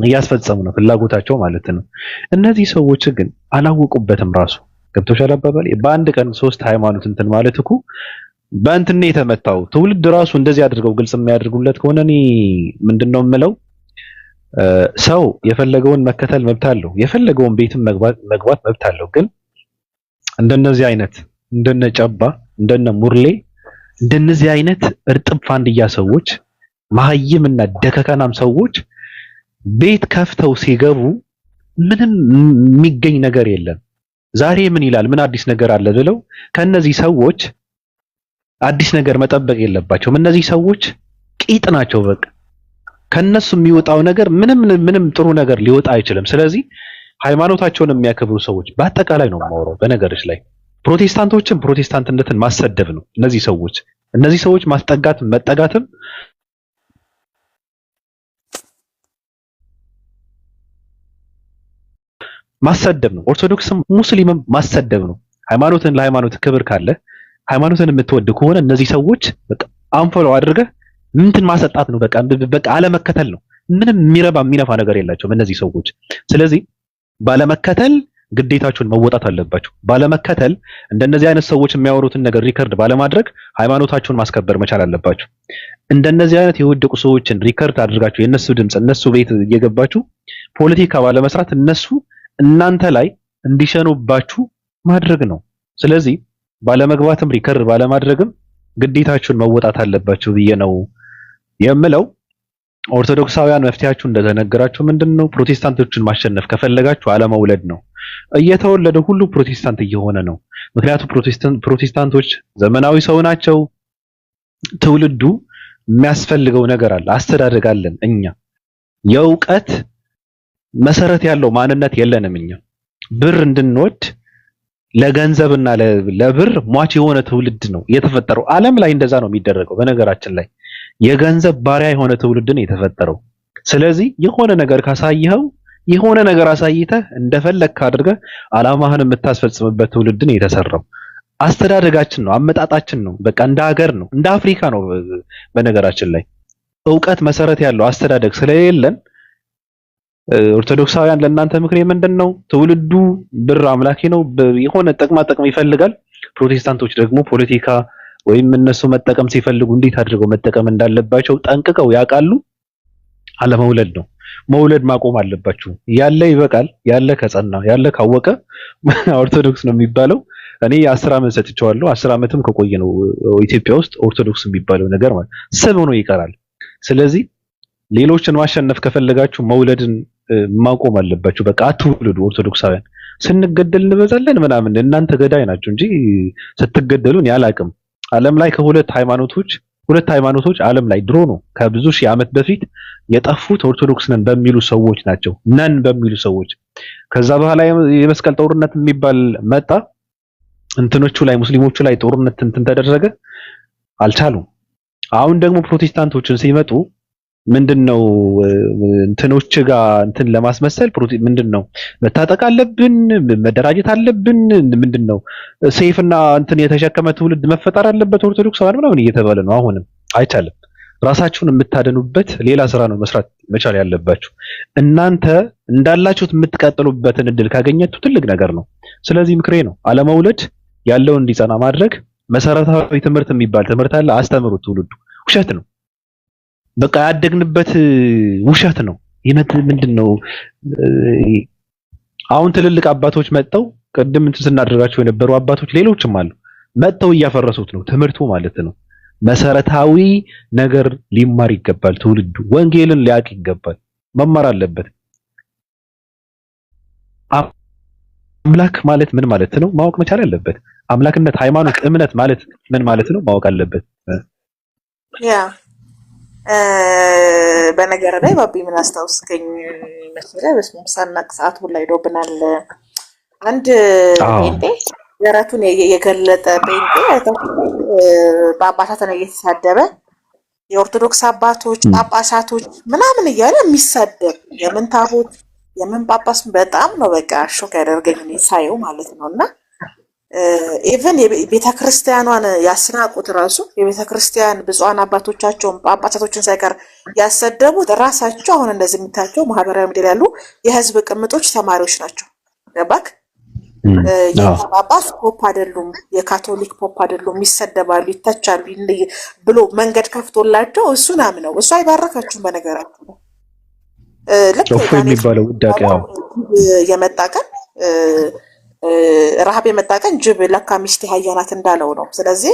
እያስፈጸሙ ነው፣ ፍላጎታቸው ማለት ነው። እነዚህ ሰዎች ግን አላወቁበትም ራሱ። ገብቶሻል አባባሌ? በአንድ ቀን 3 ሃይማኖት እንትን ማለት እኮ በእንትን የተመታው ትውልድ ራሱ እንደዚህ አድርገው ግልጽ የሚያደርጉለት ከሆነ እኔ ምንድነው የምለው ሰው የፈለገውን መከተል መብት አለው፣ የፈለገውን ቤትም መግባት መብት አለው። ግን እንደነዚህ አይነት እንደነ ጨባ እንደነ ሙርሌ እንደነዚህ አይነት እርጥብ ፋንድያ ሰዎች መሀይምና ደከከናም ሰዎች ቤት ከፍተው ሲገቡ ምንም የሚገኝ ነገር የለም። ዛሬ ምን ይላል ምን አዲስ ነገር አለ ብለው ከነዚህ ሰዎች አዲስ ነገር መጠበቅ የለባቸውም። እነዚህ ሰዎች ቂጥ ናቸው። በቃ ከነሱ የሚወጣው ነገር ምንም ጥሩ ነገር ሊወጣ አይችልም። ስለዚህ ሃይማኖታቸውን የሚያከብሩ ሰዎች በአጠቃላይ ነው የማወራው። በነገሮች ላይ ፕሮቴስታንቶችን ፕሮቴስታንትነትን ማሰደብ ነው። እነዚህ ሰዎች መጠጋትም ማሰደብ ነው። ኦርቶዶክስም ሙስሊምም ማሰደብ ነው። ሃይማኖትን ለሃይማኖት ክብር ካለ ሃይማኖትን የምትወድ ከሆነ እነዚህ ሰዎች በቃ አንፎሎው አድርገህ እንትን ማሰጣት ነው። በቃ አለመከተል ነው። ምንም የሚነፋ ነገር የላቸውም እነዚህ ሰዎች። ስለዚህ ባለመከተል ግዴታችሁን መወጣት አለባችሁ። ባለመከተል እንደነዚህ አይነት ሰዎች የሚያወሩትን ነገር ሪከርድ ባለማድረግ ሃይማኖታችሁን ማስከበር መቻል አለባችሁ። እንደነዚህ አይነት የወደቁ ሰዎችን ሪከርድ አድርጋችሁ የነሱ ድምጽ እነሱ ቤት እየገባችሁ ፖለቲካ ባለመስራት እነሱ እናንተ ላይ እንዲሸኑባችሁ ማድረግ ነው። ስለዚህ ባለመግባትም ሪከርድ ባለማድረግም ግዴታችሁን መወጣት አለባችሁ ብዬ ነው የምለው። ኦርቶዶክሳውያን መፍትሄያችሁ እንደተነገራችሁ ምንድነው? ፕሮቴስታንቶችን ማሸነፍ ከፈለጋችሁ አለመውለድ ነው። እየተወለደ ሁሉ ፕሮቴስታንት እየሆነ ነው። ምክንያቱም ፕሮቴስታንቶች ዘመናዊ ሰው ናቸው። ትውልዱ የሚያስፈልገው ነገር አለ፣ አስተዳደግ አለን። እኛ የእውቀት መሰረት ያለው ማንነት የለንም። እኛ ብር እንድንወድ ለገንዘብና ለብር ሟች የሆነ ትውልድ ነው የተፈጠረው። ዓለም ላይ እንደዛ ነው የሚደረገው። በነገራችን ላይ የገንዘብ ባሪያ የሆነ ትውልድን የተፈጠረው። ስለዚህ የሆነ ነገር ካሳየኸው የሆነ ነገር አሳይተህ እንደፈለግክ አድርገህ አላማህን የምታስፈጽምበት ትውልድን የተሰራው። አስተዳደጋችን ነው፣ አመጣጣችን ነው፣ በቃ እንደ ሀገር ነው፣ እንደ አፍሪካ ነው። በነገራችን ላይ እውቀት መሰረት ያለው አስተዳደግ ስለሌለን ኦርቶዶክሳውያን ለእናንተ ምክሬ ምንድን ነው? ትውልዱ ብር አምላኪ ነው፣ የሆነ ጥቅማ ጥቅም ይፈልጋል። ፕሮቴስታንቶች ደግሞ ፖለቲካ ወይም እነሱ መጠቀም ሲፈልጉ እንዴት አድርገው መጠቀም እንዳለባቸው ጠንቅቀው ያውቃሉ። አለመውለድ ነው። መውለድ ማቆም አለባችሁ። ያለ ይበቃል። ያለ ከጸና ያለ ካወቀ ኦርቶዶክስ ነው የሚባለው። እኔ 10 ዓመት ሰጥቼዋለሁ። 10 ዓመትም ከቆየ ነው ኢትዮጵያ ውስጥ ኦርቶዶክስ የሚባለው ነገር ማለት ስም ሆኖ ይቀራል። ስለዚህ ሌሎችን ማሸነፍ ከፈለጋችሁ መውለድን ማቆም አለባችሁ። በቃ አትውልዱ። ኦርቶዶክሳውያን ስንገደል እንበዛለን ምናምን፣ እናንተ ገዳይ ናችሁ እንጂ ስትገደሉን ያላቅም። ዓለም ላይ ሁለት ሃይማኖቶች ዓለም ላይ ድሮ ነው ከብዙ ሺህ ዓመት በፊት የጠፉት ኦርቶዶክስ ነን በሚሉ ሰዎች ናቸው። ነን በሚሉ ሰዎች። ከዛ በኋላ የመስቀል ጦርነት የሚባል መጣ። እንትኖቹ ላይ ሙስሊሞቹ ላይ ጦርነት እንትን ተደረገ፣ አልቻሉም። አሁን ደግሞ ፕሮቴስታንቶችን ሲመጡ ምንድነው እንትኖች ጋር እንትን ለማስመሰል ምንድነው መታጠቅ አለብን፣ መደራጀት አለብን፣ ምንድነው ሰይፍና እንትን የተሸከመ ትውልድ መፈጠር አለበት ኦርቶዶክሳውያን ምናምን እየተባለ ነው። አሁንም አይቻልም። ራሳችሁን የምታደኑበት ሌላ ስራ ነው መስራት መቻል ያለባችሁ። እናንተ እንዳላችሁት የምትቀጥሉበትን እድል ካገኛችሁ ትልቅ ነገር ነው። ስለዚህ ምክሬ ነው አለመውለድ፣ ያለው እንዲጸና ማድረግ። መሰረታዊ ትምህርት የሚባል ትምህርት አለ፣ አስተምሩት። ትውልዱ ውሸት ነው በቃ ያደግንበት ውሸት ነው። ምንድነው አሁን ትልልቅ አባቶች መጥተው ቅድም እንትን ስናደርጋቸው የነበሩ አባቶች ሌሎችም አሉ መጥተው እያፈረሱት ነው ትምህርቱ ማለት ነው። መሰረታዊ ነገር ሊማር ይገባል። ትውልዱ ወንጌልን ሊያውቅ ይገባል፣ መማር አለበት። አምላክ ማለት ምን ማለት ነው ማወቅ መቻል አለበት። አምላክነት፣ ሃይማኖት፣ እምነት ማለት ምን ማለት ነው ማወቅ አለበት። ያ በነገር ላይ ባቢ ምን አስታውስከኝ መሰለህ? በስመ ሳናቅ ሰዓት ሁላ ሄዶብናል። አንድ ጴንጤ ዘራቱን የገለጠ ጴንጤ በአባታትን እየተሳደበ የኦርቶዶክስ አባቶች ጳጳሳቶች ምናምን እያለ የሚሳደብ የምን ታቦት የምን ጳጳስ በጣም ነው በቃ ሾክ ያደርገኝ ሳየው ማለት ነው። እና ኢቨን ቤተክርስቲያኗን ያስናቁት ራሱ የቤተክርስቲያን ብፁዓን አባቶቻቸውን ጳጳሳቶችን ሳይቀር ያሰደቡት ራሳቸው አሁን እንደዚህ የምታቸው ማህበራዊ ሚዲያ ያሉ የህዝብ ቅምጦች ተማሪዎች ናቸው። ገባክ? የጳጳስ ፖፕ አይደሉም፣ የካቶሊክ ፖፕ አይደሉም፣ ይሰደባሉ፣ ይተቻሉ ብሎ መንገድ ከፍቶላቸው እሱን አምነው እሱ አይባረካችሁም። በነገራችሁ ልክ የሚባለው ውዳቄው የመጣ ቀን ረሃብ የመጣ ቀን ጅብ ለካ ሚስቴ አህያ ናት እንዳለው ነው። ስለዚህ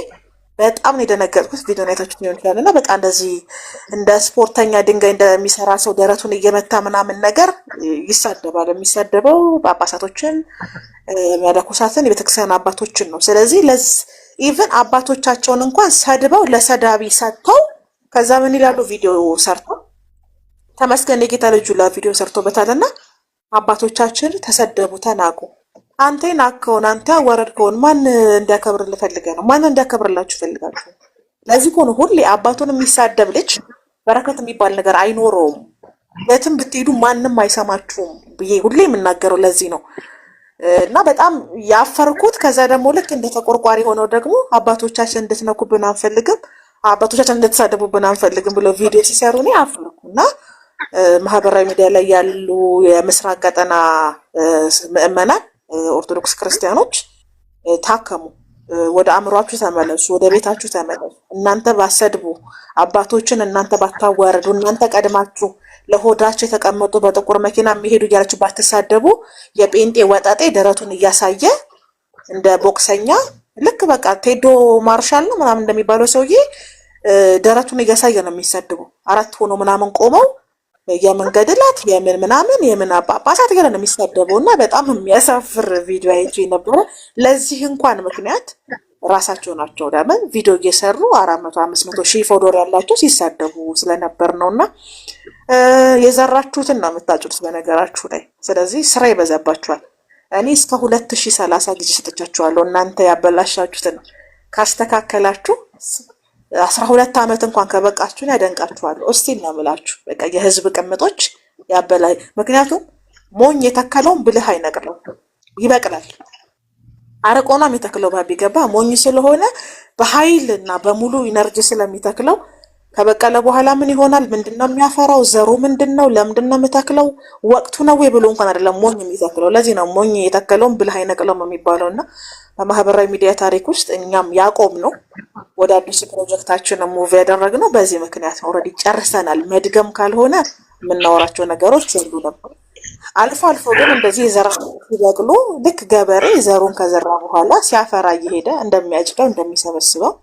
በጣም ነው የደነገጥኩት። ቪዲዮ አይታችሁት ሊሆን ይችላል። እና በቃ እንደዚህ እንደ ስፖርተኛ ድንጋይ እንደሚሰራ ሰው ደረቱን እየመታ ምናምን ነገር ይሳደባል። የሚሳደበው ጳጳሳቶችን፣ መነኮሳትን፣ የቤተክርስቲያን አባቶችን ነው። ስለዚህ ኢቭን አባቶቻቸውን እንኳን ሰድበው ለሰዳቢ ሰጥተው ከዛ ምን ይላሉ? ቪዲዮ ሰርተው ተመስገን የጌታ ልጁ ቪዲዮ ሰርቶበታልና አባቶቻችን ተሰደቡ፣ ተናቁ። አንተ ናከውን አንተ ያወረድከውን ማን እንዲያከብርልህ ፈልገህ ነው? ማን እንዲያከብርላችሁ ፈልጋችሁ? ለዚህ እኮ ነው ሁሌ አባቱን የሚሳደብ ልጅ በረከት የሚባል ነገር አይኖረውም። የትም ብትሄዱ ማንም አይሰማችሁም ብዬ ሁሌ የምናገረው ለዚህ ነው። እና በጣም ያፈርኩት ከዛ ደግሞ ልክ እንደ ተቆርቋሪ ሆነው ደግሞ አባቶቻችን እንድትነኩብን አንፈልግም፣ አባቶቻችን እንድትሳደቡብን አንፈልግም ብለው ቪዲዮ ሲሰሩ እኔ አፈርኩ። እና ማህበራዊ ሚዲያ ላይ ያሉ የምስራቅ ቀጠና ምዕመናን ኦርቶዶክስ ክርስቲያኖች ታከሙ፣ ወደ አእምሯችሁ ተመለሱ፣ ወደ ቤታችሁ ተመለሱ። እናንተ ባሰድቡ አባቶችን፣ እናንተ ባታዋረዱ፣ እናንተ ቀድማችሁ ለሆዳችሁ የተቀመጡ በጥቁር መኪና የሚሄዱ እያላችሁ ባትሳደቡ የጴንጤ ወጣጤ ደረቱን እያሳየ እንደ ቦክሰኛ ልክ በቃ ቴዶ ማርሻል ነው ምናምን እንደሚባለው ሰውዬ ደረቱን እያሳየ ነው የሚሰድቡ። 4 ሆኖ ምናምን ቆመው የምን ገድላት የምን ምናምን የምን ጳጳሳት ገና ነው የሚሳደበው። እና በጣም የሚያሳፍር ቪዲዮ አይቼ ነበረ። ለዚህ እንኳን ምክንያት ራሳቸው ናቸው። ለምን ቪዲዮ እየሰሩ 400 500 ሺህ ፎሎወር ያላቸው ሲሳደቡ ስለነበር ነው። እና የዘራችሁትን ነው የምታጭዱት በነገራችሁ ላይ። ስለዚህ ስራ ይበዛባችኋል። እኔ እስከ 2030 ጊዜ ሰጥቻችኋለሁ። እናንተ ያበላሻችሁትን ካስተካከላችሁ 12 ዓመት እንኳን ከበቃችሁን ያደንቃችኋለሁ። እስቲል ነው የምላችሁ። በቃ የህዝብ ቅምጦች ያበላይ። ምክንያቱም ሞኝ የተከለውን ብልህ አይነቅለው፣ ይበቅላል። አርቆ ነው የሚተክለው። ባቢ ገባ ሞኝ ስለሆነ በኃይል እና በሙሉ ኢነርጂ ስለሚተክለው ከበቀለ በኋላ ምን ይሆናል? ምንድነው የሚያፈራው? ዘሩ ምንድነው? ለምንድነው የምተክለው? ወቅቱ ነው ወይ ብሎ እንኳን አይደለም ሞኝ የሚተክለው። ለዚህ ነው ሞኝ የተከለውን ብልህ አይነቅለውም የሚባለው። እና በማህበራዊ ሚዲያ ታሪክ ውስጥ እኛም ያቆም ነው ወደ አዲስ ፕሮጀክታችን ሙቭ ያደረግነው በዚህ ምክንያት ነው። ኦልሬዲ ጨርሰናል። መድገም ካልሆነ የምናወራቸው ነገሮች የሉንም። አልፎ አልፎ ግን እንደዚህ የዘራ ሲበቅሉ ልክ ገበሬ ዘሩን ከዘራ በኋላ ሲያፈራ እየሄደ እንደሚያጭደው እንደሚሰበስበው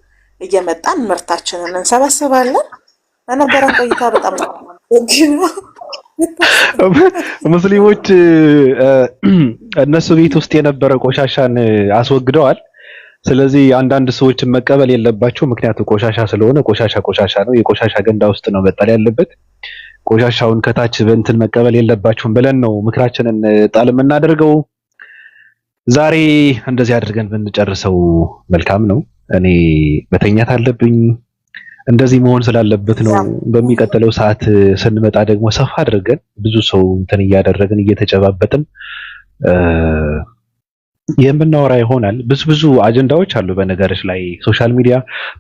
እየመጣን ምርታችንን እንሰበስባለን። ለነበረን ቆይታ በጣም ሙስሊሞች እነሱ ቤት ውስጥ የነበረ ቆሻሻን አስወግደዋል። ስለዚህ አንዳንድ ሰዎችን መቀበል የለባቸው። ምክንያቱም ቆሻሻ ስለሆነ ቆሻሻ ነው፣ የቆሻሻ ገንዳ ውስጥ ነው መጣል ያለበት። ቆሻሻውን ከታች በእንትን መቀበል የለባችሁም ብለን ነው ምክራችንን ጣል የምናደርገው። ዛሬ እንደዚህ አድርገን ብንጨርሰው መልካም ነው። እኔ መተኛት አለብኝ። እንደዚህ መሆን ስላለበት ነው። በሚቀጥለው ሰዓት ስንመጣ ደግሞ ሰፋ አድርገን ብዙ ሰው እንትን እያደረግን እየተጨባበጥን የምናወራ ይሆናል። ብዙ አጀንዳዎች አሉ። በነገሮች ላይ ሶሻል ሚዲያ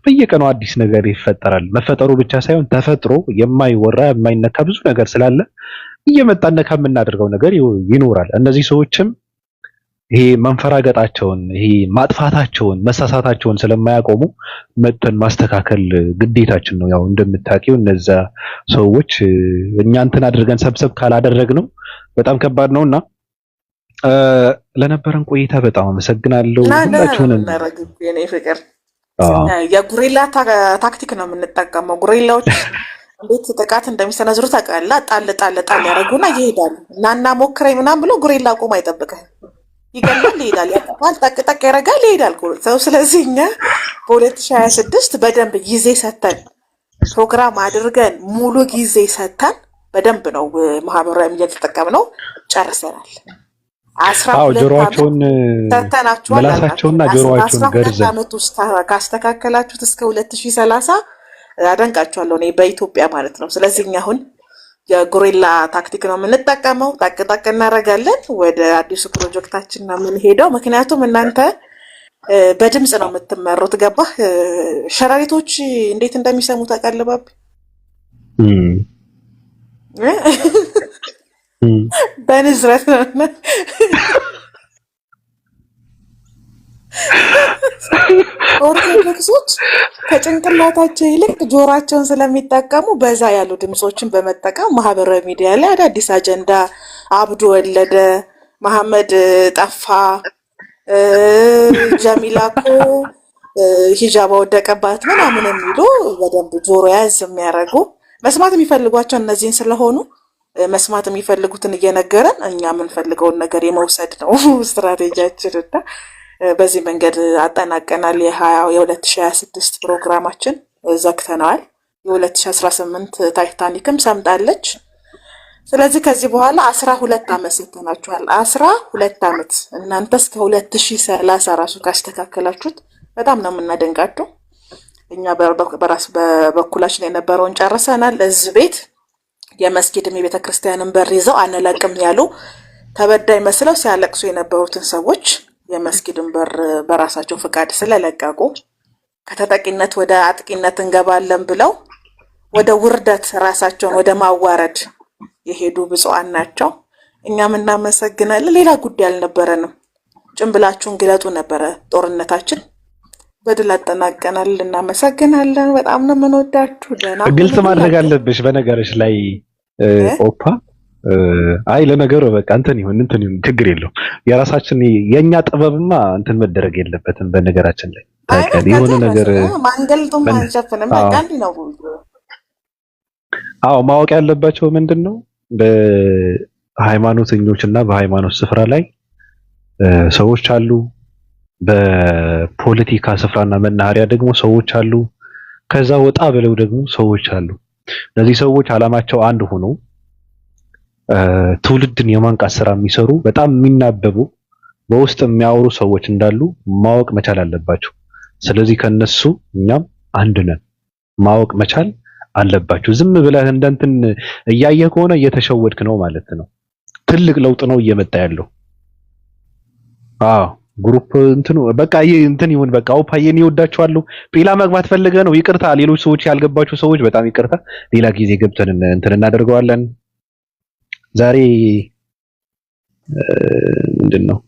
በየቀኑ አዲስ ነገር ይፈጠራል። መፈጠሩ ብቻ ሳይሆን ተፈጥሮ የማይወራ የማይነካ ብዙ ነገር ስላለ እየመጣን ነካ የምናደርገው ነገር ይኖራል። እነዚህ ሰዎችም ይሄ መንፈራገጣቸውን፣ ይሄ ማጥፋታቸውን፣ መሳሳታቸውን ስለማያቆሙ መጥተን ማስተካከል ግዴታችን ነው። ያው እንደምታውቂው እነዛ ሰዎች እኛ እንትን አድርገን ሰብሰብ ካላደረግነው በጣም ከባድ ነውና ለነበረን ቆይታ በጣም አመሰግናለሁ። ሁላችሁንም የኔ ፍቅር የጉሪላ ታክቲክ ነው የምንጠቀመው። ጉሪላዎች እንዴት ጥቃት እንደሚሰነዝሩ ታውቃለህ? ጣል ያደርጉና ይሄዳሉ። እናና ሞክረኝ ምናምን ብሎ ጉሪላ ቆሞ አይጠብቅህም። ይገላል፣ ይሄዳል፣ ያጠፋል፣ ጠቅ ያደርጋል፣ ይሄዳል ሰው። ስለዚህ እኛ በ2026 በደንብ ጊዜ ሰተን ፕሮግራም አድርገን ሙሉ ጊዜ ሰተን በደንብ ነው ማህበራዊ ሚዲያ ተጠቀምነው ጨርሰናል። ጆሮአቸውን ምላሳቸውና ጆሮአቸውን ገርዘን ዓመት ውስጥ ካስተካከላችሁት እስከ 2030 አደንቃችኋለሁ እኔ በኢትዮጵያ ማለት ነው። ስለዚህ እኛ አሁን የጎሪላ ታክቲክ ነው የምንጠቀመው። ጠቅ እናደርጋለን። ወደ አዲሱ ፕሮጀክታችን ነው የምንሄደው። ምክንያቱም እናንተ በድምፅ ነው የምትመሩት። ገባህ? ሸረሪቶች እንዴት እንደሚሰሙ ታውቃለህ ባቢ? በንዝረት ነው። ኦርቶዶክሶች ከጭንቅላታቸው ይልቅ ጆሯቸውን ስለሚጠቀሙ በዛ ያሉ ድምፆችን በመጠቀም ማህበራዊ ሚዲያ ላይ አዳዲስ አጀንዳ፣ አብዱ ወለደ፣ መሐመድ ጠፋ፣ ጀሚላ እኮ ሂጃባ ወደቀባት ምናምን የሚሉ በደንብ ጆሮ ያዝ የሚያደርጉ መስማት የሚፈልጓቸው እነዚህን ስለሆኑ መስማት የሚፈልጉትን እየነገረን እኛ የምንፈልገውን ነገር የመውሰድ ነው ስትራቴጂያችን። እና በዚህ መንገድ አጠናቀናል። የ2026 ፕሮግራማችን ዘግተነዋል። የ2018 ታይታኒክም ሰምጣለች። ስለዚህ ከዚህ በኋላ 12 ዓመት ሰጥተናችኋል። 12 ዓመት እናንተ እስከ 2030 ራሱ ካስተካከላችሁት በጣም ነው የምናደንቃችሁ። እኛ በበኩላችን የነበረውን ጨርሰናል። እዚህ ቤት የመስጊድም የቤተ ክርስቲያንን በር ይዘው አንለቅም ያሉ ተበዳይ መስለው ሲያለቅሱ የነበሩትን ሰዎች የመስጊድን በር በራሳቸው ፍቃድ ስለለቀቁ ከተጠቂነት ወደ አጥቂነት እንገባለን ብለው ወደ ውርደት ራሳቸውን ወደ ማዋረድ የሄዱ ብፁዓን ናቸው። እኛም እናመሰግናለን። ሌላ ጉዳይ አልነበረንም። ጭንብላችሁን ግለጡ ነበረ ጦርነታችን። በድል አጠናቀናል። እናመሰግናለን። በጣም ነው የምንወዳችሁ። ደህና ግልጽ ማድረግ አለብሽ በነገርሽ ላይ ኦፓ። አይ ለነገሩ በቃ እንትን ይሁን ችግር የለው። የራሳችን የኛ ጥበብማ እንትን መደረግ የለበትም። በነገራችን ላይ ታውቃለህ የሆነ ነገር ማንገልጡም አንሸፍንም። በቃ እንዲህ ነው። ማወቅ ያለባቸው ምንድነው በሃይማኖተኞችና በሃይማኖት ስፍራ ላይ ሰዎች አሉ። በፖለቲካ ስፍራና መናኸሪያ ደግሞ ሰዎች አሉ። ከዛ ወጣ ብለው ደግሞ ሰዎች አሉ። እነዚህ ሰዎች አላማቸው አንድ ሆኖ ትውልድን የማንቃት ስራ የሚሰሩ በጣም የሚናበቡ በውስጥ የሚያወሩ ሰዎች እንዳሉ ማወቅ መቻል አለባቸው። ስለዚህ ከነሱ እኛም አንድ ነን። ማወቅ መቻል አለባችሁ። ዝም ብለህ እንደንትን እያየህ ከሆነ እየተሸወድክ ነው ማለት ነው። ትልቅ ለውጥ ነው እየመጣ ያለው። አዎ ግሩፕ እንትኑ በቃ ይሄ እንትን ይሁን በቃ አውፓየን ይወዳችኋለሁ። ሌላ መግባት ፈልገህ ነው? ይቅርታ፣ ሌሎች ሰዎች ያልገባችሁ ሰዎች በጣም ይቅርታ። ሌላ ጊዜ ገብተን እንትን እናደርገዋለን። ዛሬ ምንድነው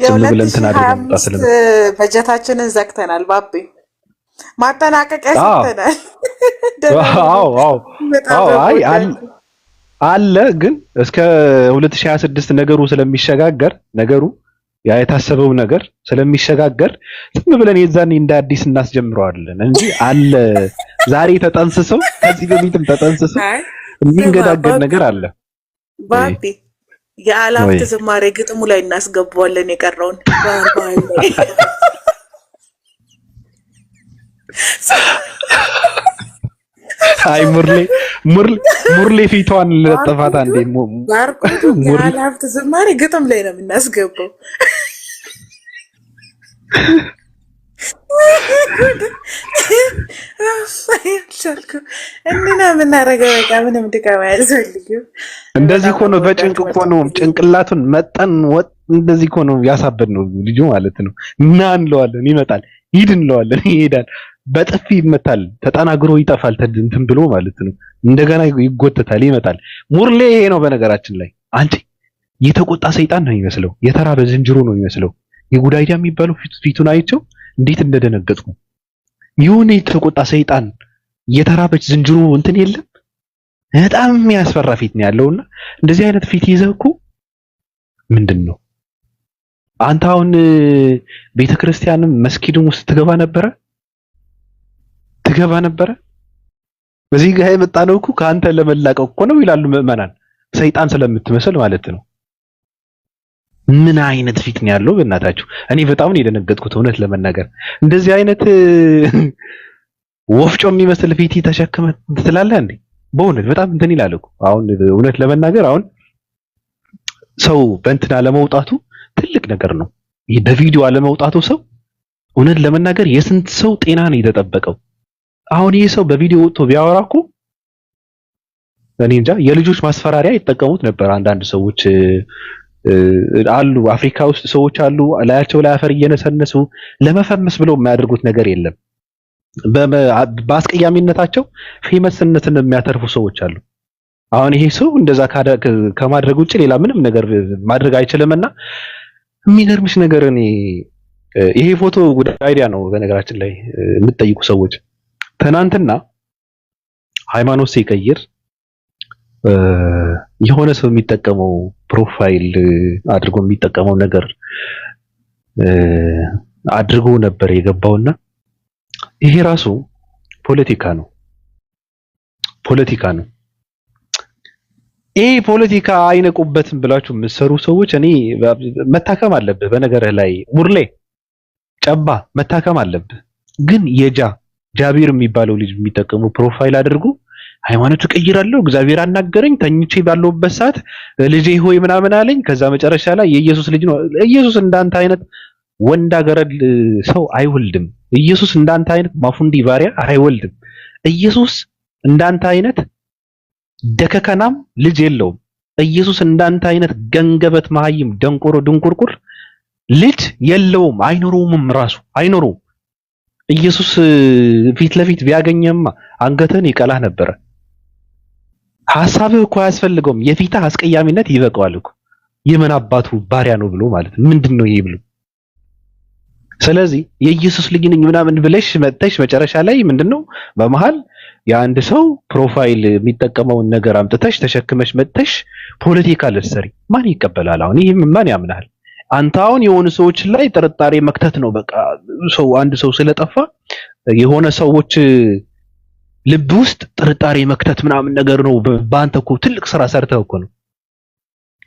ዝም ብለን እንትን አድርገን የ2025 በጀታችንን ዘግተናል። ባቢ ማጠናቀቂያ ሰጥተናል። አዎ አዎ አይ አለ ግን እስከ 2026 ነገሩ ስለሚሸጋገር ነገሩ ያ የታሰበው ነገር ስለሚሸጋገር ዝም ብለን የዛኔ እንደ አዲስ እናስጀምረዋለን እንጂ አለ ዛሬ ተጠንስሰው ከዚህ በፊትም ተጠንስሰው የሚንገዳገድ ነገር አለ። ባቢ የአላፍት ዝማሬ ግጥሙ ላይ እናስገባዋለን የቀረውን ባርባይ አይ ሙርሌ ፊቷን ለጠፋት አንዴ ባርቆቱ የአላፍት ዝማሬ ግጥም ላይ ነው የምናስገባው። እና የምናደርገው በቃ ምንም ድካም አያስፈልግም። እንደዚህ እኮ ነው፣ በጭንቅ እኮ ነው ጭንቅላቱን መጠን ወጥ እንደዚህ እኮ ነው ያሳበድ ነው ልጁ ማለት ነው። እና እንለዋለን ይመጣል፣ ሂድ እንለዋለን ይሄዳል፣ በጥፊ ይመታል፣ ተጠናግሮ ይጠፋል፣ እንትን ብሎ ማለት ነው። እንደገና ይጎተታል፣ ይመጣል። ሙርሌ ይሄ ነው በነገራችን ላይ። አንቺ የተቆጣ ሰይጣን ነው የሚመስለው፣ የተራበ ዝንጀሮ ነው የሚመስለው። የጉዳይዳ የሚባለው ፊቱን አይቼው እንዴት እንደደነገጥኩ። ይሁን የተቆጣ ሰይጣን የተራበች ዝንጀሮ እንትን የለም። በጣም የሚያስፈራ ፊት ነው ያለውና እንደዚህ አይነት ፊት ይዘህ እኮ ምንድን ነው አንተ አሁን ቤተክርስቲያንም መስጊድም ውስጥ ትገባ ነበረ። በዚህ ጋር የመጣ ነው እኮ ከአንተ ለመላቀቅ እኮ ነው ይላሉ ምዕመናን፣ ሰይጣን ስለምትመስል ማለት ነው። ምን አይነት ፊት ነው ያለው በእናታችሁ? እኔ በጣም ነው የደነገጥኩት እውነት ለመናገር። እንደዚህ አይነት ወፍጮ የሚመስል ፊት ተሸክመ ትላለህ እንዴ? በእውነት በጣም እንትን ይላል እኮ። አሁን እውነት ለመናገር አሁን ሰው በእንትና ለመውጣቱ ትልቅ ነገር ነው ይሄ በቪዲዮ አለመውጣቱ። ሰው እውነት ለመናገር የስንት ሰው ጤና ነው የተጠበቀው። አሁን ይሄ ሰው በቪዲዮ ወጥቶ ቢያወራ እኮ እኔ እንጃ የልጆች ማስፈራሪያ ይጠቀሙት ነበር አንዳንድ ሰዎች አሉ። አፍሪካ ውስጥ ሰዎች አሉ ላያቸው ላይ አፈር እየነሰነሱ ለመፈመስ ብለው የማያደርጉት ነገር የለም። በአስቀያሚነታቸው ፌመስነትን የሚያተርፉ ሰዎች አሉ። አሁን ይሄ ሰው እንደዛ ከማድረግ ውጭ ሌላ ምንም ነገር ማድረግ አይችልምና የሚገርምሽ ነገር እኔ ይሄ ፎቶ ጉድ አይዲያ ነው በነገራችን ላይ የምትጠይቁ ሰዎች። ትናንትና ሃይማኖት ሲቀይር የሆነ ሰው የሚጠቀመው ፕሮፋይል አድርጎ የሚጠቀመው ነገር አድርጎ ነበር የገባውና ይሄ ራሱ ፖለቲካ ነው። ይሄ ፖለቲካ አይነቁበትም ብላችሁ የምትሰሩ ሰዎች እኔ መታከም አለብህ። በነገርህ ላይ ሙርሌ ጨባ መታከም አለብህ። ግን ጃቢር የሚባለው ልጅ የሚጠቀሙ ፕሮፋይል አድርጎ ሃይማኖት ቀይራለሁ፣ እግዚአብሔር አናገረኝ፣ ተኝቼ ባለሁበት ሰዓት ልጄ ሆይ ምናምን አለኝ። ከዛ መጨረሻ ላይ የኢየሱስ ልጅ ነው። ኢየሱስ እንዳንተ አይነት ወንዳ ገረድ ሰው አይወልድም። ኢየሱስ እንዳንተ አይነት ማፉንዲ ባሪያ አይወልድም። ኢየሱስ እንዳንተ አይነት ደከከናም ልጅ የለውም። ኢየሱስ እንዳንተ አይነት ገንገበት መሀይም ደንቆሮ ድንቁርቁር ልጅ የለውም፣ አይኖረውም፣ ራሱ አይኖረውም። ኢየሱስ ፊት ለፊት ቢያገኘማ አንገትን ይቀላህ ነበረ። ሐሳብህ እኮ አያስፈልገውም። የፊትህ አስቀያሚነት ይበቃዋል እኮ። የምን አባቱ ባሪያ ነው ብሎ ማለት ምንድነው ይሄ ብሎ። ስለዚህ የኢየሱስ ልጅ ነኝ ምናምን ብለሽ መጥተሽ መጨረሻ ላይ ምንድነው በመሃል የአንድ ሰው ፕሮፋይል የሚጠቀመውን ነገር አምጥተሽ ተሸክመሽ መጥተሽ ፖለቲካ ልትሰሪ ማን ይቀበላል? አሁን ይሄ ማን ያምናል? አንተ አሁን የሆኑ ሰዎች ላይ ጥርጣሬ መክተት ነው በቃ። አንድ ሰው ስለጠፋ የሆነ ሰዎች ልብ ውስጥ ጥርጣሬ መክተት ምናምን ነገር ነው። በአንተ እኮ ትልቅ ስራ ሰርተህ እኮ ነው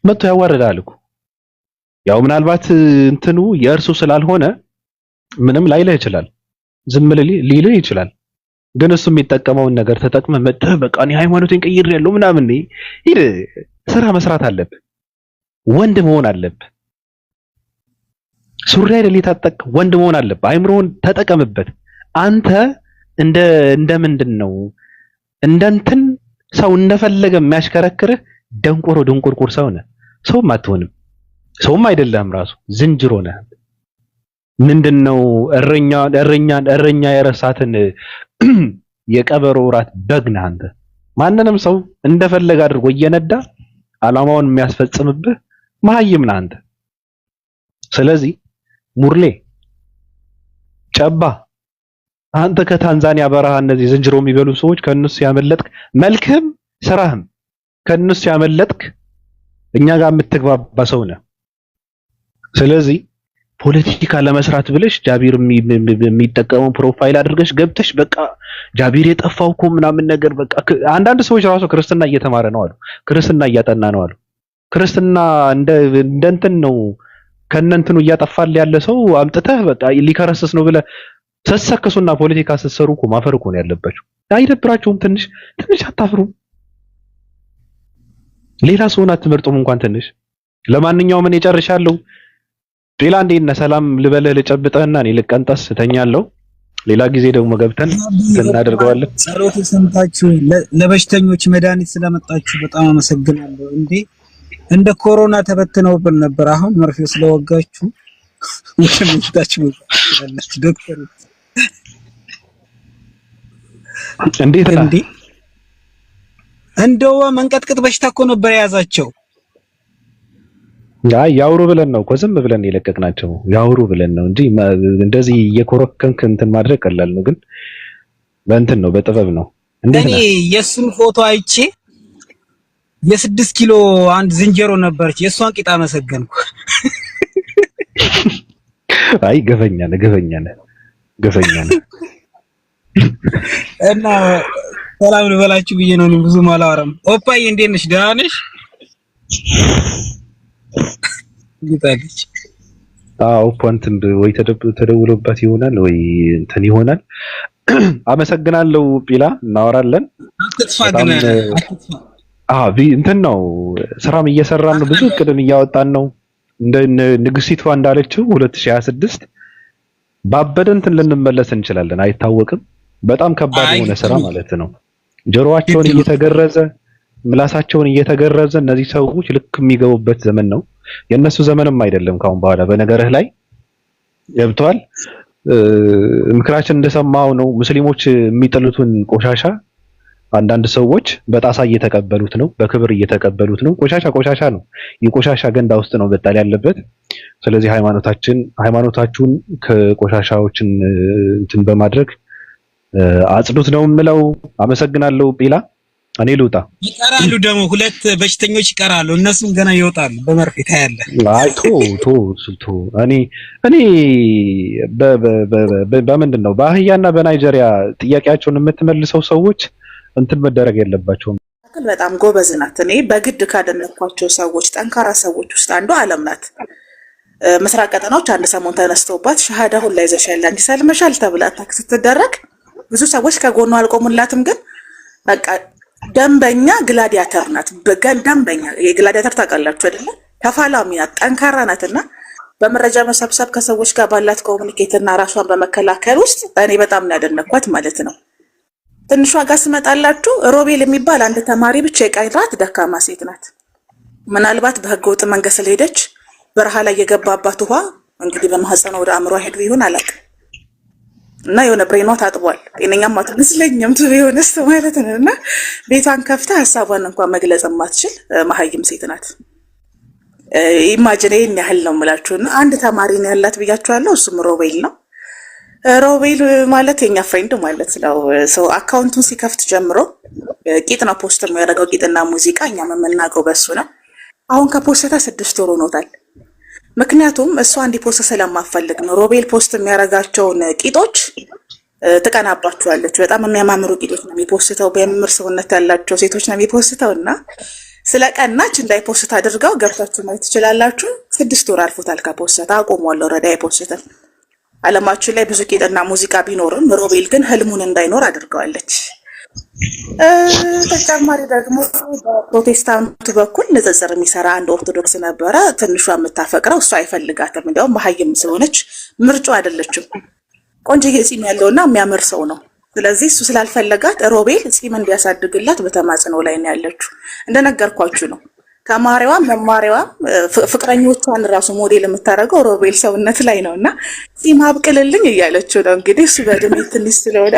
መጥቶ ያዋርዳል እኮ። ያው ምናልባት እንትኑ የእርሱ ስላልሆነ ምንም ላይልህ ይችላል፣ ዝም ሊልህ ይችላል። ግን እሱ የሚጠቀመውን ነገር ተጠቅመህ መጥተህ በቃ እኔ ሃይማኖቴን ቀይሬያለሁ ምናምን ሂድ ስራ መስራት አለብህ። ወንድ መሆን አለብህ። ሱሪ አይደል የታጠቅ ወንድ መሆን አለብህ። አይምሮውን ተጠቀምበት። አንተ እንደ ምንድን ነው እንደንትን ሰው እንደፈለገ የሚያሽከረክርህ ደንቆሮ ድንቁርቁር ሰው ነህ። ሰውም አትሆንም፣ ሰውም አይደለም ራሱ ዝንጅሮ ነህ። ምንድነው እረኛ የረሳትን የቀበሮ ራት በግ ነህ አንተ። ማንንም ሰው እንደፈለገ አድርጎ እየነዳ አላማውን የሚያስፈጽምብህ መሀይም ነህ አንተ። ስለዚህ ሙርሌ ጨባ አንተ ከታንዛኒያ በረሃ እነዚህ ዝንጀሮ የሚበሉ ሰዎች ከነሱ ያመለጥክ መልክህም ስራህም ከነሱ ያመለጥክ እኛ ጋር የምትግባባ ሰው ነህ። ስለዚህ ፖለቲካ ለመስራት ብለሽ ጃቢር የሚጠቀመው ፕሮፋይል አድርገሽ ገብተሽ በቃ ጃቢር የጠፋው እኮ ምናምን ነገር በቃ አንዳንድ ሰዎች ራሱ ክርስትና እየተማረ ነው አሉ፣ ክርስትና እያጠና ነው አሉ። ክርስትና እንትን ነው ከነንትኑ እያጠፋል ያለ ሰው አምጥተህ በቃ ሊከረስስ ነው ብለህ ስትሰክሱና ፖለቲካ ስትሰሩ እኮ ማፈር እኮ ነው ያለባችሁ። አይደብራችሁም? ትንሽ ትንሽ አታፍሩም? ሌላ ሰውን አትመርጡም እንኳን ትንሽ? ለማንኛውም እኔ ጨርሻለሁ። ሌላ እንዴት ነህ? ሰላም ልበልህ ልጨብጥህና እኔ ልቀንጠስ እተኛለሁ። ሌላ ጊዜ ደግሞ ገብተን እናደርገዋለን። ጸሎት ሰምታችሁ ለበሽተኞች መድኃኒት ስለመጣችሁ በጣም አመሰግናለሁ። እንደ ኮሮና ተበትነውብን ነበር። አሁን መርፌው ስለወጋችሁ ወሽምታችሁ ያላችሁ ዶክተር እንዴት ነው? እንደው መንቀጥቀጥ በሽታ እኮ ነበር የያዛቸው። ያውሩ ብለን ነው እኮ ዝም ብለን የለቀቅናቸው። ያውሩ ብለን ነው እንጂ እንደዚህ እየኮረከንክ እንትን ማድረግ ቀላል ነው፣ ግን በእንትን ነው በጥበብ ነው። እኔ የሱን ፎቶ አይቼ የ6 ኪሎ አንድ ዝንጀሮ ነበረች፣ የሷን ቂጣ መሰገንኩ። አይ ገፈኛ ነህ። እና ሰላም ልበላችሁ ብዬ ነው። ብዙ አላወራም። ኦፓዬ እንዴት ነሽ? ደህና ነሽ? ይጣልች ፖንትን ወይ ተደውሎባት ይሆናል ወይ እንትን ይሆናል። አመሰግናለሁ ጲላ፣ እናወራለን። እንትን ነው ስራም እየሰራን ነው፣ ብዙ እቅድን እያወጣን ነው። እንደ ንግስቲቷ እንዳለችው 2026 ባበደ እንትን ልንመለስ እንችላለን፣ አይታወቅም። በጣም ከባድ የሆነ ስራ ማለት ነው። ጆሮአቸውን እየተገረዘ ምላሳቸውን እየተገረዘ እነዚህ ሰዎች ልክ የሚገቡበት ዘመን ነው። የነሱ ዘመንም አይደለም ካሁን በኋላ። በነገርህ ላይ ገብቷል። ምክራችን እንደሰማው ነው። ሙስሊሞች የሚጥሉትን ቆሻሻ አንዳንድ ሰዎች በጣሳ እየተቀበሉት ነው፣ በክብር እየተቀበሉት ነው። ቆሻሻ ነው። የቆሻሻ ገንዳ ውስጥ ነው መጣል ያለበት። ስለዚህ ሃይማኖታችሁን ከቆሻሻዎችን እንትን በማድረግ አጽዱት ነው የምለው። አመሰግናለሁ ጲላ። እኔ ልውጣ። ይቀራሉ ደግሞ 2 በሽተኞች ይቀራሉ። እነሱም ገና ይወጣሉ በመርፌ ታያለህ። አይ ቶ እኔ በምንድን ነው በአህያና በናይጄሪያ ጥያቄያቸውን የምትመልሰው ሰዎች እንትን መደረግ የለባቸውም። በጣም ጎበዝ ናት። እኔ በግድ ካደነኳቸው ሰዎች ጠንካራ ሰዎች ውስጥ አንዱ አለም ናት። ምስራቅ ቀጠናዎች አንድ ሰሞን ተነስተውባት ሻሃዳ ሁላ ይዘሻል አንቺ ሰልመሻል ተብላ ታክስ ስትደረግ ብዙ ሰዎች ከጎኗ አልቆሙላትም። ግን በቃ ደንበኛ ግላዲያተር ናት። ደንበኛ የግላዲያተር ታውቃላችሁ አይደለ? ተፋላሚ ናት፣ ጠንካራ ናትና በመረጃ መሰብሰብ ከሰዎች ጋር ባላት ኮሙኒኬት እና ራሷን በመከላከል ውስጥ እኔ በጣም ነው ያደነኳት ማለት ነው። ትንሿ ጋር ስመጣላችሁ ሮቤል የሚባል አንድ ተማሪ ብቻ የቀራት ደካማ ሴት ናት። ምናልባት በህገወጥ መንገድ ስለሄደች በረሃ ላይ የገባባት ውሃ እንግዲህ በማህፀኗ ወደ አእምሯ ሄዱ ይሁን አላውቅም። እና የሆነ ብሬኗ ታጥቧል። ጤነኛም አትመስለኝም ቢሆንስ ማለት ነው። እና ቤቷን ከፍታ ሀሳቧን እንኳን መግለጽ የማትችል መሀይም ሴት ናት። ኢማጂን ይሄን ያህል ነው የምላችሁ። እና አንድ ተማሪ ነው ያላት ብያችኋለሁ። እሱም ሮቤል ነው። ሮቤል ማለት የኛ ፍሬንድ ማለት ነው። ሰው አካውንቱን ሲከፍት ጀምሮ ቂጥ ነው ፖስት የሚያደርገው፣ ቂጥና ሙዚቃ። እኛም የምናውቀው በሱ ነው። አሁን ከፖስታ 6 ወር ሆኖታል። ምክንያቱም እሷ እንዲፖስት ስለማፈልግ ነው። ሮቤል ፖስት የሚያደርጋቸውን ቂጦች ትቀናባቸዋለች። በጣም የሚያማምሩ ቂጦች ነው የሚፖስተው፣ በሚያምር ሰውነት ያላቸው ሴቶች ነው የሚፖስተው። እና ስለ ቀናች እንዳይፖስት አድርገው ገብታችሁ ማየት ትችላላችሁ። 6 ወር አልፎታል ከፖስታ አቆሟል። ኦልሬዲ አይፖስትም። አለማችን ላይ ብዙ ቂጥና ሙዚቃ ቢኖርም ሮቤል ግን ህልሙን እንዳይኖር አድርገዋለች። ተጨማሪ ደግሞ በፕሮቴስታንቱ በኩል ንጽጽር የሚሰራ አንድ ኦርቶዶክስ ነበረ። ትንሿ የምታፈቅረው እሱ አይፈልጋትም። እንዲያውም መሀይም ስለሆነች ምርጫ አይደለችም። ቆንጆ ፂም ያለውና የሚያምር ሰው ነው። ስለዚህ እሱ ስላልፈለጋት ሮቤል ጺም እንዲያሳድግላት በተማጽኖ ላይ ነው ያለችው። እንደነገርኳችሁ ነው። ተማሪዋም መማሪዋም ፍቅረኞቿን ራሱ ሞዴል የምታደርገው ሮቤል ሰውነት ላይ ነው እና ጺም አብቅልልኝ እያለችው ነው። እንግዲህ እሱ በእድሜ ትንሽ ስለሆነ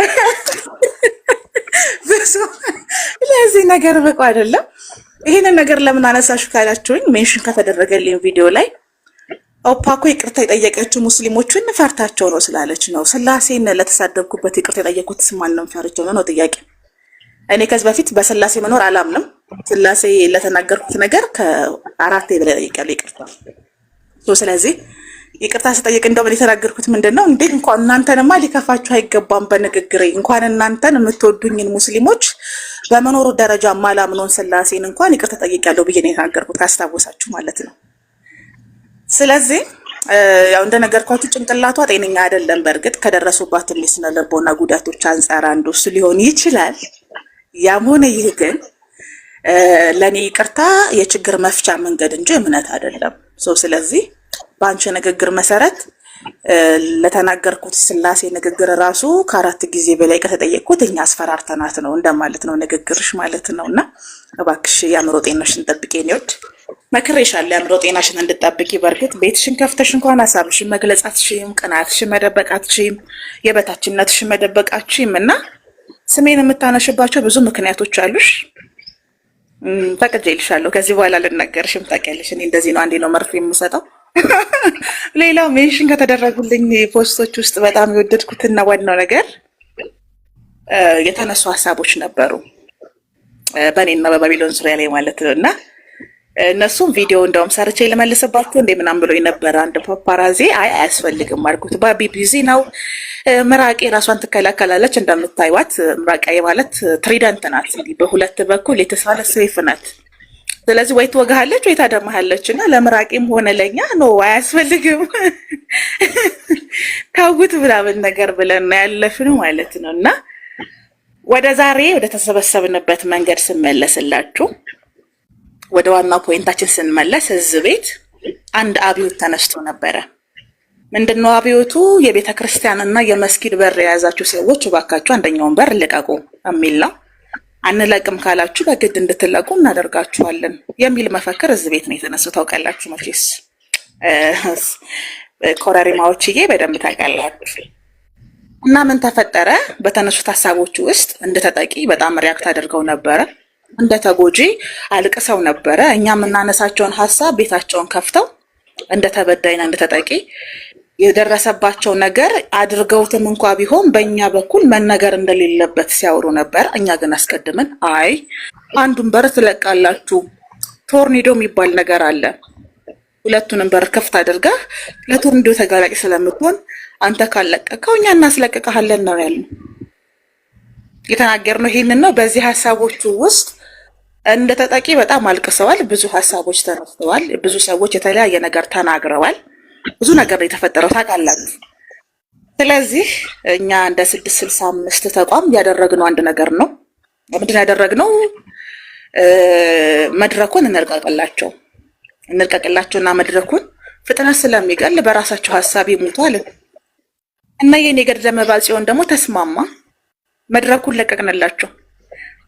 ብዙ ለዚህ ነገር ብቁ አይደለም። ይሄንን ነገር ለምን አነሳሹ ካላችሁኝ ሜንሽን ከተደረገልኝ ቪዲዮ ላይ ኦፓኮ ይቅርታ የጠየቀችው ሙስሊሞችን ፈርታቸው ነው ስላለች ነው። ስላሴን ለተሳደብኩበት ይቅርታ የጠየቁት ማንንም ፈርቸው ነው ጥያቄ። እኔ ከዚህ በፊት በስላሴ መኖር አላምንም። ስላሴ ለተናገርኩት ነገር ከአራቴ በላይ ጠይቄያለሁ ይቅርታ። ስለዚህ ይቅርታ ስጠይቅ እንደው ምን የተናገርኩት ምንድነው እንዴ እንኳን እናንተንማ ሊከፋችሁ አይገባም በንግግሬ እንኳን እናንተን የምትወዱኝን ሙስሊሞች በመኖሩ ደረጃ ማላምኖን ስላሴን እንኳን ይቅርታ ጠይቄያለሁ ብዬ ነው የተናገርኩት ካስታወሳችሁ ማለት ነው። ስለዚህ ያው እንደነገርኳችሁ ጭንቅላቷ ጤነኛ አይደለም። በእርግጥ ከደረሱባት የስነ ልቦና ጉዳቶች አንጻር አንዱ እሱ ሊሆን ይችላል። ያም ሆነ ይህ ግን ለኔ ይቅርታ የችግር መፍቻ መንገድ እንጂ እምነት አይደለም። ስለዚህ በአንቺ ንግግር መሰረት ለተናገርኩት ስላሴ ንግግር ራሱ ከአራት ጊዜ በላይ ከተጠየቅኩት እኛ አስፈራርተናት ነው እንደማለት ነው ንግግርሽ ማለት ነውና እባክሽ የአእምሮ ጤናሽን ጠብቂ። ኔውድ መክሬሻለሁ የአእምሮ ጤናሽን እንድጠብቂ። በእርግጥ ቤትሽን ከፍተሽ እንኳን ሀሳብሽን መግለጽ አትችይም፣ ቅናትሽን መደበቅ አትችይም፣ የበታችነትሽን መደበቅ አትችይም እና ስሜን የምታነሽባቸው ብዙ ምክንያቶች አሉሽ። ፈቅጄልሻለሁ። ከዚህ በኋላ ልናገርሽም ታውቂያለሽ። እኔ እንደዚህ ነው አንዴ ነው መርፌ የምሰጠው። ሌላው ሜንሽን ከተደረጉልኝ ፖስቶች ውስጥ በጣም የወደድኩትና ዋናው ነገር የተነሱ ሀሳቦች ነበሩ በእኔና በባቢሎን ዙሪያ ላይ ማለት ነው እና እነሱም ቪዲዮ እንደውም ሰርቼ ልመልስባችሁ እንዴ ምናምን ብሎ የነበረ አንድ ፓፓራዚ አያስፈልግም አልኩት። ባቢ ቢዚ ነው፣ ምራቄ ራሷን ትከላከላለች። እንደምታይዋት ምራቄ ማለት ትሪደንት ናት፣ በሁለት በኩል የተሳለ ሰይፍ ናት። ስለዚህ ወይ ትወጋሃለች ወይ ታደማሃለች እና ለምራቄም ሆነ ለኛ ኖ አያስፈልግም ታውት ምናምን ነገር ብለን ያለፍነው ማለት ነው እና ወደ ዛሬ ወደ ተሰበሰብንበት መንገድ ስመለስላችሁ ወደ ዋናው ፖይንታችን ስንመለስ እዚህ ቤት አንድ አብዮት ተነስቶ ነበረ። ምንድነው አብዮቱ? የቤተ ክርስቲያንና የመስጊድ በር የያዛችሁ ሰዎች እባካችሁ አንደኛውን በር ልቀቁ የሚል ነው። አንለቅም ካላችሁ በግድ እንድትለቁ እናደርጋችኋለን የሚል መፈክር እዚህ ቤት ነው የተነሳው። ታውቃላችሁ መቼስ ኮረሪማዎችዬ በደንብ ታውቃላችሁ። እና ምን ተፈጠረ? በተነሱት ሀሳቦች ውስጥ እንደተጠቂ በጣም ሪያክት አድርገው ነበረ። እንደ ተጎጂ አልቅሰው ነበረ። እኛ የምናነሳቸውን ሀሳብ ቤታቸውን ከፍተው እንደ ተበዳይና እንደ ተጠቂ የደረሰባቸው ነገር አድርገውትም እንኳ ቢሆን በእኛ በኩል መነገር እንደሌለበት ሲያወሩ ነበር። እኛ ግን አስቀድመን አይ አንዱን በር ትለቃላችሁ፣ ቶርኒዶ የሚባል ነገር አለ፣ ሁለቱንም በር ክፍት አድርገህ ለቶርኒዶ ተጋላጭ ስለምትሆን አንተ ካለቀቀው እኛ እናስለቅቀሃለን ነው ያልነው። የተናገርነው ይሄንን ነው። በዚህ ሀሳቦቹ ውስጥ እንደ ተጠቂ በጣም አልቅሰዋል። ብዙ ሀሳቦች ተነስተዋል። ብዙ ሰዎች የተለያየ ነገር ተናግረዋል። ብዙ ነገር ነው የተፈጠረው ታውቃላችሁ። ስለዚህ እኛ እንደ 665 ተቋም ያደረግነው አንድ ነገር ነው። ምንድን ያደረግነው? መድረኩን እንልቀቅላቸውና መድረኩን ፍጥነት ስለሚገል በራሳቸው ሀሳብ ይሙቱ አለ እና የኔ ገድለ መባጽዮን ደግሞ ተስማማ። መድረኩን ለቀቅንላቸው።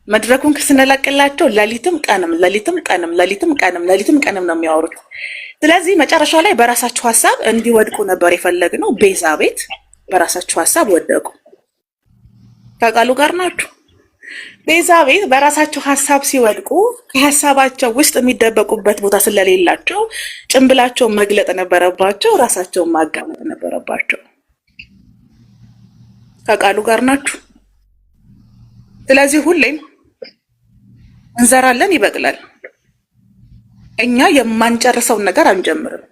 መድረኩን ስንለቅላቸው ሌሊትም ቀንም ነው የሚያወሩት። ስለዚህ መጨረሻ ላይ በራሳቸው ሀሳብ እንዲወድቁ ነበር የፈለግነው። ቤዛ ቤት በራሳቸው ሀሳብ ወደቁ። ከቃሉ ጋር ናችሁ። ቤዛ ቤት በራሳቸው ሀሳብ ሲወድቁ ከሀሳባቸው ውስጥ የሚደበቁበት ቦታ ስለሌላቸው ጭንብላቸውን መግለጥ ነበረባቸው፣ ራሳቸውን ማጋለጥ ነበረባቸው። ከቃሉ ጋር ናችሁ። ስለዚህ ሁሌም እንዘራለን፣ ይበቅላል። እኛ የማንጨርሰውን ነገር አንጀምርም፣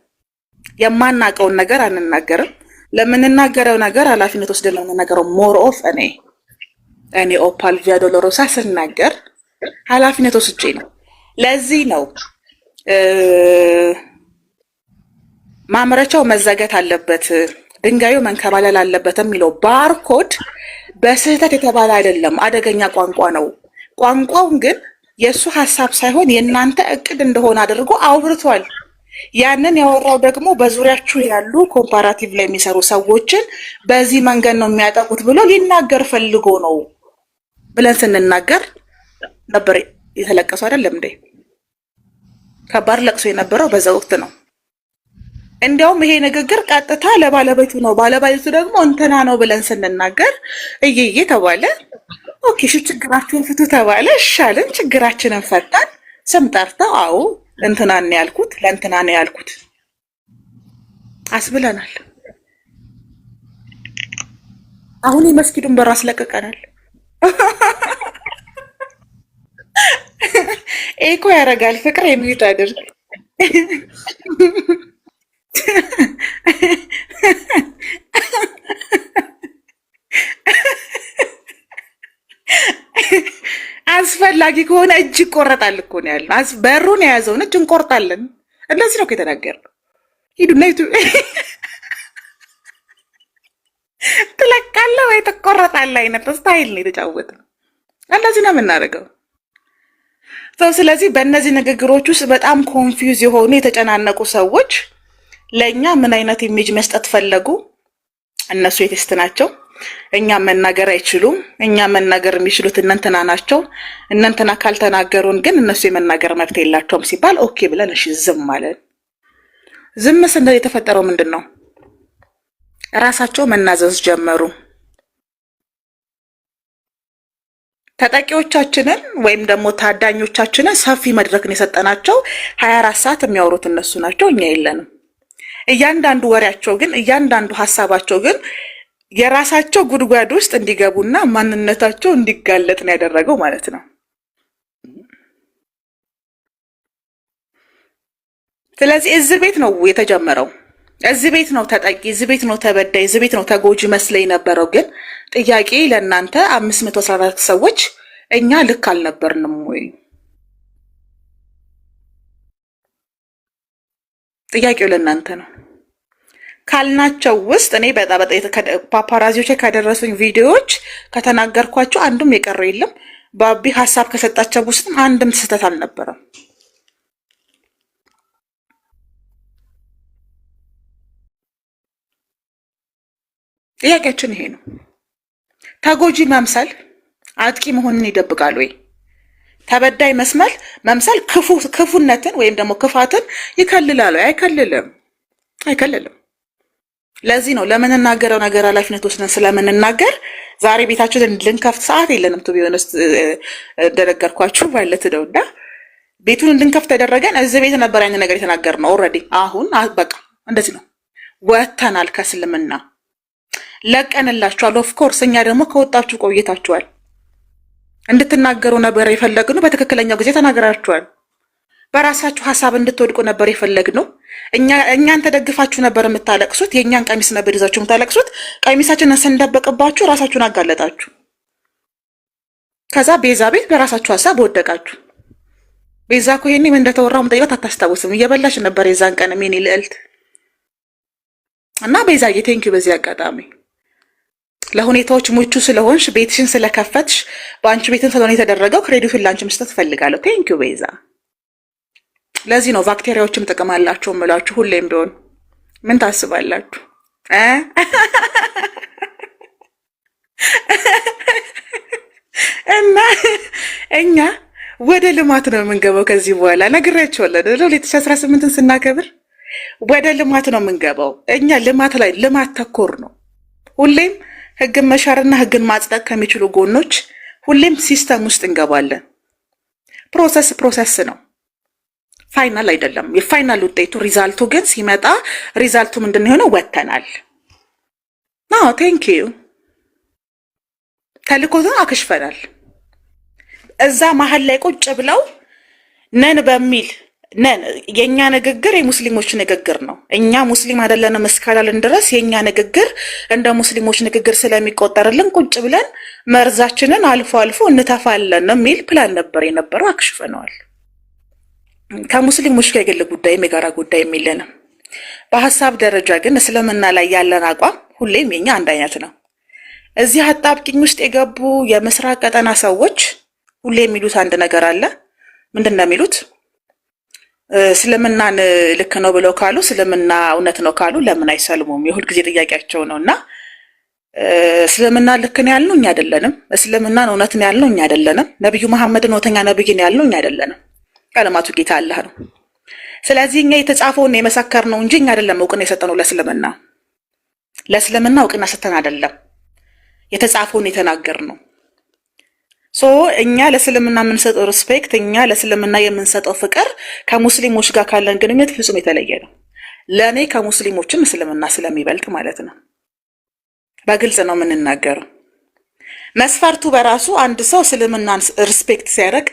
የማናውቀውን ነገር አንናገርም። ለምንናገረው ነገር ኃላፊነት ወስደን ነው የምንናገረው። ሞር ኦፍ እኔ ኦፓል ቪያ ዶሎሮሳ ስናገር ኃላፊነት ወስጄ ነው። ለዚህ ነው ማምረቻው መዘጋት አለበት፣ ድንጋዩ መንከባለል አለበት የሚለው ባርኮድ በስህተት የተባለ አይደለም፣ አደገኛ ቋንቋ ነው። ቋንቋውን ግን የእሱ ሀሳብ ሳይሆን የእናንተ እቅድ እንደሆነ አድርጎ አውርቷል። ያንን ያወራው ደግሞ በዙሪያችሁ ያሉ ኮምፓራቲቭ ላይ የሚሰሩ ሰዎችን በዚህ መንገድ ነው የሚያጠቁት ብሎ ሊናገር ፈልጎ ነው ብለን ስንናገር ነበር የተለቀሰው አይደለም እንዴ? ከባድ ለቅሶ የነበረው በዛ ወቅት ነው። እንዲያውም ይሄ ንግግር ቀጥታ ለባለቤቱ ነው፣ ባለቤቱ ደግሞ እንትና ነው ብለን ስንናገር እየዬ ተባለ። ኦኬ እሺ ችግራችሁን ፍቱ ተባለ። እሻልን ችግራችንን ፈታን። ስም ጠርተው አዎ እንትና ነው ያልኩት ለእንትና ነው ያልኩት አስብለናል። አሁን የመስጊዱን በር አስለቅቀናል። ኤኮ ያደርጋል ፍቅር የሚዩት አድርግ አስፈላጊ ከሆነ እጅ ይቆረጣል እኮ ነው ያለው። በሩን የያዘውን እጅ እንቆርጣለን። እንደዚህ ነው የተናገርነው። ሂዱና ትለቃለህ ወይ ትቆረጣለህ አይነት ስታይል ነው የተጫወትነው። እንደዚህ ነው የምናደርገው። ስለዚህ በእነዚህ ንግግሮች ውስጥ በጣም ኮንፊውዝ የሆኑ የተጨናነቁ ሰዎች ለእኛ ምን አይነት ኢሜጅ መስጠት ፈለጉ? እነሱ የቴስት ናቸው፣ እኛ መናገር አይችሉም። እኛ መናገር የሚችሉት እነንትና ናቸው። እነንትና ካልተናገሩን ግን እነሱ የመናገር መብት የላቸውም ሲባል ኦኬ ብለን እሺ ዝም አለን። ዝም ስንል የተፈጠረው ምንድን ነው? ራሳቸው መናዘዝ ጀመሩ። ተጠቂዎቻችንን ወይም ደግሞ ታዳኞቻችንን ሰፊ መድረክን የሰጠናቸው 24 ሰዓት የሚያወሩት እነሱ ናቸው፣ እኛ የለንም። እያንዳንዱ ወሬያቸው ግን እያንዳንዱ ሀሳባቸው ግን የራሳቸው ጉድጓድ ውስጥ እንዲገቡና ማንነታቸው እንዲጋለጥ ነው ያደረገው ማለት ነው። ስለዚህ እዚህ ቤት ነው የተጀመረው። እዚህ ቤት ነው ተጠቂ፣ እዚህ ቤት ነው ተበዳይ፣ እዚህ ቤት ነው ተጎጂ መስለኝ ነበረው። ግን ጥያቄ ለእናንተ 514 ሰዎች እኛ ልክ አልነበርንም ወይ? ጥያቄው ለእናንተ ነው። ካልናቸው ውስጥ እኔ በጣም ፓፓራዚዎች ካደረሱኝ ቪዲዮዎች ከተናገርኳቸው አንዱም የቀረ የለም። ባቢ ሀሳብ ከሰጣቸው ውስጥም አንድም ስህተት አልነበረም። ጥያቄያችን ይሄ ነው። ተጎጂ መምሰል አጥቂ መሆንን ይደብቃል ወይ? ተበዳይ መምሰል ክፉነትን ወይም ደግሞ ክፋትን ይከልላል ወይ? አይከልልም። ለዚህ ነው ለምንናገረው ነገር ኃላፊነት ወስደን ስለምንናገር ዛሬ ቤታችንን ልንከፍት ሰዓት የለንም። ቱ ቢሆንስ እንደነገርኳችሁ ማለት ነውና ቤቱን እንድንከፍት ተደረገን። እዚህ ቤት ነበር ያን ነገር የተናገርነው ኦልሬዲ። አሁን በቃ እንደዚህ ነው፣ ወተናል ከእስልምና ለቀንላችኋል። ኦፍ ኮርስ እኛ ደግሞ ከወጣችሁ ቆይታችኋል። እንድትናገሩ ነበር የፈለግነው። በትክክለኛው ጊዜ ተናገራችኋል። በራሳችሁ ሀሳብ እንድትወድቁ ነበር የፈለግነው። እኛን ተደግፋችሁ ነበር የምታለቅሱት። የእኛን ቀሚስ ነበር ይዛችሁ የምታለቅሱት። ቀሚሳችንን ስንደበቅባችሁ ራሳችሁን አጋለጣችሁ። ከዛ ቤዛ ቤት በራሳችሁ ሀሳብ ወደቃችሁ። ቤዛ እኮ ይሄኔ ምን እንደተወራው መጠየቅ አታስታውስም። እየበላሽ ነበር የዛን ቀን የኔ ልዕልት እና ቤዛዬ ቴንኪው በዚህ አጋጣሚ ለሁኔታዎች ምቹ ስለሆንሽ ቤትሽን ስለከፈትሽ በአንቺ ቤትን ስለሆነ የተደረገው ክሬዲቱን ላንቺ መስጠት እፈልጋለሁ። ቴንኪው ቤዛ። ለዚህ ነው ባክቴሪያዎችም ጥቅም አላቸው እምላችሁ ሁሌም ቢሆን። ምን ታስባላችሁ? እና እኛ ወደ ልማት ነው የምንገባው ከዚህ በኋላ ነግሬያቸዋለሁ። 2018ን ስናከብር ወደ ልማት ነው የምንገባው። እኛ ልማት ተኮር ነው ሁሌም። ህግን መሻርና ህግን ማጽደቅ ከሚችሉ ጎኖች ሁሌም ሲስተም ውስጥ እንገባለን። ፕሮሰስ ነው፣ ፋይናል አይደለም። የፋይናል ውጤቱ ሪዛልቱ ግን ሲመጣ ሪዛልቱ ምንድን የሆነው ወተናል። ቴንክ ዩ ተልእኮትን አክሽፈናል። እዛ መሀል ላይ ቁጭ ብለው ነን በሚል የኛ ንግግር የሙስሊሞች ንግግር ነው። እኛ ሙስሊም አይደለንም እስካላልን ድረስ የኛ ንግግር እንደ ሙስሊሞች ንግግር ስለሚቆጠርልን ቁጭ ብለን መርዛችንን አልፎ አልፎ እንተፋለን የሚል ፕላን ነበር የነበረው። አክሽፈነዋል። ከሙስሊሞች ጋር የግል ጉዳይም የጋራ ጉዳይ የሚለንም። በሀሳብ ደረጃ ግን እስልምና ላይ ያለን አቋም ሁሌም የኛ አንድ አይነት ነው። እዚህ አጣብቂኝ ውስጥ የገቡ የምስራቅ ቀጠና ሰዎች ሁሌ የሚሉት አንድ ነገር አለ። ምንድን ነው የሚሉት? እስልምናን ልክ ነው ብለው ካሉ እስልምና እውነት ነው ካሉ ለምን አይሰልሙም? የሁል ጊዜ ጥያቄያቸው ነው። እና እስልምና ልክ ነው ያልነው እኛ አይደለንም። እስልምናን እውነት ነው ያልነው እኛ አይደለንም። ነብዩ መሐመድን እውነተኛ ነብይ ነው ያልነው እኛ አይደለንም። ቀለማቱ ጌታ አላህ ነው። ስለዚህ እኛ የተጻፈውን የመሰከርነው እንጂ እኛ አይደለም እውቅና የሰጠነው ለእስልምና። ለእስልምና እውቅና ሰጥተን አይደለም የተጻፈውን የተናገርነው። ሶ እኛ ለእስልምና የምንሰጠው ሪስፔክት፣ እኛ ለእስልምና የምንሰጠው ፍቅር ከሙስሊሞች ጋር ካለን ግንኙነት ፍጹም የተለየ ነው። ለእኔ ከሙስሊሞችም እስልምና ስለሚበልጥ ማለት ነው። በግልጽ ነው የምንናገረው። መስፈርቱ በራሱ አንድ ሰው እስልምናን ሪስፔክት ሲያደርግ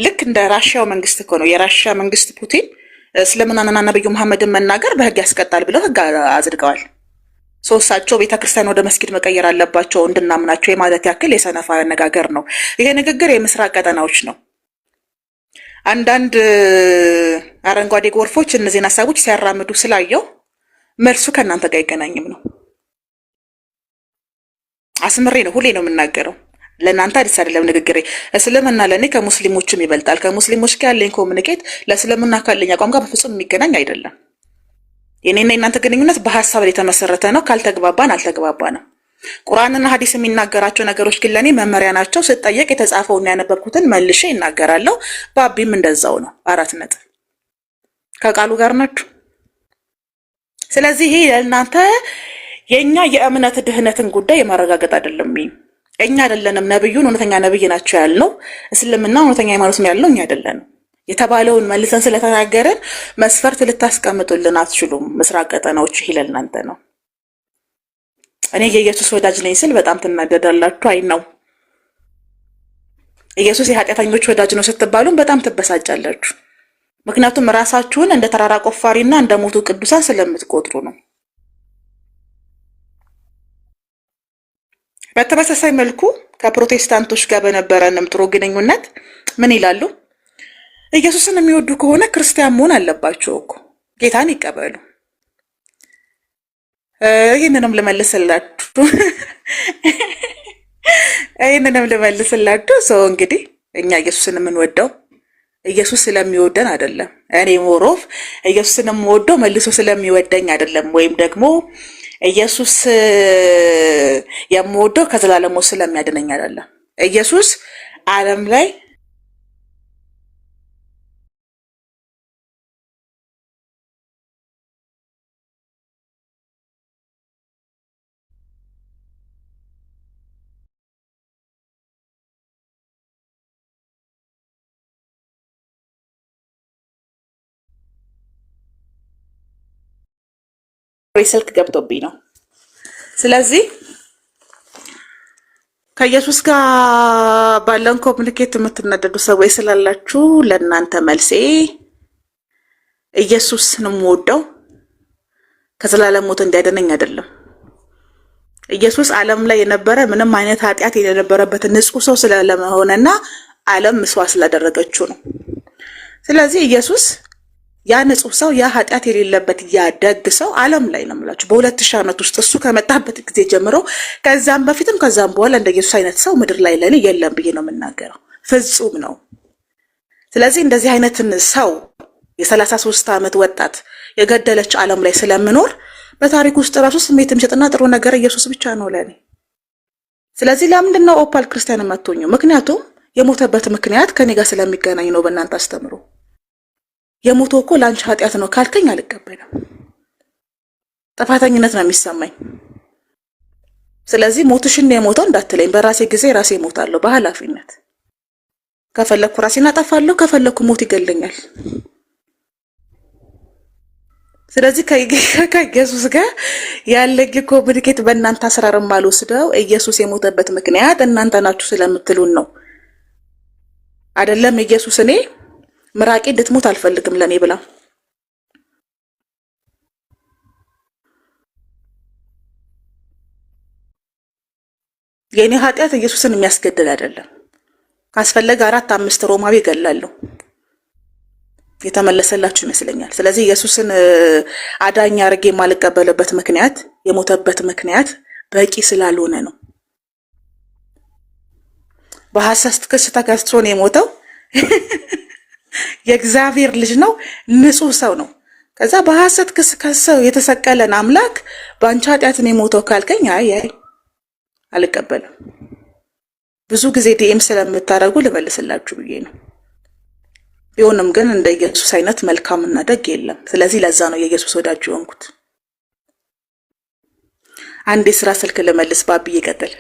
ልክ እንደ ራሽያው መንግስት እኮ ነው። የራሽያ መንግስት ፑቲን እስልምናንና ነብዩ መሐመድን መናገር በህግ ያስቀጣል ብለው ህግ አጽድቀዋል። እሳቸው ቤተክርስቲያን ወደ መስጊድ መቀየር አለባቸው እንድናምናቸው የማለት ያክል የሰነፋ አነጋገር ነው። ይሄ ንግግር የምስራቅ ቀጠናዎች ነው። አንዳንድ አረንጓዴ ጎርፎች እነዚህን ሀሳቦች ሲያራምዱ ስላየው መልሱ ከእናንተ ጋር አይገናኝም ነው። አስምሬ ነው ሁሌ ነው የምናገረው። ለእናንተ አዲስ አይደለም ንግግሬ። እስልምና ለእኔ ከሙስሊሞችም ይበልጣል። ከሙስሊሞች ጋር ያለኝ ኮሚኒኬት ለእስልምና ካለኝ አቋም ጋር በፍጹም የሚገናኝ አይደለም። የኔና የእናንተ ግንኙነት በሀሳብ ላይ የተመሰረተ ነው። ካልተግባባን አልተግባባንም። ቁርአንና ሐዲስ የሚናገራቸው ነገሮች ግን ለእኔ መመሪያ ናቸው። ስጠየቅ የተጻፈውን ያነበብኩትን መልሼ ይናገራለሁ። ባቢም እንደዛው ነው። 4 ነጥብ። ከቃሉ ጋር ናችሁ። ስለዚህ ይሄ ለእናንተ የእኛ የእምነት ድህነትን ጉዳይ የማረጋገጥ አይደለም። እኛ አይደለንም ነብዩን እውነተኛ ነብይ ናቸው ያልነው። እስልምና እውነተኛ ሃይማኖት ነው ያልነው እኛ አይደለንም። የተባለውን መልሰን ስለተናገረን መስፈርት ልታስቀምጡልን አትችሉም። ምስራቅ ቀጠናዎች ይሄ ለእናንተ ነው። እኔ የኢየሱስ ወዳጅ ነኝ ስል በጣም ትናደዳላችሁ። አይ ነው ኢየሱስ የኃጢአተኞች ወዳጅ ነው ስትባሉም በጣም ትበሳጫላችሁ። ምክንያቱም ራሳችሁን እንደ ተራራ ቆፋሪና እንደ ሞቱ ቅዱሳን ስለምትቆጥሩ ነው። በተመሳሳይ መልኩ ከፕሮቴስታንቶች ጋር በነበረንም ጥሩ ግንኙነት ምን ይላሉ? ኢየሱስን የሚወዱ ከሆነ ክርስቲያን መሆን አለባቸው እኮ፣ ጌታን ይቀበሉ። ይህንንም ልመልስላችሁ ሰው እንግዲህ እኛ ኢየሱስን የምንወደው ኢየሱስ ስለሚወደን አይደለም። እኔ ሞሮፍ ኢየሱስን የምወደው መልሶ ስለሚወደኝ አይደለም። ወይም ደግሞ ኢየሱስ የምወደው ከዘላለም ሞት ስለሚያድነኝ አይደለም። ኢየሱስ ዓለም ላይ ስልክ ገብቶብኝ ነው። ስለዚህ ከኢየሱስ ጋር ባለን ኮሚኒኬት የምትነደዱ ሰዎች ስላላችሁ ለእናንተ መልሴ ኢየሱስን የምወደው ከዘላለም ሞት እንዲያድነኝ አይደለም። ኢየሱስ ዓለም ላይ የነበረ ምንም አይነት ኃጢአት የነበረበት ንጹህ ሰው ስለለመሆነና ዓለም መስዋዕት ስላደረገችው ነው። ስለዚህ ኢየሱስ ያ ንጹህ ሰው ያ ኃጢአት የሌለበት ያ ደግ ሰው ዓለም ላይ ነው የምላችሁ በ2000 ዓመት ውስጥ እሱ ከመጣበት ጊዜ ጀምሮ ከዛም በፊትም ከዛም በኋላ እንደ ኢየሱስ አይነት ሰው ምድር ላይ ለኔ የለም ብዬ ነው የምናገረው። ፍጹም ነው። ስለዚህ እንደዚህ አይነትን ሰው የ33 ዓመት ወጣት የገደለች ዓለም ላይ ስለምኖር በታሪክ ውስጥ ራሱ ስሜት የሚሰጥና ጥሩ ነገር ኢየሱስ ብቻ ነው ለኔ። ስለዚህ ለምንድን ነው ኦፓል ክርስቲያን የማትሆኚው? ምክንያቱም የሞተበት ምክንያት ከኔ ጋር ስለሚገናኝ ነው። በእናንተ አስተምሮ የሞተው እኮ ለአንቺ ኃጢአት ነው ካልከኝ አልቀበልም። ጥፋተኝነት ነው የሚሰማኝ። ስለዚህ ሞትሽን የሞተው እንዳትለኝ፣ በራሴ ጊዜ ራሴ እሞታለሁ በኃላፊነት። ከፈለኩ ራሴን አጠፋለሁ፣ ከፈለኩ ሞት ይገለኛል። ስለዚህ ከኢየሱስ ጋር ያለኝ ኮሚኒኬት በእናንተ አሰራርም አልወስደው። ኢየሱስ የሞተበት ምክንያት እናንተ ናችሁ ስለምትሉን ነው አይደለም። ኢየሱስ እኔ ምራቄ እንድትሞት አልፈልግም ለኔ ብላ የኔ ኃጢአት ኢየሱስን የሚያስገድል አይደለም። ካስፈለገ 4-5 ሮማዊ ይገላለሁ። የተመለሰላችሁ ይመስለኛል። ስለዚህ ኢየሱስን አዳኝ አድርጌ የማልቀበልበት ምክንያት የሞተበት ምክንያት በቂ ስላልሆነ ነው። በሐሰት ክስ ተከሶ ነው የሞተው። የእግዚአብሔር ልጅ ነው፣ ንጹህ ሰው ነው። ከዛ በሐሰት ክስ ከሰው የተሰቀለን አምላክ በአንቺ ኃጢአት ነው የሞተው ካልከኝ አይ አልቀበልም። ብዙ ጊዜ ዲኤም ስለምታደርጉ ልመልስላችሁ ብዬ ነው። ቢሆንም ግን እንደ ኢየሱስ አይነት መልካምና ደግ የለም። ስለዚህ ለዛ ነው የኢየሱስ ወዳጅ የሆንኩት። አንድ የስራ ስልክ ልመልስ። ባብዬ ቀጥል።